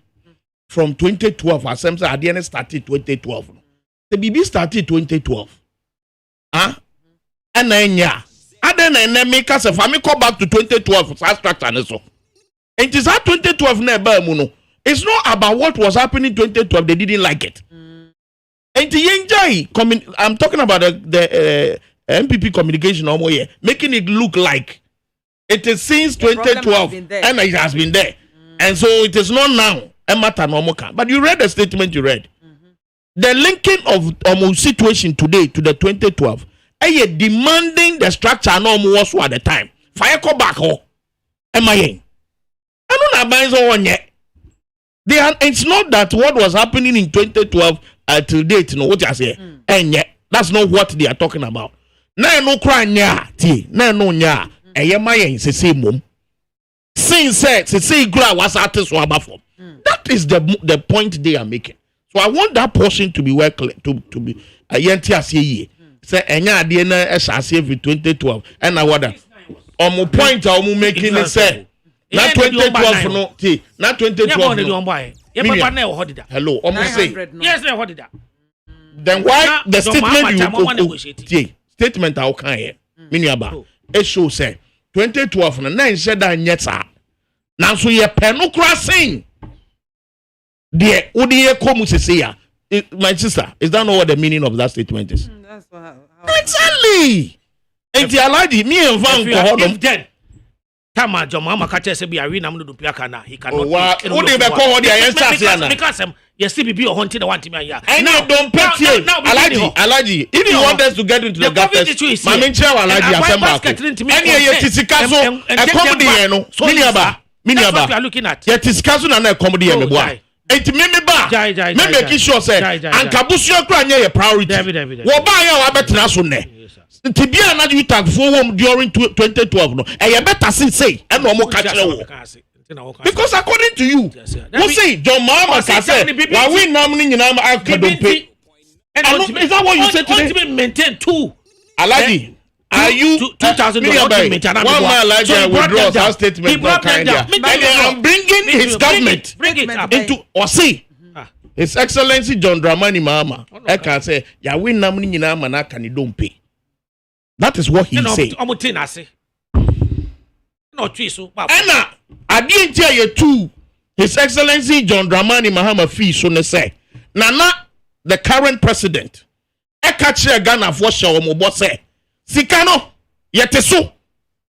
from 2012, as some say, at the end started 2012. The BB started 2012. And then, yeah. And then make us, if I may go back to 2012, so. It is at 2012, it's not about what was happening in 2012, they didn't like it. And I'm talking about the MPP communication making it look like it is since 2012 and it has been there. And so it is not now. But you read the statement you read. The linking of situation today to the 2012, demanding the structure was at the time. Fire come back home. I don't know yet. It's not that what was happening in 2012 till date, what I say, and yet that's not what they are talking about. No cry nya, no nya, se say mum. Since say gra was artist wabafo. That is the point they are making. So I want that portion to be well clear, to be a yentia say say enya de na esase for 2012 and na what point making it say na 2012 no na 2012 hello say yes na what then why the statement you statement how can here meaning about it shows say 2012 na nhyɛ da nyɛ saa nanso yɛ pɛ no kora sen deɛ wode yɛ kɔ mu sese ya my sister is that not what the meaning of that statement is? That's how exactly. Enti alaji me and van ko if then Tama Joma Makacha said, "Be arena do piakana." He cannot. What they be call the ancestors? Because yes, be a haunted one to me. Yeah. And now don't pet you. Alaji. If you want us to get into the government, Mami Chair Alaji Asamba. Any yetisikaso a comedy no. Miniaba. We are looking at. Yetisikaso na comedy me boy. Enti me ba. Me make sure say Ankabusu kra nya your priority. Wo ba ya wa betra so ne. Tibia na you tag for during 2012 no. E ye better say and no more catch wo. Because according to you, who say John Mahama say why we namni nyina ma akadompe. Is that what you said today? Maintain two. Alaji, are you 2000 one man Alaji withdraws our statement from Kenya. And I'm bringing his government into or see His Excellency John Dramani Mahama. I can say ya we namni nyina ma na kanidompe. That is what he said. Anna, I didn't tell you too. His Excellency John Dramani Mahama fee so ne say. Nana, the current president. Ekache Ghana for show mo say. Sikano, yeteso,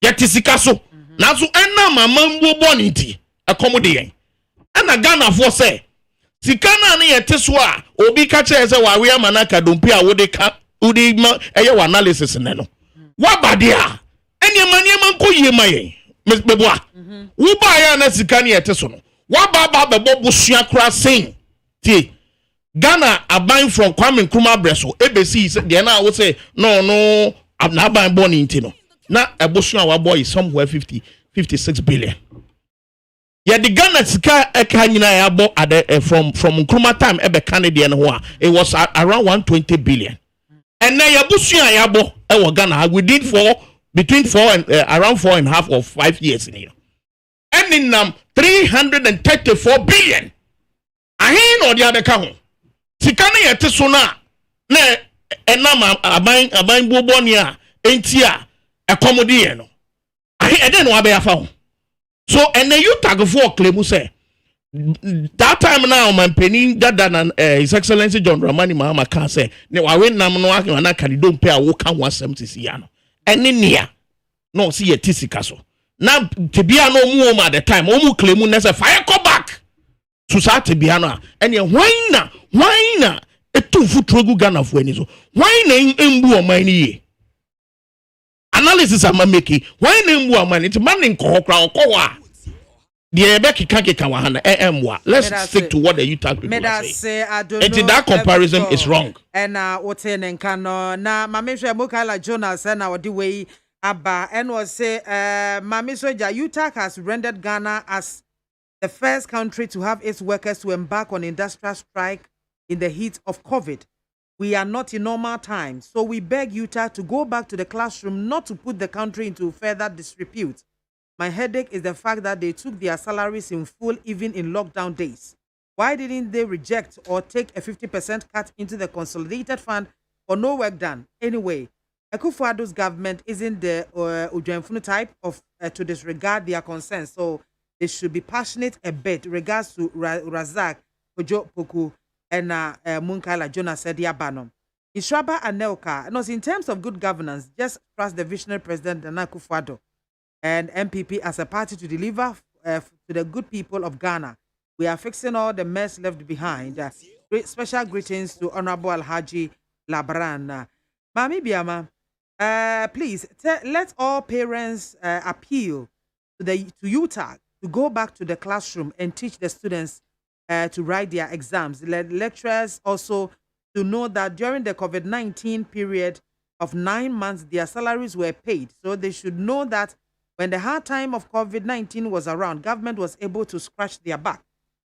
yetisikaso. Naso enna mama mbo boniti. Accommodate. Anna Ghana for say. Sikana ni yeteso a obi kache say wa we manaka dompi a wode ka udi eye analysis ne no. Wa badia. Eni man ko yie maye. Miss Beboa. Wo ba ya na sika ne yete so no. Wa ba bebo busua kra sen. Tie. Ghana aban from Kwame Nkrumah Breso. ABC de na wo say no na aban born into no. Na ebusua wa boy is somewhere 56 billion. Yeah, the Ghana sika eka nyina ya bo from Nkrumah time ebe Canadian ho a it was around 120 billion. And now ebusua ya bo e Ghana within between 4 and around 4.5 or 5 years in here. And in 334 billion. I ain't no the other count. Sikana yete sona ne enama aban bobonia entia accommodate no. I don't know abe found. So and then you tag for claim say that time now man penny that His Excellency John Dramani Mahama can say ne wa we nam no aka na kan don pay a wo kan 170 ya no. Ene nia no see ye tisika so na tebia no mu at the time o mu claim na say fire come back to sa tebia no ene why na etu futrogu Ghana fo ani so why na embu o man ni analysis am make why na embu o man it man nko kra okwa the keka wa hana emwa let's stick to what the youth people say and that comparison is wrong and what say nka no na mamehwe Mukala Jonas na odi we aba and was say Mami Soja UTAC has rendered Ghana as the first country to have its workers to embark on industrial strike in the heat of COVID. We are not in normal times, so we beg UTAC to go back to the classroom, not to put the country into further disrepute. My headache is the fact that they took their salaries in full even in lockdown days. Why didn't they reject or take a 50% cut into the consolidated fund for no work done? Anyway, Akufo-Addo's government isn't the Ujemfunu type of to disregard their concerns, so they should be passionate a bit. Regards to Razak, Ojo Poku, and Munkala Jonas said Yabanom. Ishraba Anelka, and in terms of good governance, just trust the visionary president Nana Akufo-Addo and MPP as a party to deliver to the good people of Ghana. We are fixing all the mess left behind. Special greetings to Honorable Alhaji Labran. Mami BIAMAH, please let all parents appeal to UTAC to go back to the classroom and teach the students to write their exams. Let lecturers also to know that during the COVID-19 period of 9 months, their salaries were paid. So they should know that when the hard time of COVID-19 was around, government was able to scratch their back.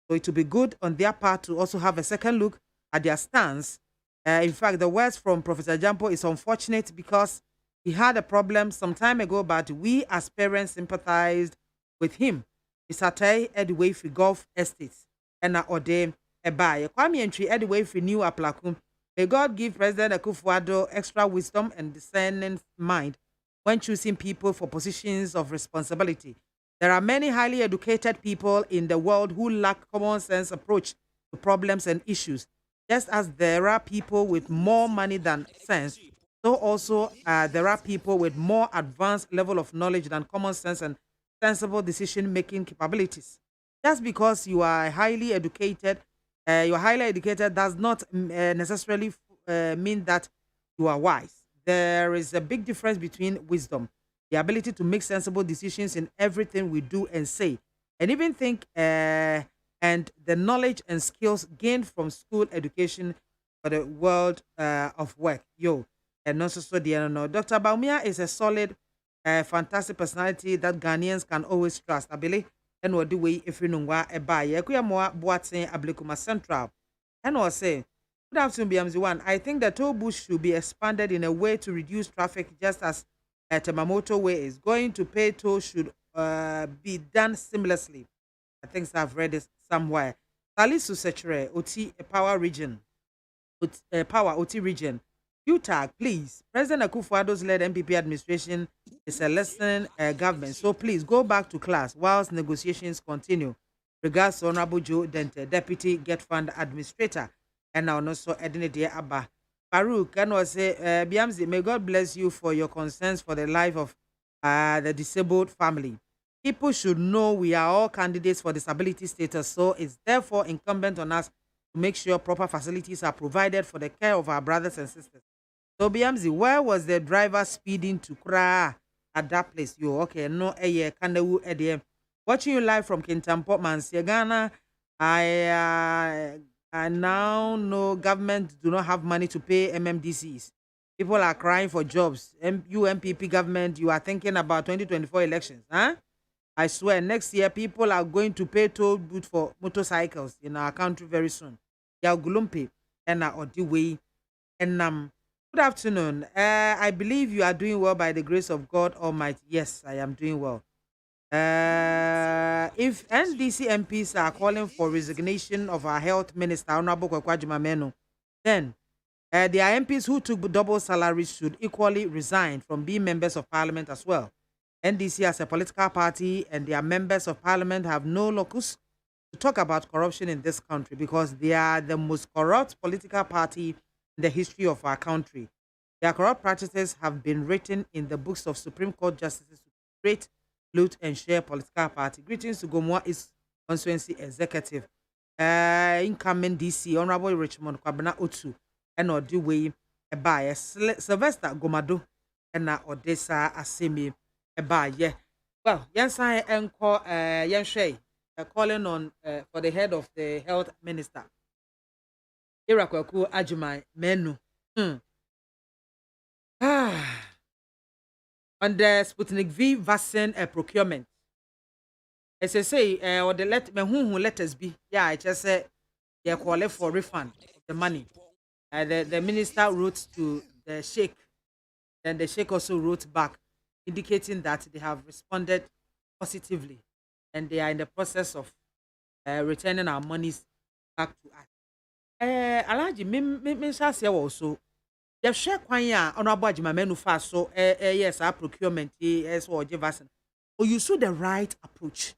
So it would be good on their part to also have a second look at their stance. In fact, the words from Professor Jampo is unfortunate because he had a problem some time ago, but we as parents sympathized with him. Isatay Edway for Golf Estates and Ode Ebay. Kwame entry Edway for New Aplakum. May God give President Akufo-Addo extra wisdom and discerning mind when choosing people for positions of responsibility. There are many highly educated people in the world who lack common sense approach to problems and issues. Just as there are people with more money than sense, so also there are people with more advanced level of knowledge than common sense and sensible decision-making capabilities. Just because you are highly educated does not necessarily mean that you are wise. There is a big difference between wisdom, the ability to make sensible decisions in everything we do and say, and even think, and the knowledge and skills gained from school education for the world of work. Yo, and also so the no. Dr. Baumia is a solid, fantastic personality that Ghanaians can always trust. I believe and what the way if you know what a buy. Yakuya Moa Boateng Ablekuma Central. And was say, good afternoon, BMZ1. I think the toll booth should be expanded in a way to reduce traffic, just as Temamoto Way is going to pay toll should be done seamlessly. I think I've read this somewhere. Salisu Sechere, OT Power Region, Power OT Region. UTAG, please. President Akufo-Addo's led MPP administration is a listening government, so please go back to class whilst negotiations continue. Regards to Honorable Joe Dente, Deputy Get Fund Administrator, and now also Edinidi Abba. Farouk, and was say, Biamzi, may God bless you for your concerns for the life of the disabled family. People should know we are all candidates for disability status, so it's therefore incumbent on us to make sure proper facilities are provided for the care of our brothers and sisters. So BMZ, where was the driver speeding to Kra at that place? You okay? No, Kandawu Edim. Watching you live from Kintampo, Mansia, Ghana. I now know government do not have money to pay MMDCs. People are crying for jobs. MPP government, you are thinking about 2024 elections, huh? I swear, next year people are going to pay toll booth for motorcycles in our country very soon. Ya Gulumpe and Odiwe and good afternoon. I believe you are doing well by the grace of God Almighty. Yes, I am doing well. If NDC MPs are calling for resignation of our health minister, Honorable Kwakwajima Menu, then the MPs who took double salaries should equally resign from being members of parliament as well. NDC as a political party and their members of parliament have no locus to talk about corruption in this country because they are the most corrupt political party in the history of our country. Their corrupt practices have been written in the books of Supreme Court justices to create, loot, and share political party. Greetings to Gomoa East Constituency Executive, incoming DC, Honorable Richmond Kwabena Otu, and Odiwe Ebaye, Sylvester Gomado, and Odessa Asemi Ebaye. Well, Yansan Enko Yanshay, calling on for the head of the health minister. Irakwaku Ajimai Menu. On the Sputnik V vaccine procurement. As I say, or the letters be. Yeah, I just said they are calling for refund of the money. The minister wrote to the sheikh. Then the sheikh also wrote back, indicating that they have responded positively and they are in the process of returning our monies back to us. Alaji, me say also. The share kwanya Honorable Ajima Menu fa so yes, our procurement yes or vaccine. Or you saw the right approach.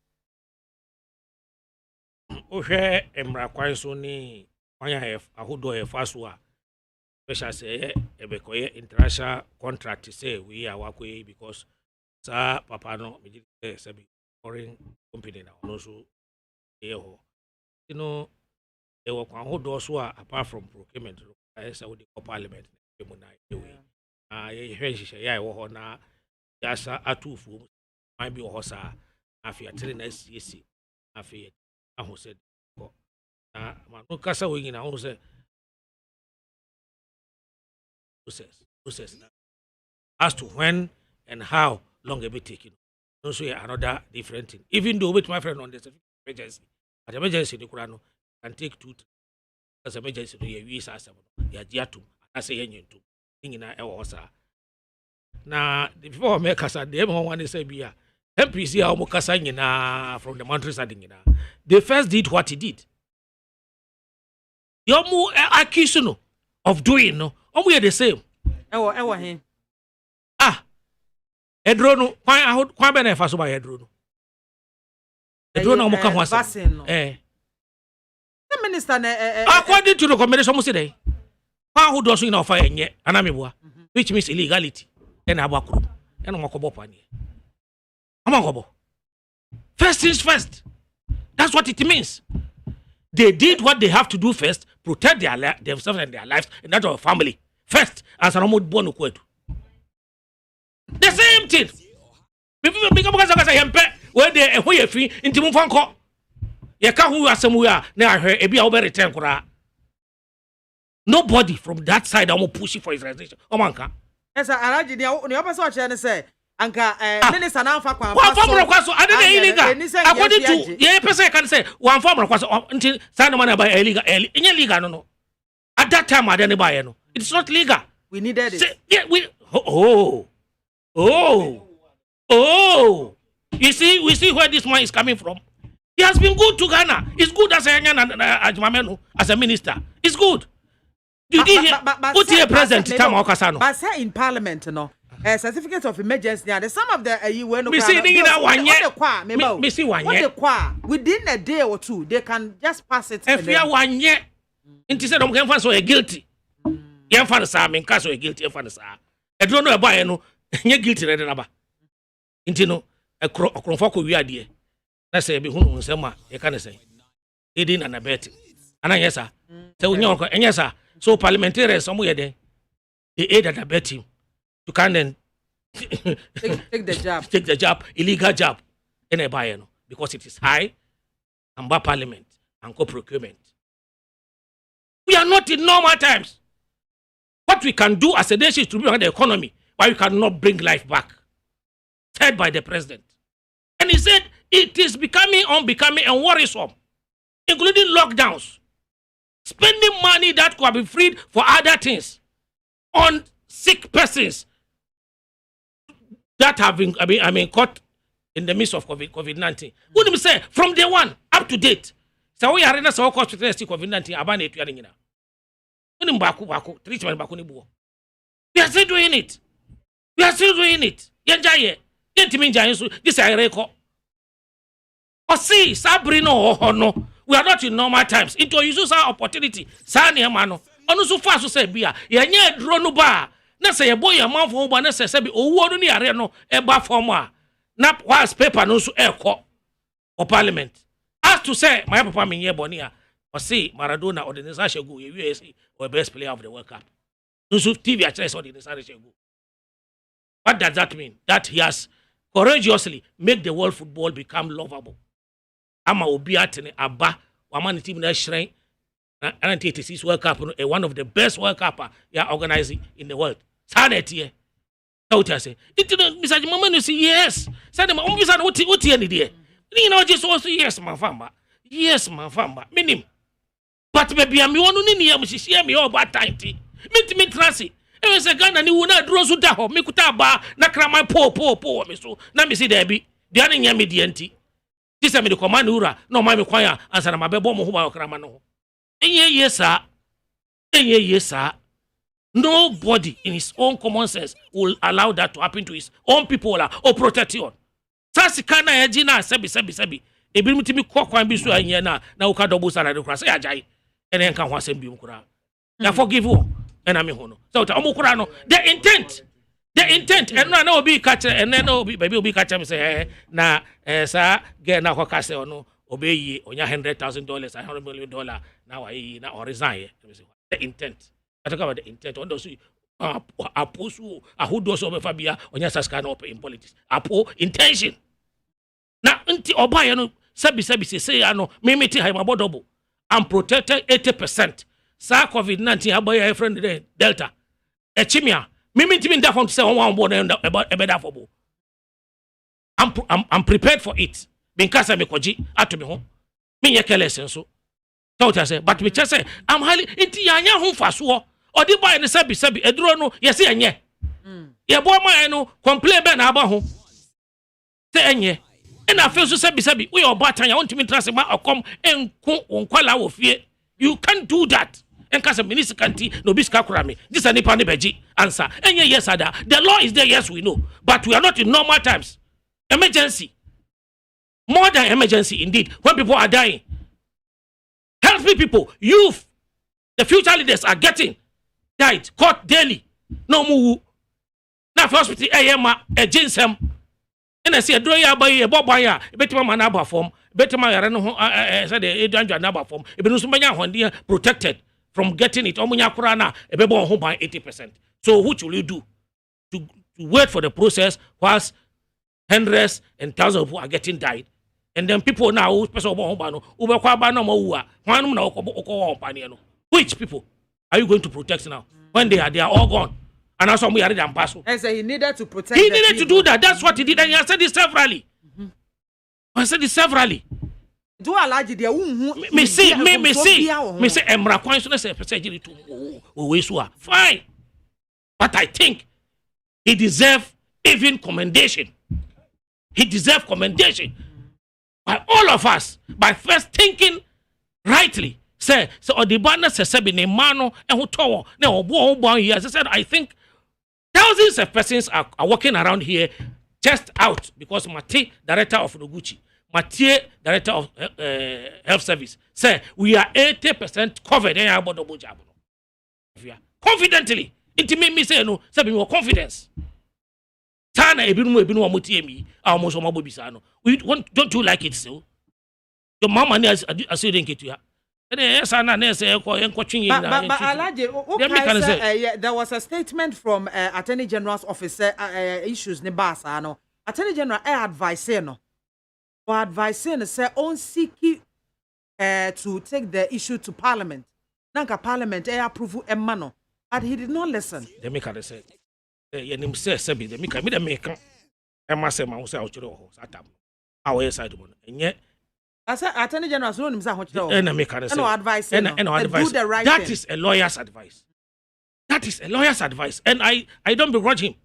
Ohe emra kwan so ni kwanya ahodo fa so a special say ebekoye international contract say we are working because sa papa no me say be foreign company na no so ho. You know e wo kwan ahodo so apart from procurement I say we the parliament yeah, na yasa atufu might be hosa afia telling us yes afia aho said na manu kasa we na ho say process as to when and how long it be taking also another different thing even though with my friend on this emergency but emergency the kurano can take 2 as emergency no we sa asem ya diatum ase yenyentu ingina ewo sa na before me kasa dem one say bia MPC a omo kasa nyina from the countryside nyina they first did what he did yomu accuse no of doing no omo the same ewo he edro no kwan be na fa so ba edro no edro na mo ka ho asem the minister according to the recommendation mo say dey kwan ho do so na ofa enye anameboa which means illegality and abakuru and mo kobo pani amakobo first things first. That's what it means. They did what they have to do first, protect themselves and their lives and that of their family first. As a remote born kwetu. The same thing. People become where they who free into Mufanko. Yaka who are somewhere now her ebi over return kura. Nobody from that side am pushing for Israelization. Omanka. Yes, Araji, the opposite say. Anka minister na fa kwa one form request I didn't illegal according to yeah person can say one form request until sign man by illegal illegal no at that time I didn't buy no it's not legal we needed it yeah we you see we see where this man is coming from. He has been good to Ghana. It's good as a minister. It's good. You did put here present time Okasano. But say in parliament no certificate of emergency and some of the you no me see one year within a day or two they can just pass it if you 1 year into say dem can find so guilty you find say me can so guilty you find say I don't know about no you guilty ready na into no okronfo ko wi ade na say be hunu nsem a you can say edin and abet ana yesa say onye ko enyesa so parliamentarians some ye den they aid and abet him to can then take the job, illegal job in a buyer because it is high and by parliament and procurement. We are not in normal times. What we can do as a nation is to bring the economy, but we cannot bring life back. Said by the president. And he said it is becoming unbecoming and worrisome, including lockdowns, spending money that could be freed for other things on sick persons that have been caught in the midst of COVID-19. Wouldn't we say from day one up to date? So we are in a so called COVID-19 abane to yanina. Wouldn't baku treatment baku ni buo. We are still doing it. Yenjaye. Yentiminja so this I record. Or see Sabrino or no. We are not in normal times. Into use our opportunity. Sani amano. Onu so far so say bia. Yenye drone ba. Na say boy your man for ba na say be owo no ni are no e ba form a na was paper no so e ko or parliament as to say my papa me here boni a or see Maradona or the Nisa go USA or best player of the World Cup no so TV actually saw the Nisa go. What does that mean? That he has courageously make the world football become lovable. Ama obi atene aba wa man team na shrine 1986 World Cup, one of the best World Cup organizing in the world. Saturday, out I say, Mr. Mama, you see, yes. Said, my own visa, what any day. You know, just also, yes, my farmer. Yes, my farmer. Minim. But maybe I'm one in here, she see me all bad time. Me transi. It was a gun and you would not draw so down. Me kutaba, nakra my poor, me so. Now me see there be. The other yam me DNT. This is me the command ura. No, my choir, answer my bebo who are cramano. Yes, sir. Nobody in his own common sense will allow that to happen to his own people or protection. Sasikana ejina sebi. Ebi mutimi kokwan bi so anya na uka double salary kura say ajai. Ene nka ho asem bi mkura. Ya forgive you. Ena me ho no. So ta omukura no the intent and na obi catch and then obi baby obi catch me say na sa get na ko kase ono obeyi onya $100,000 $100 million now na or resign. The intent. I talk about the intent. On those aposu ahudo so fabia onya saskana op in politics. Apo intention. Na nti oba no sabi say ano me meti high double. I'm protected 80%. Sa COVID-19 aboya friend there Delta. Echimia. Me meti me that say one board about that for bo. I'm prepared for it. Because I'm a koji at me home. Me ye careless so. So I say, but me just say, I'm highly inti yanya home for so. Or the boy in sabi edro no yes anye. Ye boy man no complain be na aba ho. Say anye. And I feel so sabi we your batan ya want me trust ma okom enko onkwala wo fie. You can't do that. Enka se minister kanti no biska kura me. This anipa ne beji. answer. And yes, Ada. The law is there, yes, we know. But we are not in normal times. Emergency. More than emergency, indeed. When people are dying. Healthy people, youth, the future leaders are getting died, caught daily. No more. Now, for hospital, a ginsem. And I say, a doya by a bobaya, a better man number form, better man, said a danger number form, a benusumania protected from getting it. Omunya Kurana, a baby home by 80%. So, what will you do? To wait for the process whilst hundreds and thousands of people are getting died. And then people now, which people are you going to protect now? When they are all gone. And also we are ready and pass. And so he needed to protect. He needed to do that. That's what he did. And he has said it severally. I said it severally. Do allow the me see, Emra Kwanso say to fine. But I think he deserves even commendation. He deserves commendation by all of us by first thinking rightly. Say so Odibana says be ne mano and who tower na obo here. As I said, I think thousands of persons are walking around here just out because Mate, director of Noguchi, Mate, director of health service, say we are 80% covered. Confidently, it made me say no, say more confidence. Tana ebinu mutiemi almost omabobisano. We want, don't you like it so? Your mama has a get to her. But there was a statement from Attorney General's office issues ne basa no. Attorney General advice no. Or advice say on seeki to take the issue to Parliament. Nanka Parliament approve emma no. But he did not listen. They make her say yenim say sebi de make me de make emma say ma say ochiro ho satam. Our side mon. Enye I said, Attorney General, so no advice. Do the right that thing. Is a lawyer's advice. That is a lawyer's advice. And I don't begrudge him.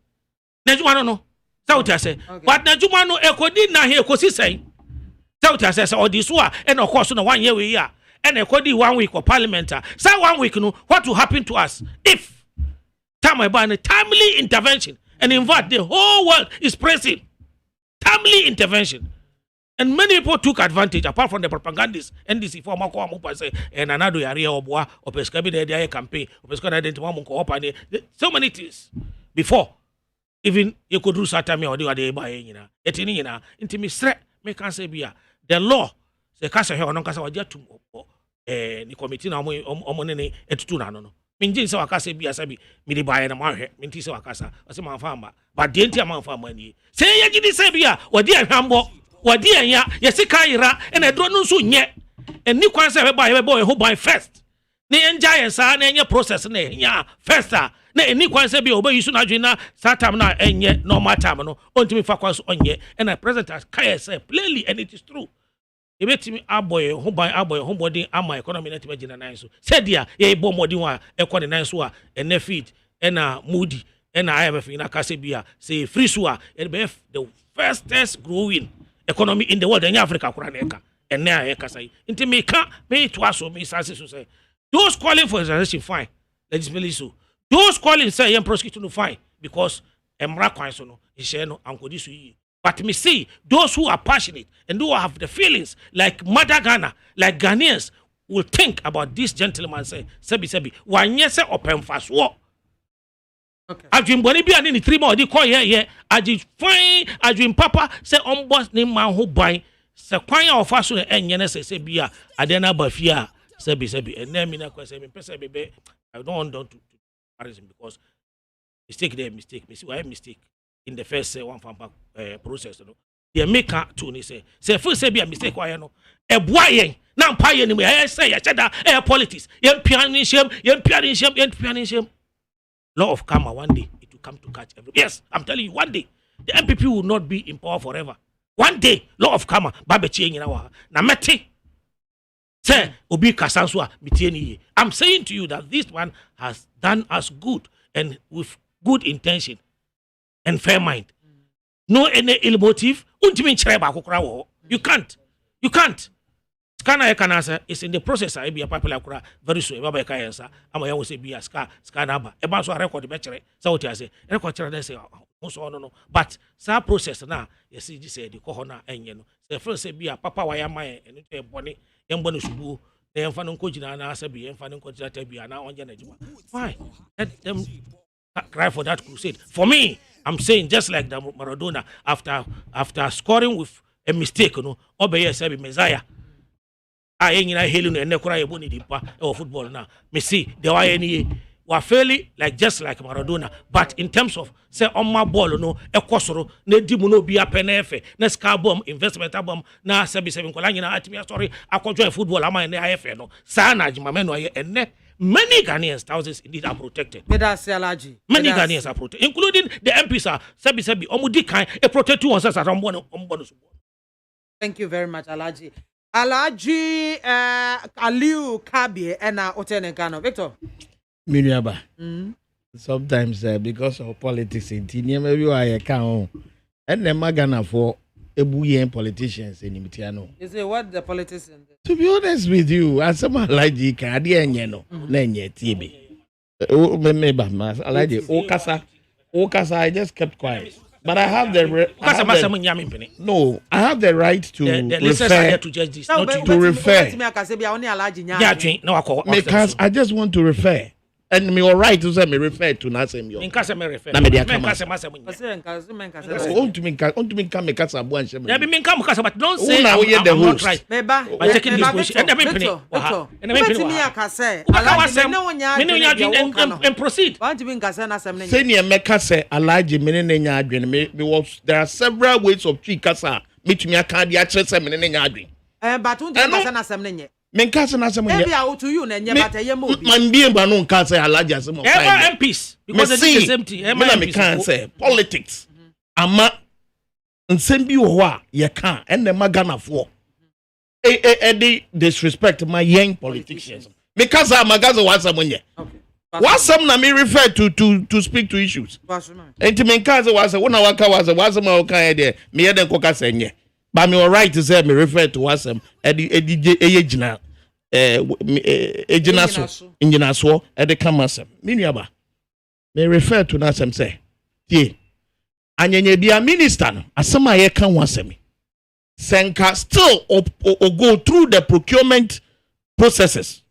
Najumano no. That's what I say. But Najumano ekodi na here kosi say. That's what I say. Or this one, and of course, no 1 year we are. And ekodi 1 week of parliament. Say 1 week, no, what will happen to us if timely intervention. And in fact, the whole world is praising timely intervention. And many people took advantage, apart from the propagandists, NDC for Mako say, and another area of war, or prescribing the campaign, or prescribing so many things before. Even you could do Satami or the day by intimate threat, make can say, the law, the Casa here, no Casa, just to the committee now, Omonene, et Tunano. Minjin so akase bia sabi mi di bae na mahwe minti so akasa o se manfa but the enti manfa mani say ye gidi say bia wodi ahwambo wodi anya ye sika ira and edro no so nye eni kwan say be bae ho ban first ne enja ye sa na enye process na enya first na eni kwan say bia obayi so na dwena satam na enye normal time no ontimi fa kwan so onye and the president kai say plainly and it is true. Ebetimi aboy ho body ama economy net imagine na so said dia ye bo modi wa ekọ ne so a ene feed ena moody ena IMF ina kase bia say free so a the fastest growing economy in the world in Africa kura na eka ene a eka sai nti me ka me to aso me say so say those calling for exoneration fine legislatively so those calling say yen prosecute no fine because emra kwan so no ihye no ankodi so yi. But me see, those who are passionate and who have the feelings like Mother Ghana, like Ghanaians, will think about this gentleman say, Sebi, wanye se open fast war. Okay. Ajin boni bi ani ni 3 more di call here. Ajin fine, ajin papa say boss ni man who buy. Se kwanya ofa so enye na se bia adena bafia Sebi. And then me na kwese me pese bebe. I don't want to embarrass him because mistake. Me see why mistake. In the first one process, no, the maker to ni say first say be a mistake why no e boa yen na mpa yen ni I say ya cheda politics yen pianin shame law of karma one day it will come to catch everybody. Yes, I'm telling you, one day the MPP will not be in power forever. One day law of karma babechi nyina wa na meti say obi kasanso a metie ni. I'm saying to you that this one has done us good and with good intention and fair mind. No any ill motive. You can't. Scanner I can answer is in the process. I be a popular cra very soon. Baba Kayansa, I'm a say be a scanner. A bounce record the battery. So what I say, record they say, also no. But some process now, you see, this say the corona and you know, the first say be a papa why am I and a bonnet, and bonus to the infant coach and answer be infant coach that be now on Janajima. Fine. Let them cry for that crusade. For me, I'm saying just like the Maradona after scoring with a mistake, you know, obey say Messiah. I ain't hailing and Nekora Boni Dipa or football now. Me see the YNE were fairly just like Maradona, but in terms of say on my ball, no, a Kosoro, ne Dimuno be a penefe, Nescar bomb, investment bomb, na 77 Colangina at me, sorry, I control football, am I in the IFN, no, Sana, Jimameno, and many Ghanaians, thousands indeed are protected. Many Ghanaians are protected, including the MPs are Sebi, Omudika, a protect two on bonus. Thank you very much, Alaji. Alaji Aliu Kabi and Otene Gano. Victor. Miniaba. Sometimes because of politics in Tinia, maybe I can and the Magana for Ebuyen politicians in Imitiano. You say what the politicians? To be honest with you, as someone like the Canadian, Lenye TB. I like the Okasa, I just kept quiet. But I have the no. I have the right to refer to judge this, not to refer. Because I just want to refer, and me all right to say me refer to Nasem. In case me refer. Na me dia kama. But don't say I'm not right. By taking this position, and proceed. Senior Mekase Alaji there are several ways of Chikasa. Meet me a card yet, but Menkasa na sema maybe out to you na nyeba ta yemo obi man bie ba no nka say alaja sema ever MPs because they do the same thing ever me can say politics ama nsem bi wo ho a ye kan en na magana fo the disrespect my young politicians because magaza wasam nye wasam na me refer to speak to issues enti menkaza wasa wona waka wasa wasam o kan de me ye den koka senye. But me all right to say me refer to wasam ejina ejina so ede kamasem minuaba me refer to nasem say tie anyenye dia minister no asema ye kan wasem senka still go through the procurement processes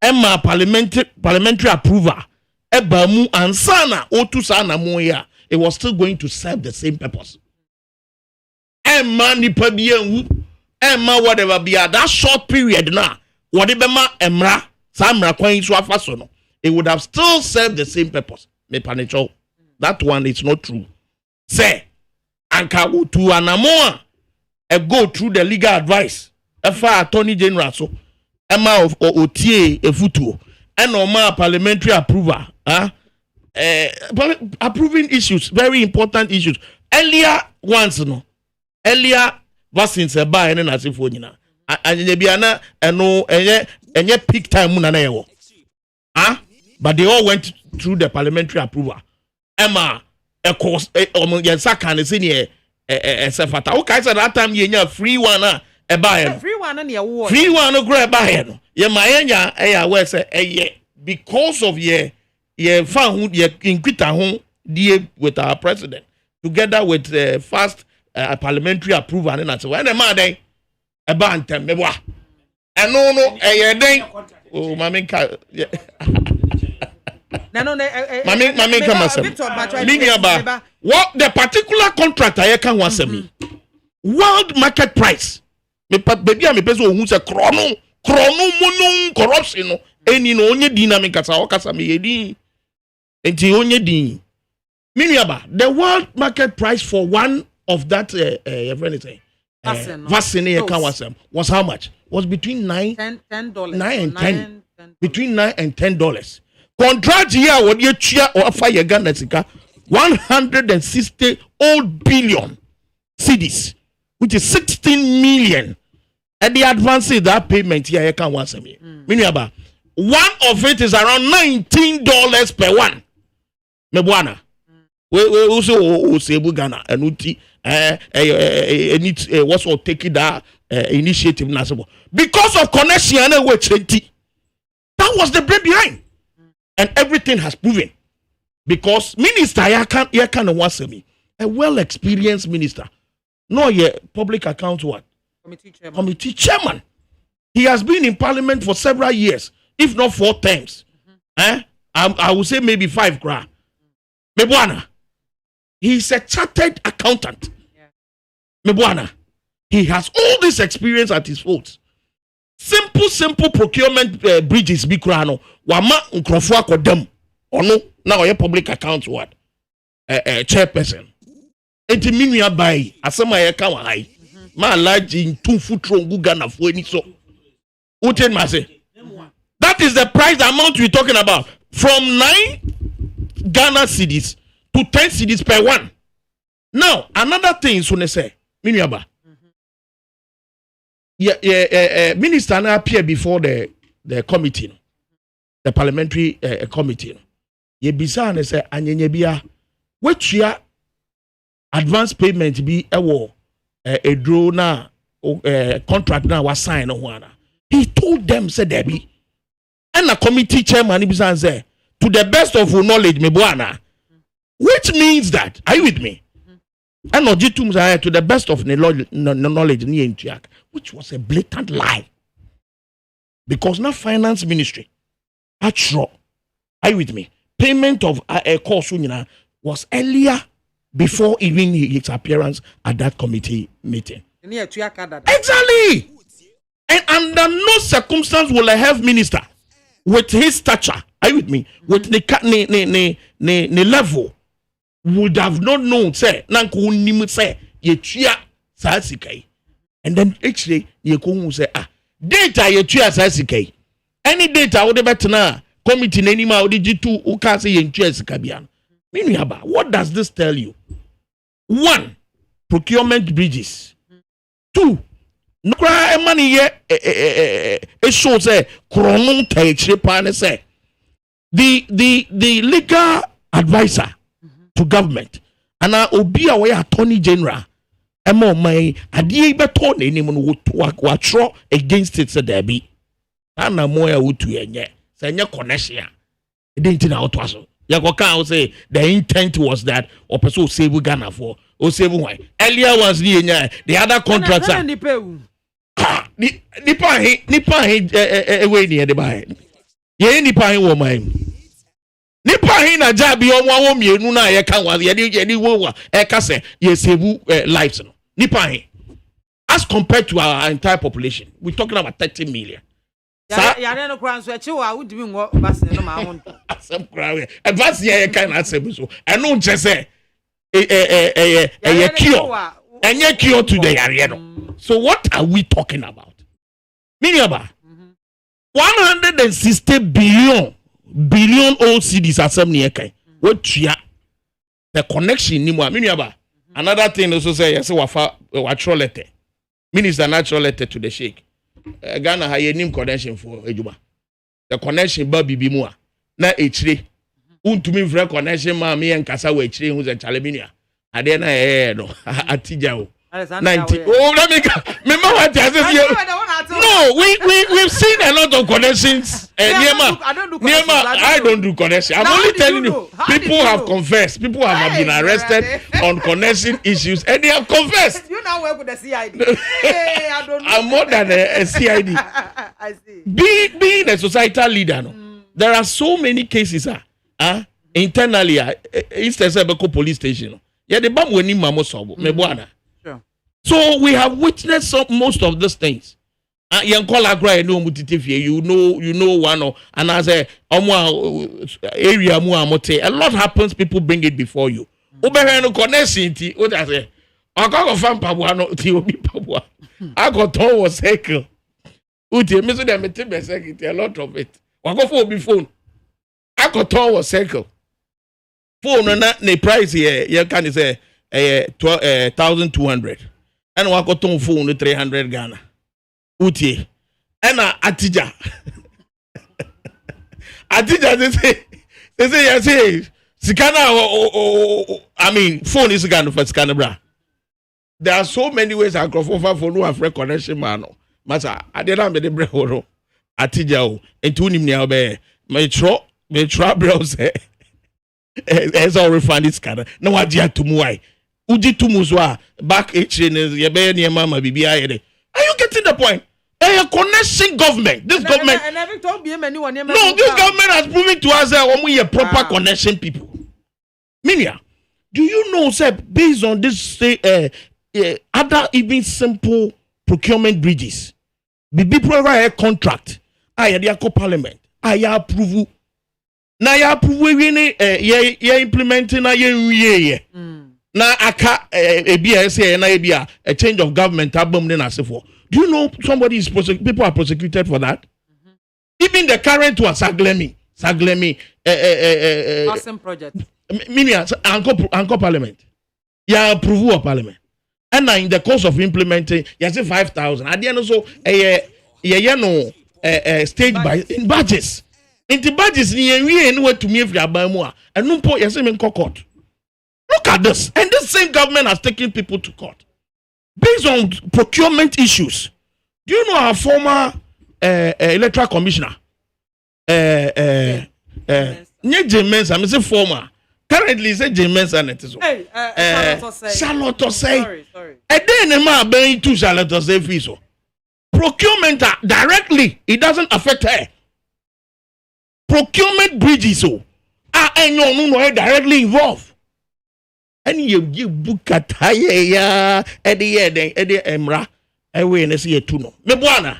emma parliamentary approval eba mu ansana otu sana mu ya it was still going to serve the same purpose. Emma nipa bienwu Emma whatever be at that short period now whatever ma emra samra kwan so afaso no it would have still served the same purpose me panicho that one is not true say anka to anamo go through the legal advice efa attorney general so Emma of otie efutuo and normal parliamentary approval approving issues very important issues earlier ones no earlier vaccines buy and as if nyina anya bia na eno enye peak time na na yewo but they all went through the parliamentary approval emma a course yensa kan se ne sefata o kai say that time yenya free one buy free one na ye free one no grab buy no ye ma yenya we say because of ye fan hu ye inquita hu die with our president together with the fast parliamentary approval and that's when the man dey e ba ntem me boa eno no den oh mami ka mami ka masem what the particular contract I can want me world market price me baby me pese ohun se krono munun corruption no eni no onye dynamic kasa o kasa me yedi enti onye din miniaba the world market price for one of that vaccine was how much? Was between $9 and $10. Between $9 and $10. Contract here what you cheer or fire Ghana 160 billion cedis, which is 16 million. And the advance that payment here you can once me. One of it is around $19 per one. Mebuana. We also Sebu Ghana and Uti what's all take it that initiative nasebo because of connection and way 20. That was the brain behind, and everything has proven. Because minister, you can't want me a well-experienced minister, no, public account what committee chairman. He has been in parliament for several years, if not 4 terms. I would say maybe 5 gra. Mebwana, he's a chartered accountant. Mebwana, he has all this experience at his foot. Simple procurement bridges bi kura no wama nkrofo akodam ono na oye public account what chairperson enti minua bai asema ye ka wa hai ma large in futro nguga na fo ani so uten ma say that is the price amount we talking about, from 9 Ghana cedis to 10 cedis per one. Now another thing so ne say minua ba minister now appear before the committee, the parliamentary committee. Ye bisa and say anyenye bia which year advance payment be a draw na contract now was signed on. He told them say there be, and a committee chairman bisa say to the best of your knowledge me buana, which means that, are you with me? And no jitum say to the best of knowledge ni entiak, which was a blatant lie. Because now finance ministry, actual, are you with me? Payment of a course was earlier before even his appearance at that committee meeting. Exactly. And under no circumstance will a health minister with his stature, are you with me? With the level would have not known, say, Nanko Nimu say, ye chia sasikai. And then actually, ye kungu say, data ye chia sasikai. Any data would be na committee nenima odi jitu ukase ye chia sikabian. Meaning, what does this tell you? 1, procurement bridges. 2, no cry money ye it shows say chronon take say the legal advisor to government and obi away attorney general emo mai adie beto na enimu no watro against it say there be ana moya wutu enye say enye connection e dey na oto aso ya go kan say the intent was that or person save Ghana for o save why earlier ones ni enya the other contracts are nipa he we ni e dey buy ye nipa he wo mai nipa hin na jabi omo mienu na ye kan wa ye wo e ka say ye save lives no nipa hin as compared to our entire population we talking about 30 million. Ya no kran so e chi wa wudimi ngo bas no ma ho asem kran we e bas ye kan asem so e no nche say cure enye cure to the yare no. So what are we talking about? Miniaba 160 billion old cities assembly ekai what the connection ni mo aminiaba. Another thing also say yes wa letter minister natural letter to the sheikh Ghana ha yenim connection for ejuma the connection ba bibi mu a na echire untumi free connection ma me enkasa wa echire hu ze chaleminia ade na no atija o 90. Oh, let me what no, we've seen a lot of connections. I don't do connection. I'm only telling you, people have confessed. People have been arrested on connection issues, and they have confessed. You now work with the CID. I don't know. I'm more than a CID. I see. Being a societal leader, no, there are so many cases. Internally, instead of police station, yeah, the bomb when you mamo sobo, me buana. So we have witnessed most of these things. You know one or another area a lot happens, people bring it before you. I got told cycle. A lot of it. I got told cycle. Phone on the price here, you can say 1,200. And we got on phone 300 Ghana. Uti. And Atija. Atija, they say, Sikana, I mean, phone is Ghana for Scanabra. there are so many ways AKWAFO for no have connection man. Masa, I didn't have the break. Atijao, and two him near be. Me try browse. As all refund this kind. No idea to muai. Uji to muzwa back itching is ye be near mama BBI. Are you getting the point? A connection government. This government. And every time be anyone. No, this government has proven to us that we are proper connection people. Minia, do you know, sir, based on this other even simple procurement bridges, BB provide a contract. I had the parliament. I approve. Now you approve we implementing a na aka ABSA na ABA a change of government album then as for. Do you know somebody is people are prosecuted for that? Even the current one Saglemi awesome project. Minia anko parliament. Ya approve of parliament. And now in the course of implementing, you say 5,000. At the end also stage by in budgets. In the budgets ni anywhere to me if you are and no point you say in court. Look at this. And this same government has taken people to court based on procurement issues. Do you know our former electoral commissioner? James, I'm saying former. Currently, say James and it is. Hey, Charlotte Osei. And then the man being to Charlotte Osei fiso. Procurement directly, it doesn't affect her. Procurement bridges so are no directly involved. And you book at higher Eddie Emra, away and see a tuno. Mebuana.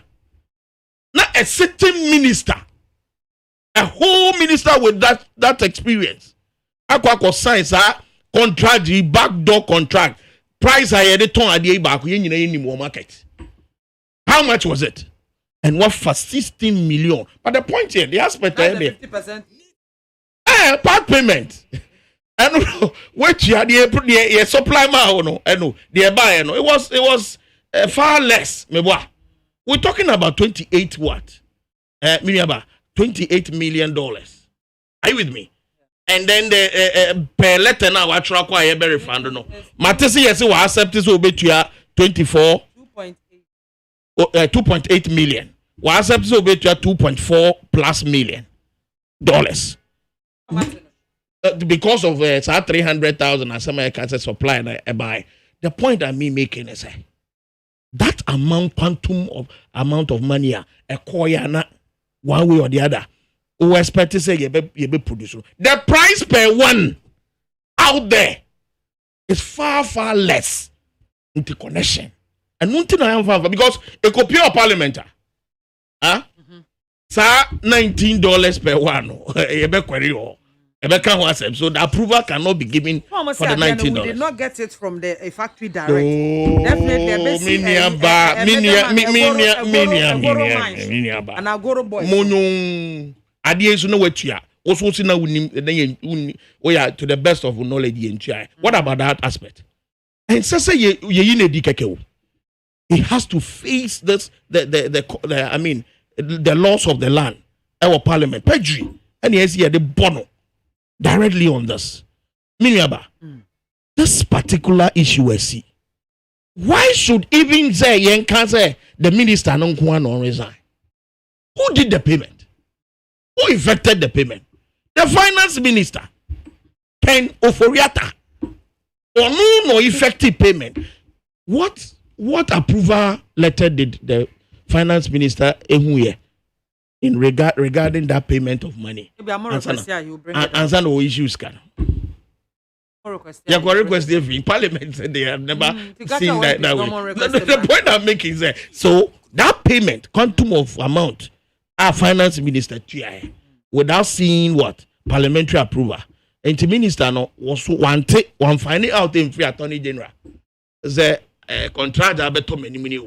Not a certain minister, a whole minister with that experience. AKWAFO signs contract, backdoor contract. Price I had a ton at the back in more market. How much was it? And what for 16 million? But the point here, the aspect there, 50%. Part payment. And what you had the supply man, no, the buyer, no, it was far less. We're talking about 28 what? $28 million. Are you with me? And then the per letter now I try quite a very refund. No, Matesi yes, we accept this will be to 24. 2.8 million. We accept this will be to 2.4 plus million dollars. Because of 300,000 as some can supply and buy. The point I mean making is that quantum of money a koyana one way or the other. We expect to say you be producing. The price per one out there is far less into connection. And nothing I am because a copy of parliament. $19 per one. So the approval cannot be given for the $19. We did not get it from the factory direct. Definitely, and Agoro boy. Ideas no what you are. Also, to the best of knowledge. What about that aspect? And say he has to face this the laws of the land, our parliament, perjury, and he has here the bono directly on this. This particular issue we see. Why should even say the minister non resign? Who did the payment? Who effected the payment? The finance minister, Ken Oforiata, or no effective payment. What approval letter did the finance minister in regarding that payment of money? Answer no issues can. You request in Parliament said they have never seen that way. The point I'm making is so that payment, quantum of amount, our finance minister without seeing what parliamentary approval, and the minister no was one finding out in free attorney general. The contract better many.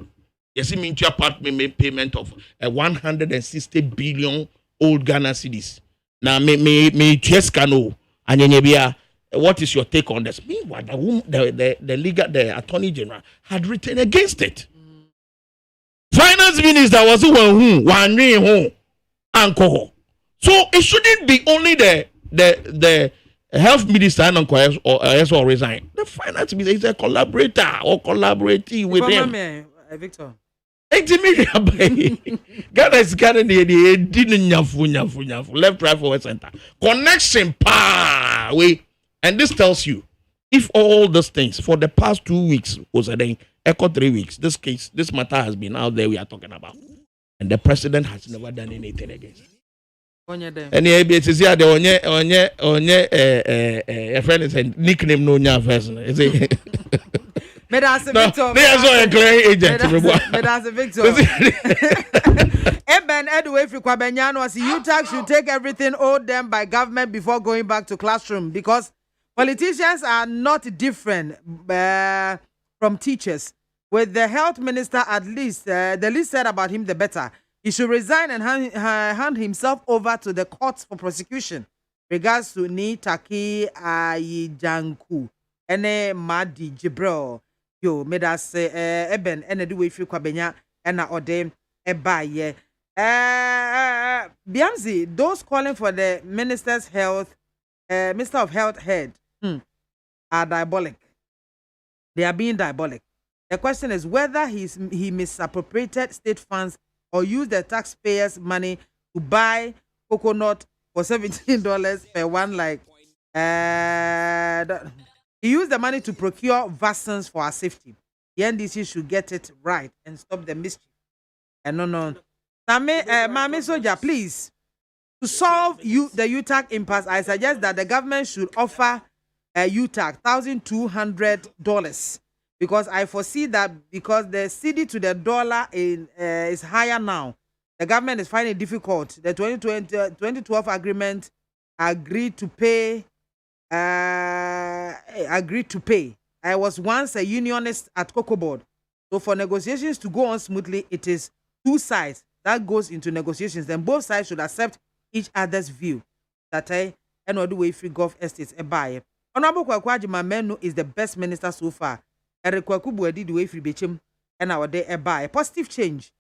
Yes, it means your part payment of 160 billion old Ghana cedis. Now, me just know and what is your take on this? Meanwhile, the attorney general had written against it. Finance minister was one alcohol. So it shouldn't be only the health minister and also resign. The finance minister is a collaborator or collaborating with them. Victor. Ghana is Ghana didn't nyafu left, right, forward, center. Connection power way. And this tells you if all those things for the past 2 weeks was a day, echo 3 weeks, this matter has been out there we are talking about. And the president has never done anything against it. And a friend is a nickname no nya person. Is it? That's a Victor. There's a clear agent. That's a Victor. Eben Edway Kwabenya was UTAG should take everything owed them by government before going back to classroom because politicians are not different from teachers. With the health minister, at least the least said about him, the better. He should resign and hand himself over to the courts for prosecution. Regards to Ni Taki Ayijanku, Ene Madi Jibril. Yo, made us say Eben ene do we feel Kwabenya ena ode ebaye. Biamzi, those calling for the Minister of Health head are diabolic. They are being diabolic. The question is whether he misappropriated state funds or used the taxpayers' money to buy coconut for $17 per one. He used the money to procure vaccines for our safety. The NDC should get it right and stop the mischief. And no. MAAME Soja, please, to solve the UTAG impasse, I suggest that the government should offer UTAG $1,200 because I foresee that because the CD to the dollar is higher now, the government is finding it difficult. The 2012 agreement agreed to pay. I was once a unionist at Cocoa Board. So for negotiations to go on smoothly, it is two sides that goes into negotiations. Then both sides should accept each other's view. That and all the way free Gulf Estates a buyer. Honorable Kwakwaji Mamenu is the best minister so far. Eric Kwakubu did the way free Bechim and our day a buyer. Positive change.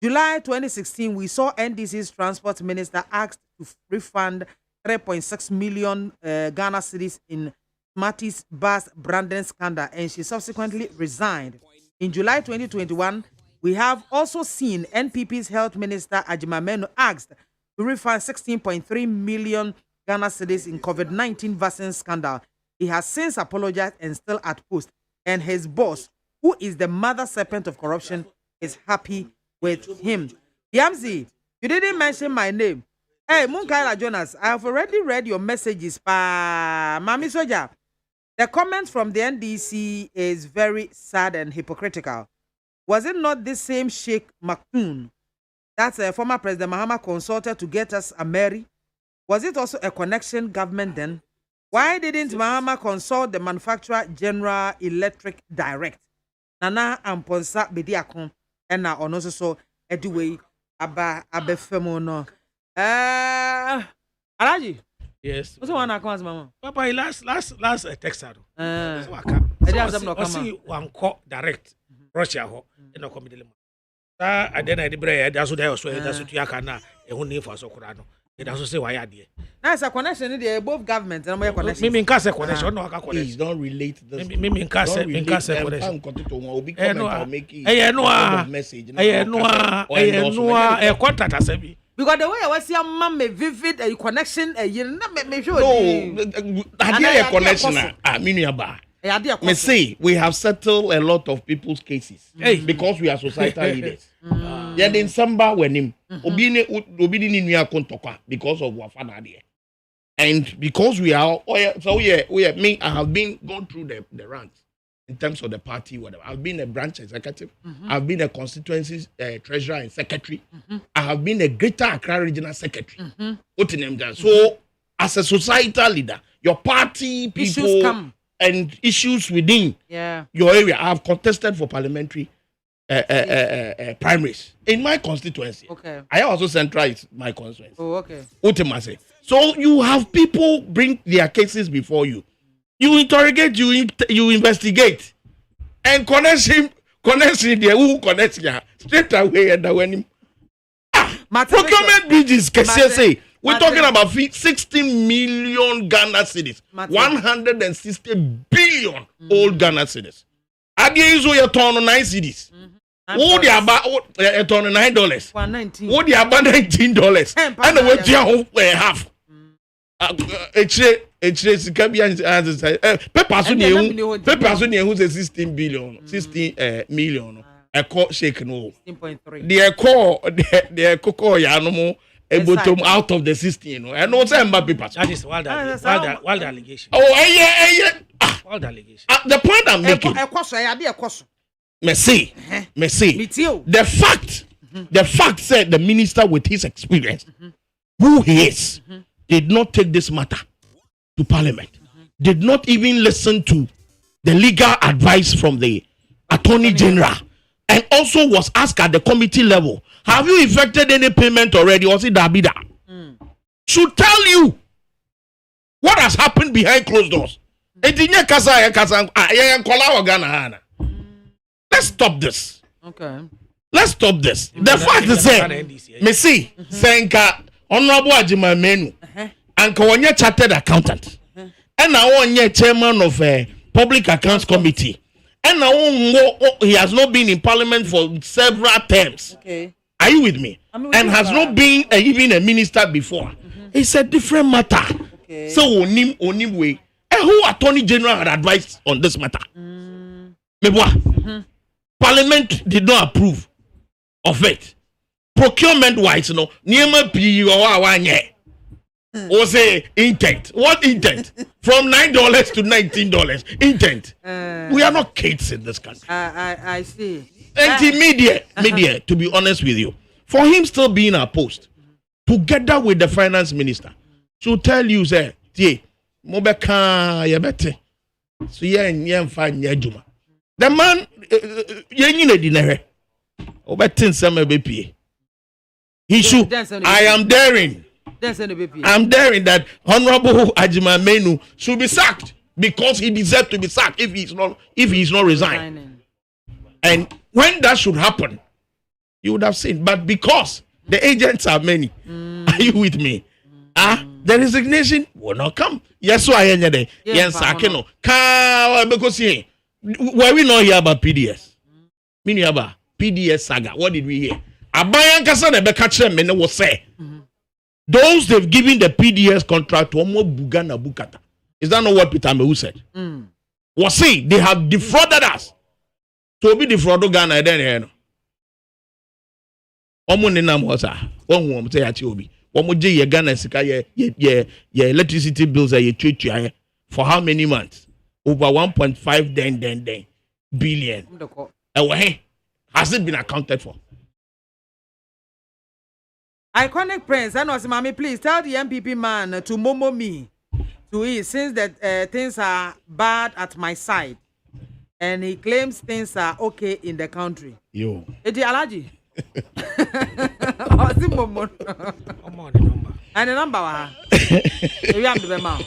July 2016, we saw NDC's transport minister asked to refund 3.6 million Ghana cedis in Smarties bus branding scandal, and she subsequently resigned. In July 2021, we have also seen NPP's health minister Ajimamenu asked to refund 16.3 million Ghana cedis in COVID-19 vaccine scandal. He has since apologized and still at post, and his boss, who is the mother serpent of corruption, is happy with him. Yamzi, you didn't mention my name. Hey, Munkaila Jonas, I have already read your messages. Mami Soja, the comment from the NDC is very sad and hypocritical. Was it not this same Sheikh Maktoum, that's a former President Mahama consulted to get us a Mary? Was it also a connection government then? Why didn't Mahama consult the Manufacturer General Electric Direct? Nana Amponsa Bediakon and now on also so Edway Abefemono. Alaji. Yes. What's the one that comes, Mama? Papa, last text. I see one call direct Russia ho in a committee. And then I did bread, that's what I was saying. That's what you can now. A whole name for Socorano. It also say why I did. That's a connection in the both governments and my connection. Mimi Casa connection, no, please don't relate this. Mimi Casa connection. A contract as a because the way I was your mom vivid a connection a year me sure. No, a connection. Me say we have settled a lot of people's cases because we are societal leaders. Yeah, then samba when him obini niya kontoka because of wafana there. And because we are me, I have been going through the ranks in terms of the party, whatever. I've been a branch executive, I've been a constituency treasurer and secretary, I have been a Greater Accra Regional Secretary. So as a societal leader, your party people and issues within your area. I have contested for parliamentary primaries in my constituency. Okay. I also centralize my constituency. Oh, okay. Ultimately. So you have people bring their cases before you. You interrogate, you investigate, and connection there. Who connects you straight away and when procurement bridges can say We're talking about 16 million Ghana cedis. 160 billion old Ghana cedis. Again, so you're turning 9 cedis. What the about $9? What the about $19? And the way you half. It's Peppers who's 16 billion, 16 million. A court shake no. 16.3. The cocoa yanomo able to out of the 16. And no say papers. That is wild allegation. Oh, yeah. Wild allegation. The point I'm making. Merci. The fact said the minister with his experience, who he is, did not take this matter to Parliament. Did not even listen to the legal advice from the Attorney General. And also was asked at the committee level, have you effected any payment already? Or is it Dabida? Should tell you what has happened behind closed doors. Let's stop this. Okay. Let's stop this. The fact is Messi, Senka, Honorable Ajima Menu, and Kawanya Chartered Accountant, and now one chairman of a public accounts committee. And now he has not been in Parliament for several terms. Okay. Are you with me? And has not been even a minister before. It's a different matter. Okay. So onim way. And who Attorney General had advised on this matter? Parliament did not approve of it. Procurement wise, Niema P or say intent. What intent? From $9 to $19. Intent. We are not kids in this country. I see. And media, to be honest with you, for him still being a post, together with the finance minister, should tell you, say, Mobeka, yabete. So fine yajuma. The man, he should. I'm daring that Honorable Ajima Menu should be sacked because he deserves to be sacked if he's not resigning. And when that should happen, you would have seen. But because the agents are many, are you with me? The resignation will not come. Yes, so I am there. Yes, I cannot. Because why we not hear about PDS? Meaning about PDS saga. What did we hear? Abayan kasa na be catch them and was say. Those they've given the PDS contract to Omo Bugana Bukata. Is that not what Peter Mehu said? Was saying they have defrauded us. To be defrauded Ghana then. Omo Ninam was a one say at Obi. Omo J Ghana Sika ye electricity bills are treat for how many months? Over 1.5 then billion. Has it been accounted for? Iconic Prince, and was mommy, please tell the MPP man to momo me to eat since that things are bad at my side, and he claims things are okay in the country. Yo, Edi Alaji. Oh, si momo. And the number we have the amount.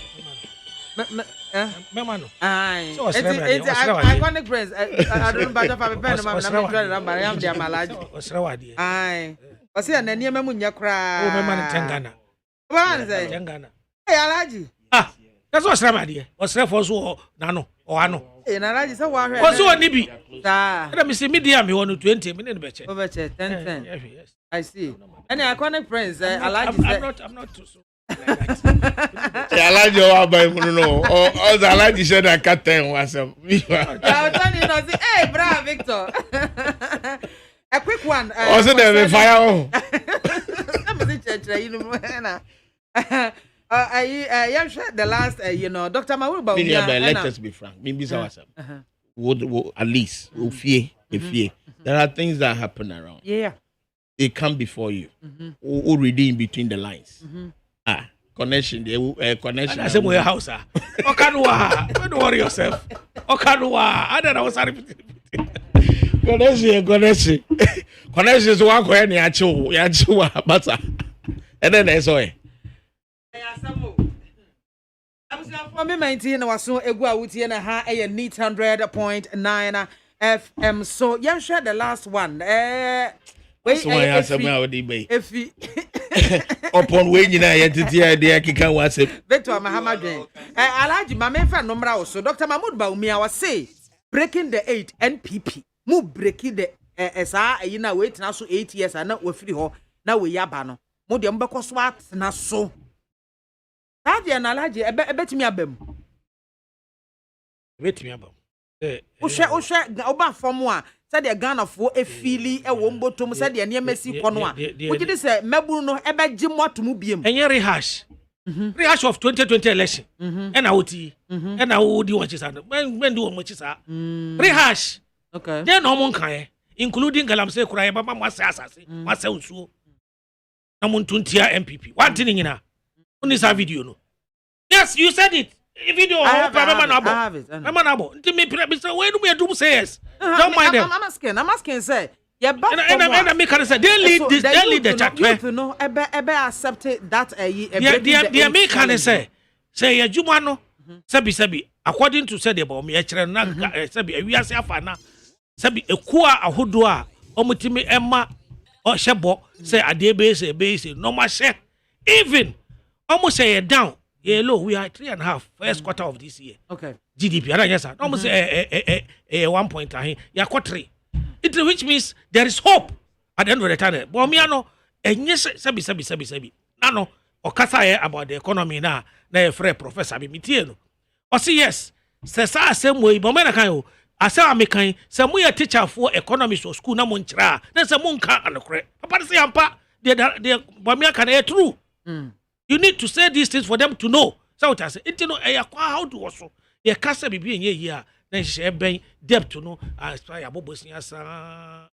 Memano. Aye. It's Iconic Prince. I don't know about the pen. I'm the Malaji. Aye. What's your name? Munya cry. Oh, my man, Tangana. What is it? Tangana. Hey, Alaji. That's what's Ramadi. What's there for so Nano or Ano? Hey, Alaji, so what? What's your Nibi? Let me see medium. You want to 20 minutes. Over 10. Yes. I see. And the Iconic Prince, Alaji. I'm not too so. Alaji wa ba mu no o the Alaji said that captain was I was telling you, hey, bravo, Victor. A quick one. Also, the fire. I shared the last, Dr. Mawuba. Let us be frank. Maybe at least, there are things that happen around. Yeah. They come before you. Or reading between the lines. Connection. Connection. I said, house. Okanwa. Don't worry yourself. Okanwa. I don't know what's happening. Connection is one coin, yachu, butter. And then there's oil. For me, 19 was so a go out a neat 100.9 FM. So, you share the last one. If upon when you know entity idea can was it. Victor Mahamadwen. Alaji Mamenfa Nomra also. Dr. Mahmoud Baumia was say breaking the 8 NPP. Move breaking the SA you know wait now so 8 years and not we free ho now we yabano. Mo de mbeko swat na so. That the Alaji ebetimi abem. Ebetimi abem. Oshe oba form a said the Ghana for a feely a wombotum said the near Messi Conwa. Which is a Mebuno ebe Jimwa to Mubium. And your rehash. Rehash of 2020 election. And I would and I would do what you said. When do what you said? Rehash. Okay. Then no one can, including Galamse Kura, Mama Masasi, Masausu. Namun Tuntia MPP. One thing in a on this video. No. Yes, you said it. Video I have it. Manabo. Mr. When do we do say yes? Don't mind them. I'm asking, say. Yeah, but and I make her say they lead this, they lead the chat. You know, ebe accepted that the American say ya Jumano, Sabi, according to say the bomb, Sabi, we are Safana, Sabi, a Kua, a Hudua, Omutimi Emma, or Shabo, say a day base, no more share. Even almost say down. Yeah, look, we are 3.5 first quarter of this year. Okay. GDP, yes, sir. Almost 1 point. Yeah, quarter. It which means there is hope at the end of the tunnel. But me ano, yes, sabi. Nano, or kasa about the economy na free professor be mitieno. Or see yes, sesa same way. But me na kayo. Asa amekan. Say we a teacher for economics or school na monchra. Then say monka anokre. Papa say ampa. The but me can true. You need to say these things for them to know. So what I say, it know how to also. Your casa be being here, then share bank debt to know as by a bobosias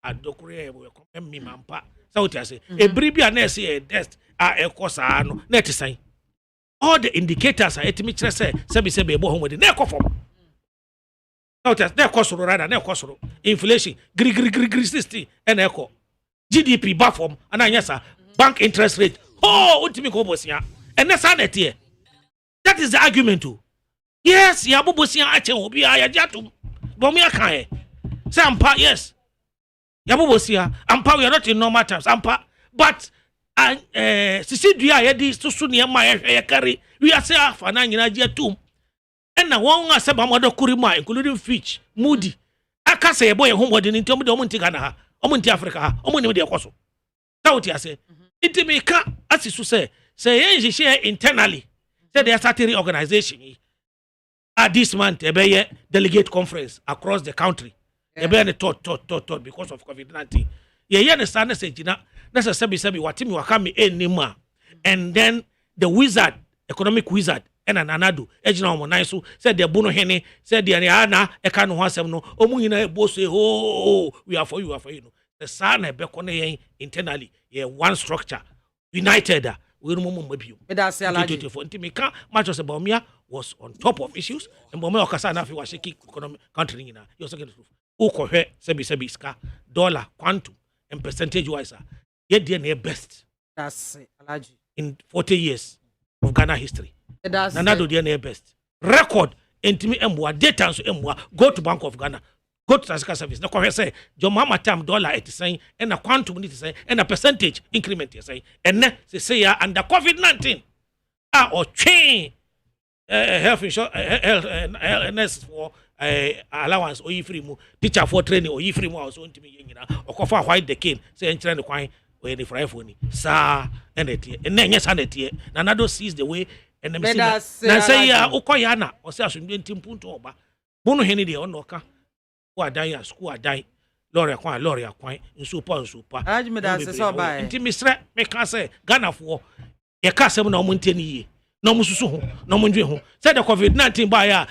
at Docre will come me mampa. So what I say, a bribia nurse a death are a cosa no net sign. All the indicators are at me say, Sabi home with the neck of them. So that's their cost rather, their cost inflation, grig 60 and echo. GDP buffer and I yes, bank interest rate. Oh, ultimate Kobosia. And that's sanity. That is the argument too. Yes, Yabubosia Achen will be a Yatum. Bomia Kae. Sampa, yes. Yabubosia, Ampa, we are not in normal terms. Ampa, but Sicilia, Yadis to Sunia, my carry. We are saying for 9 years, too. And now one has said, Mamma Kurima, including Fitch, Moody. I can't say a boy home what in Tomomontigana, Omonti Africa, Omoni de Coso. That's I say. It may come, as you say she share internally. Say they are starting organization. This month, a delegate conference across the country. A bear taught because of COVID-19. You understand? Say, Gina, that's a sabi what team you are coming anymore. And then the wizard, economic wizard, and an anadu, Ejina Monaisu, said the Bono Hene, said the Ariana, Ekano Hasemno, Omuna Bose, oh, we are for you. The son of Bekone internally, one structure, united. We remove you. That's a much as Bomia was on top of issues, and Bomia Casana was a key economic country in your second proof. Uko Sebi ska, dollar, quantum, and percentage wise, yet the best. That's in 40 years of Ghana history. Nanado the best. Record intimi emwa, data so emwa, go to Bank of Ghana. Go to Transition Service. No question say, John Mama time dollar 80 and a quantum need to say and a percentage increment you say. And then they say under COVID-19 or change health insurance for allowance or free mo teacher for training or free mo also to me or cover white the cane say and the coin or any fry for ni sa and it and then yes and it Nanado sees the way and them say na say ukoyana or say asumbe ntimpunto oba bono heni de onoka Wadaya, school die, Lorry acquire, in super. I mean, that's so bad. Inti Mr. Make us say, Ghana for a castle no Montini, no Musu, no Munju, said the COVID-19 buyer,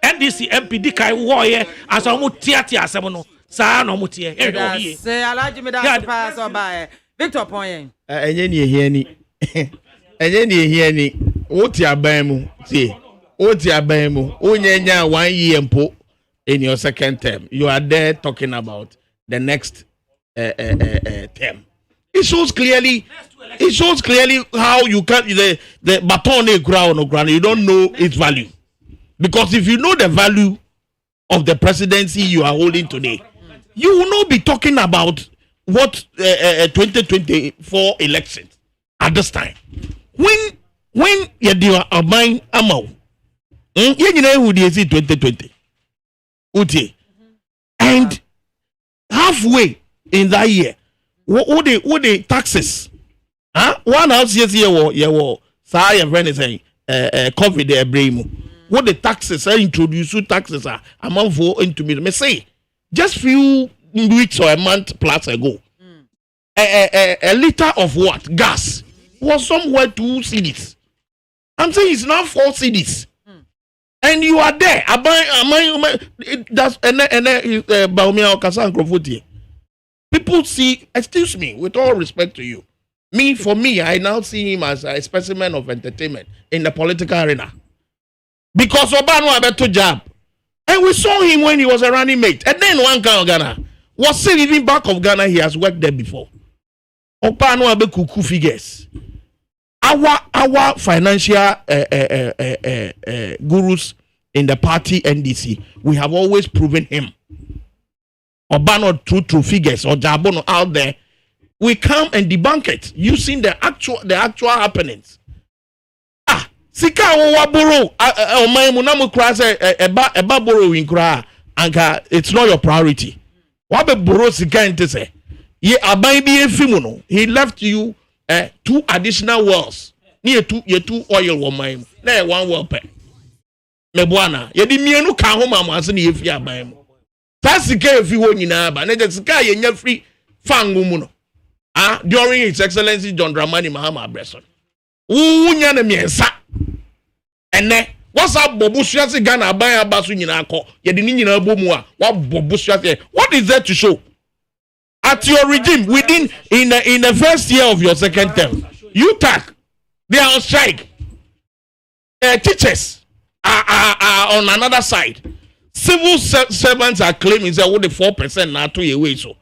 NDC MPD Kai warrior, as a Mutiatia Samono, Sa no Mutia. Say, I like me that pass or by Victor Point. And then you hear any, what ya bam, see, what ya bam, Unya 1 year and po. In your second term, you are there talking about the next term. It shows clearly how you can the baton ground. You don't know its value, because if you know the value of the presidency you are holding today, you will not be talking about what 2024 elections. at this time. When you do a mine amount, you know who is 2020. Uti. And halfway in that year, what the taxes? One house yes year say your friend is saying COVID the bremu. What the taxes are introduced taxes are amount for into me say just few weeks or a month plus ago. A liter of what? Gas was somewhere 2 cedis. I'm saying it's now 4 cedis. And you are there. That's Baumia Okasan Krofoti. People see, excuse me, with all respect to you. For me, I now see him as a specimen of entertainment in the political arena. Because Obama had a job. And we saw him when he was a running mate. And then one guy of Ghana was still even back of Ghana. He has worked there before. Obama had kuku figures. Our financial gurus in the party NDC, we have always proven him. Obano true figures or Jabono out there. We come and debunk it using the actual happenings. Sika waboro my munamu krase eba borrowing kra anka it's not your priority. Wabe borrow sika ente se ye aban bi efimu no he left you 2 additional wells. Near 2 oil woman. There 1 well pe. Me bwana ye di mienu ka ho mamase ne yefi aban mu. Ta sika efi ho nyina ba na sika ye nya free fangu mu no. During His Excellency John Dramani Mahama Abreson. Unya na miensa. Ene what's up bobusuase Ghana aban abaso nyina akọ ye de ni nyina abomu a wa bobusuase. What is there to show? At your regime within in the first year of your second term, UTAC they are on strike. Teachers are on another side. Civil servants are claiming that what the 4% now to away so.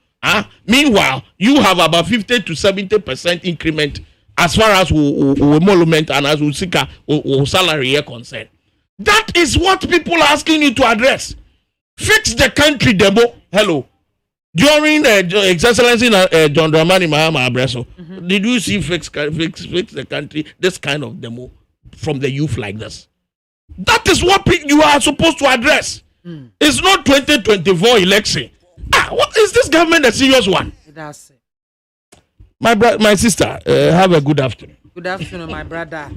Meanwhile, you have about 50 to 70% increment as far as emolument and as usika salary are concerned. That is what people are asking you to address. Fix the country, Debo. Hello. During His Excellency John Dramani Mahama Abreso, did you see fix the country, this kind of demo from the youth like this? That is what you are supposed to address. It's not 2024 election. What is this government a serious one? That's it. My sister, have a good afternoon. Good afternoon, my brother.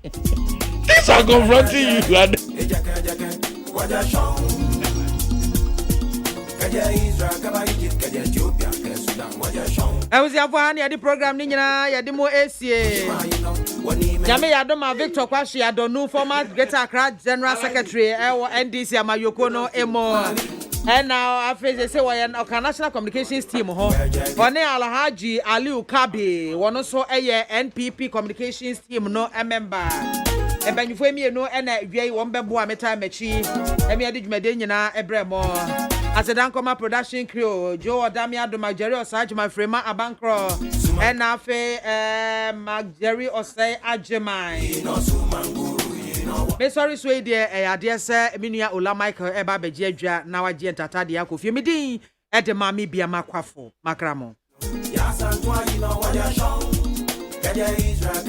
Things are confronting you. I was your the program Nina Yadimo ACA. Yame Yadoma Victor Kwashi Adonu, former Greater Accra General Secretary, NDC Amayokono Emo. And now I face say we are national communications team ho. One Alhaji Aliu Kabi, one also a NPP communications team no a member. And when you find me no and we won bebo ameta mechi. And me adi jumade nyina ebremo. As a dankoma production crew, Joe Adamia do Jerry Osage my frema abankro. And now fe Jerry Osai Ajemai. Me sorry so dear dear sir Eminia Ola Michael Eba Beji Adwa na waje entata de akofie me din e de MAAME BIAMAH AKWAFO makramo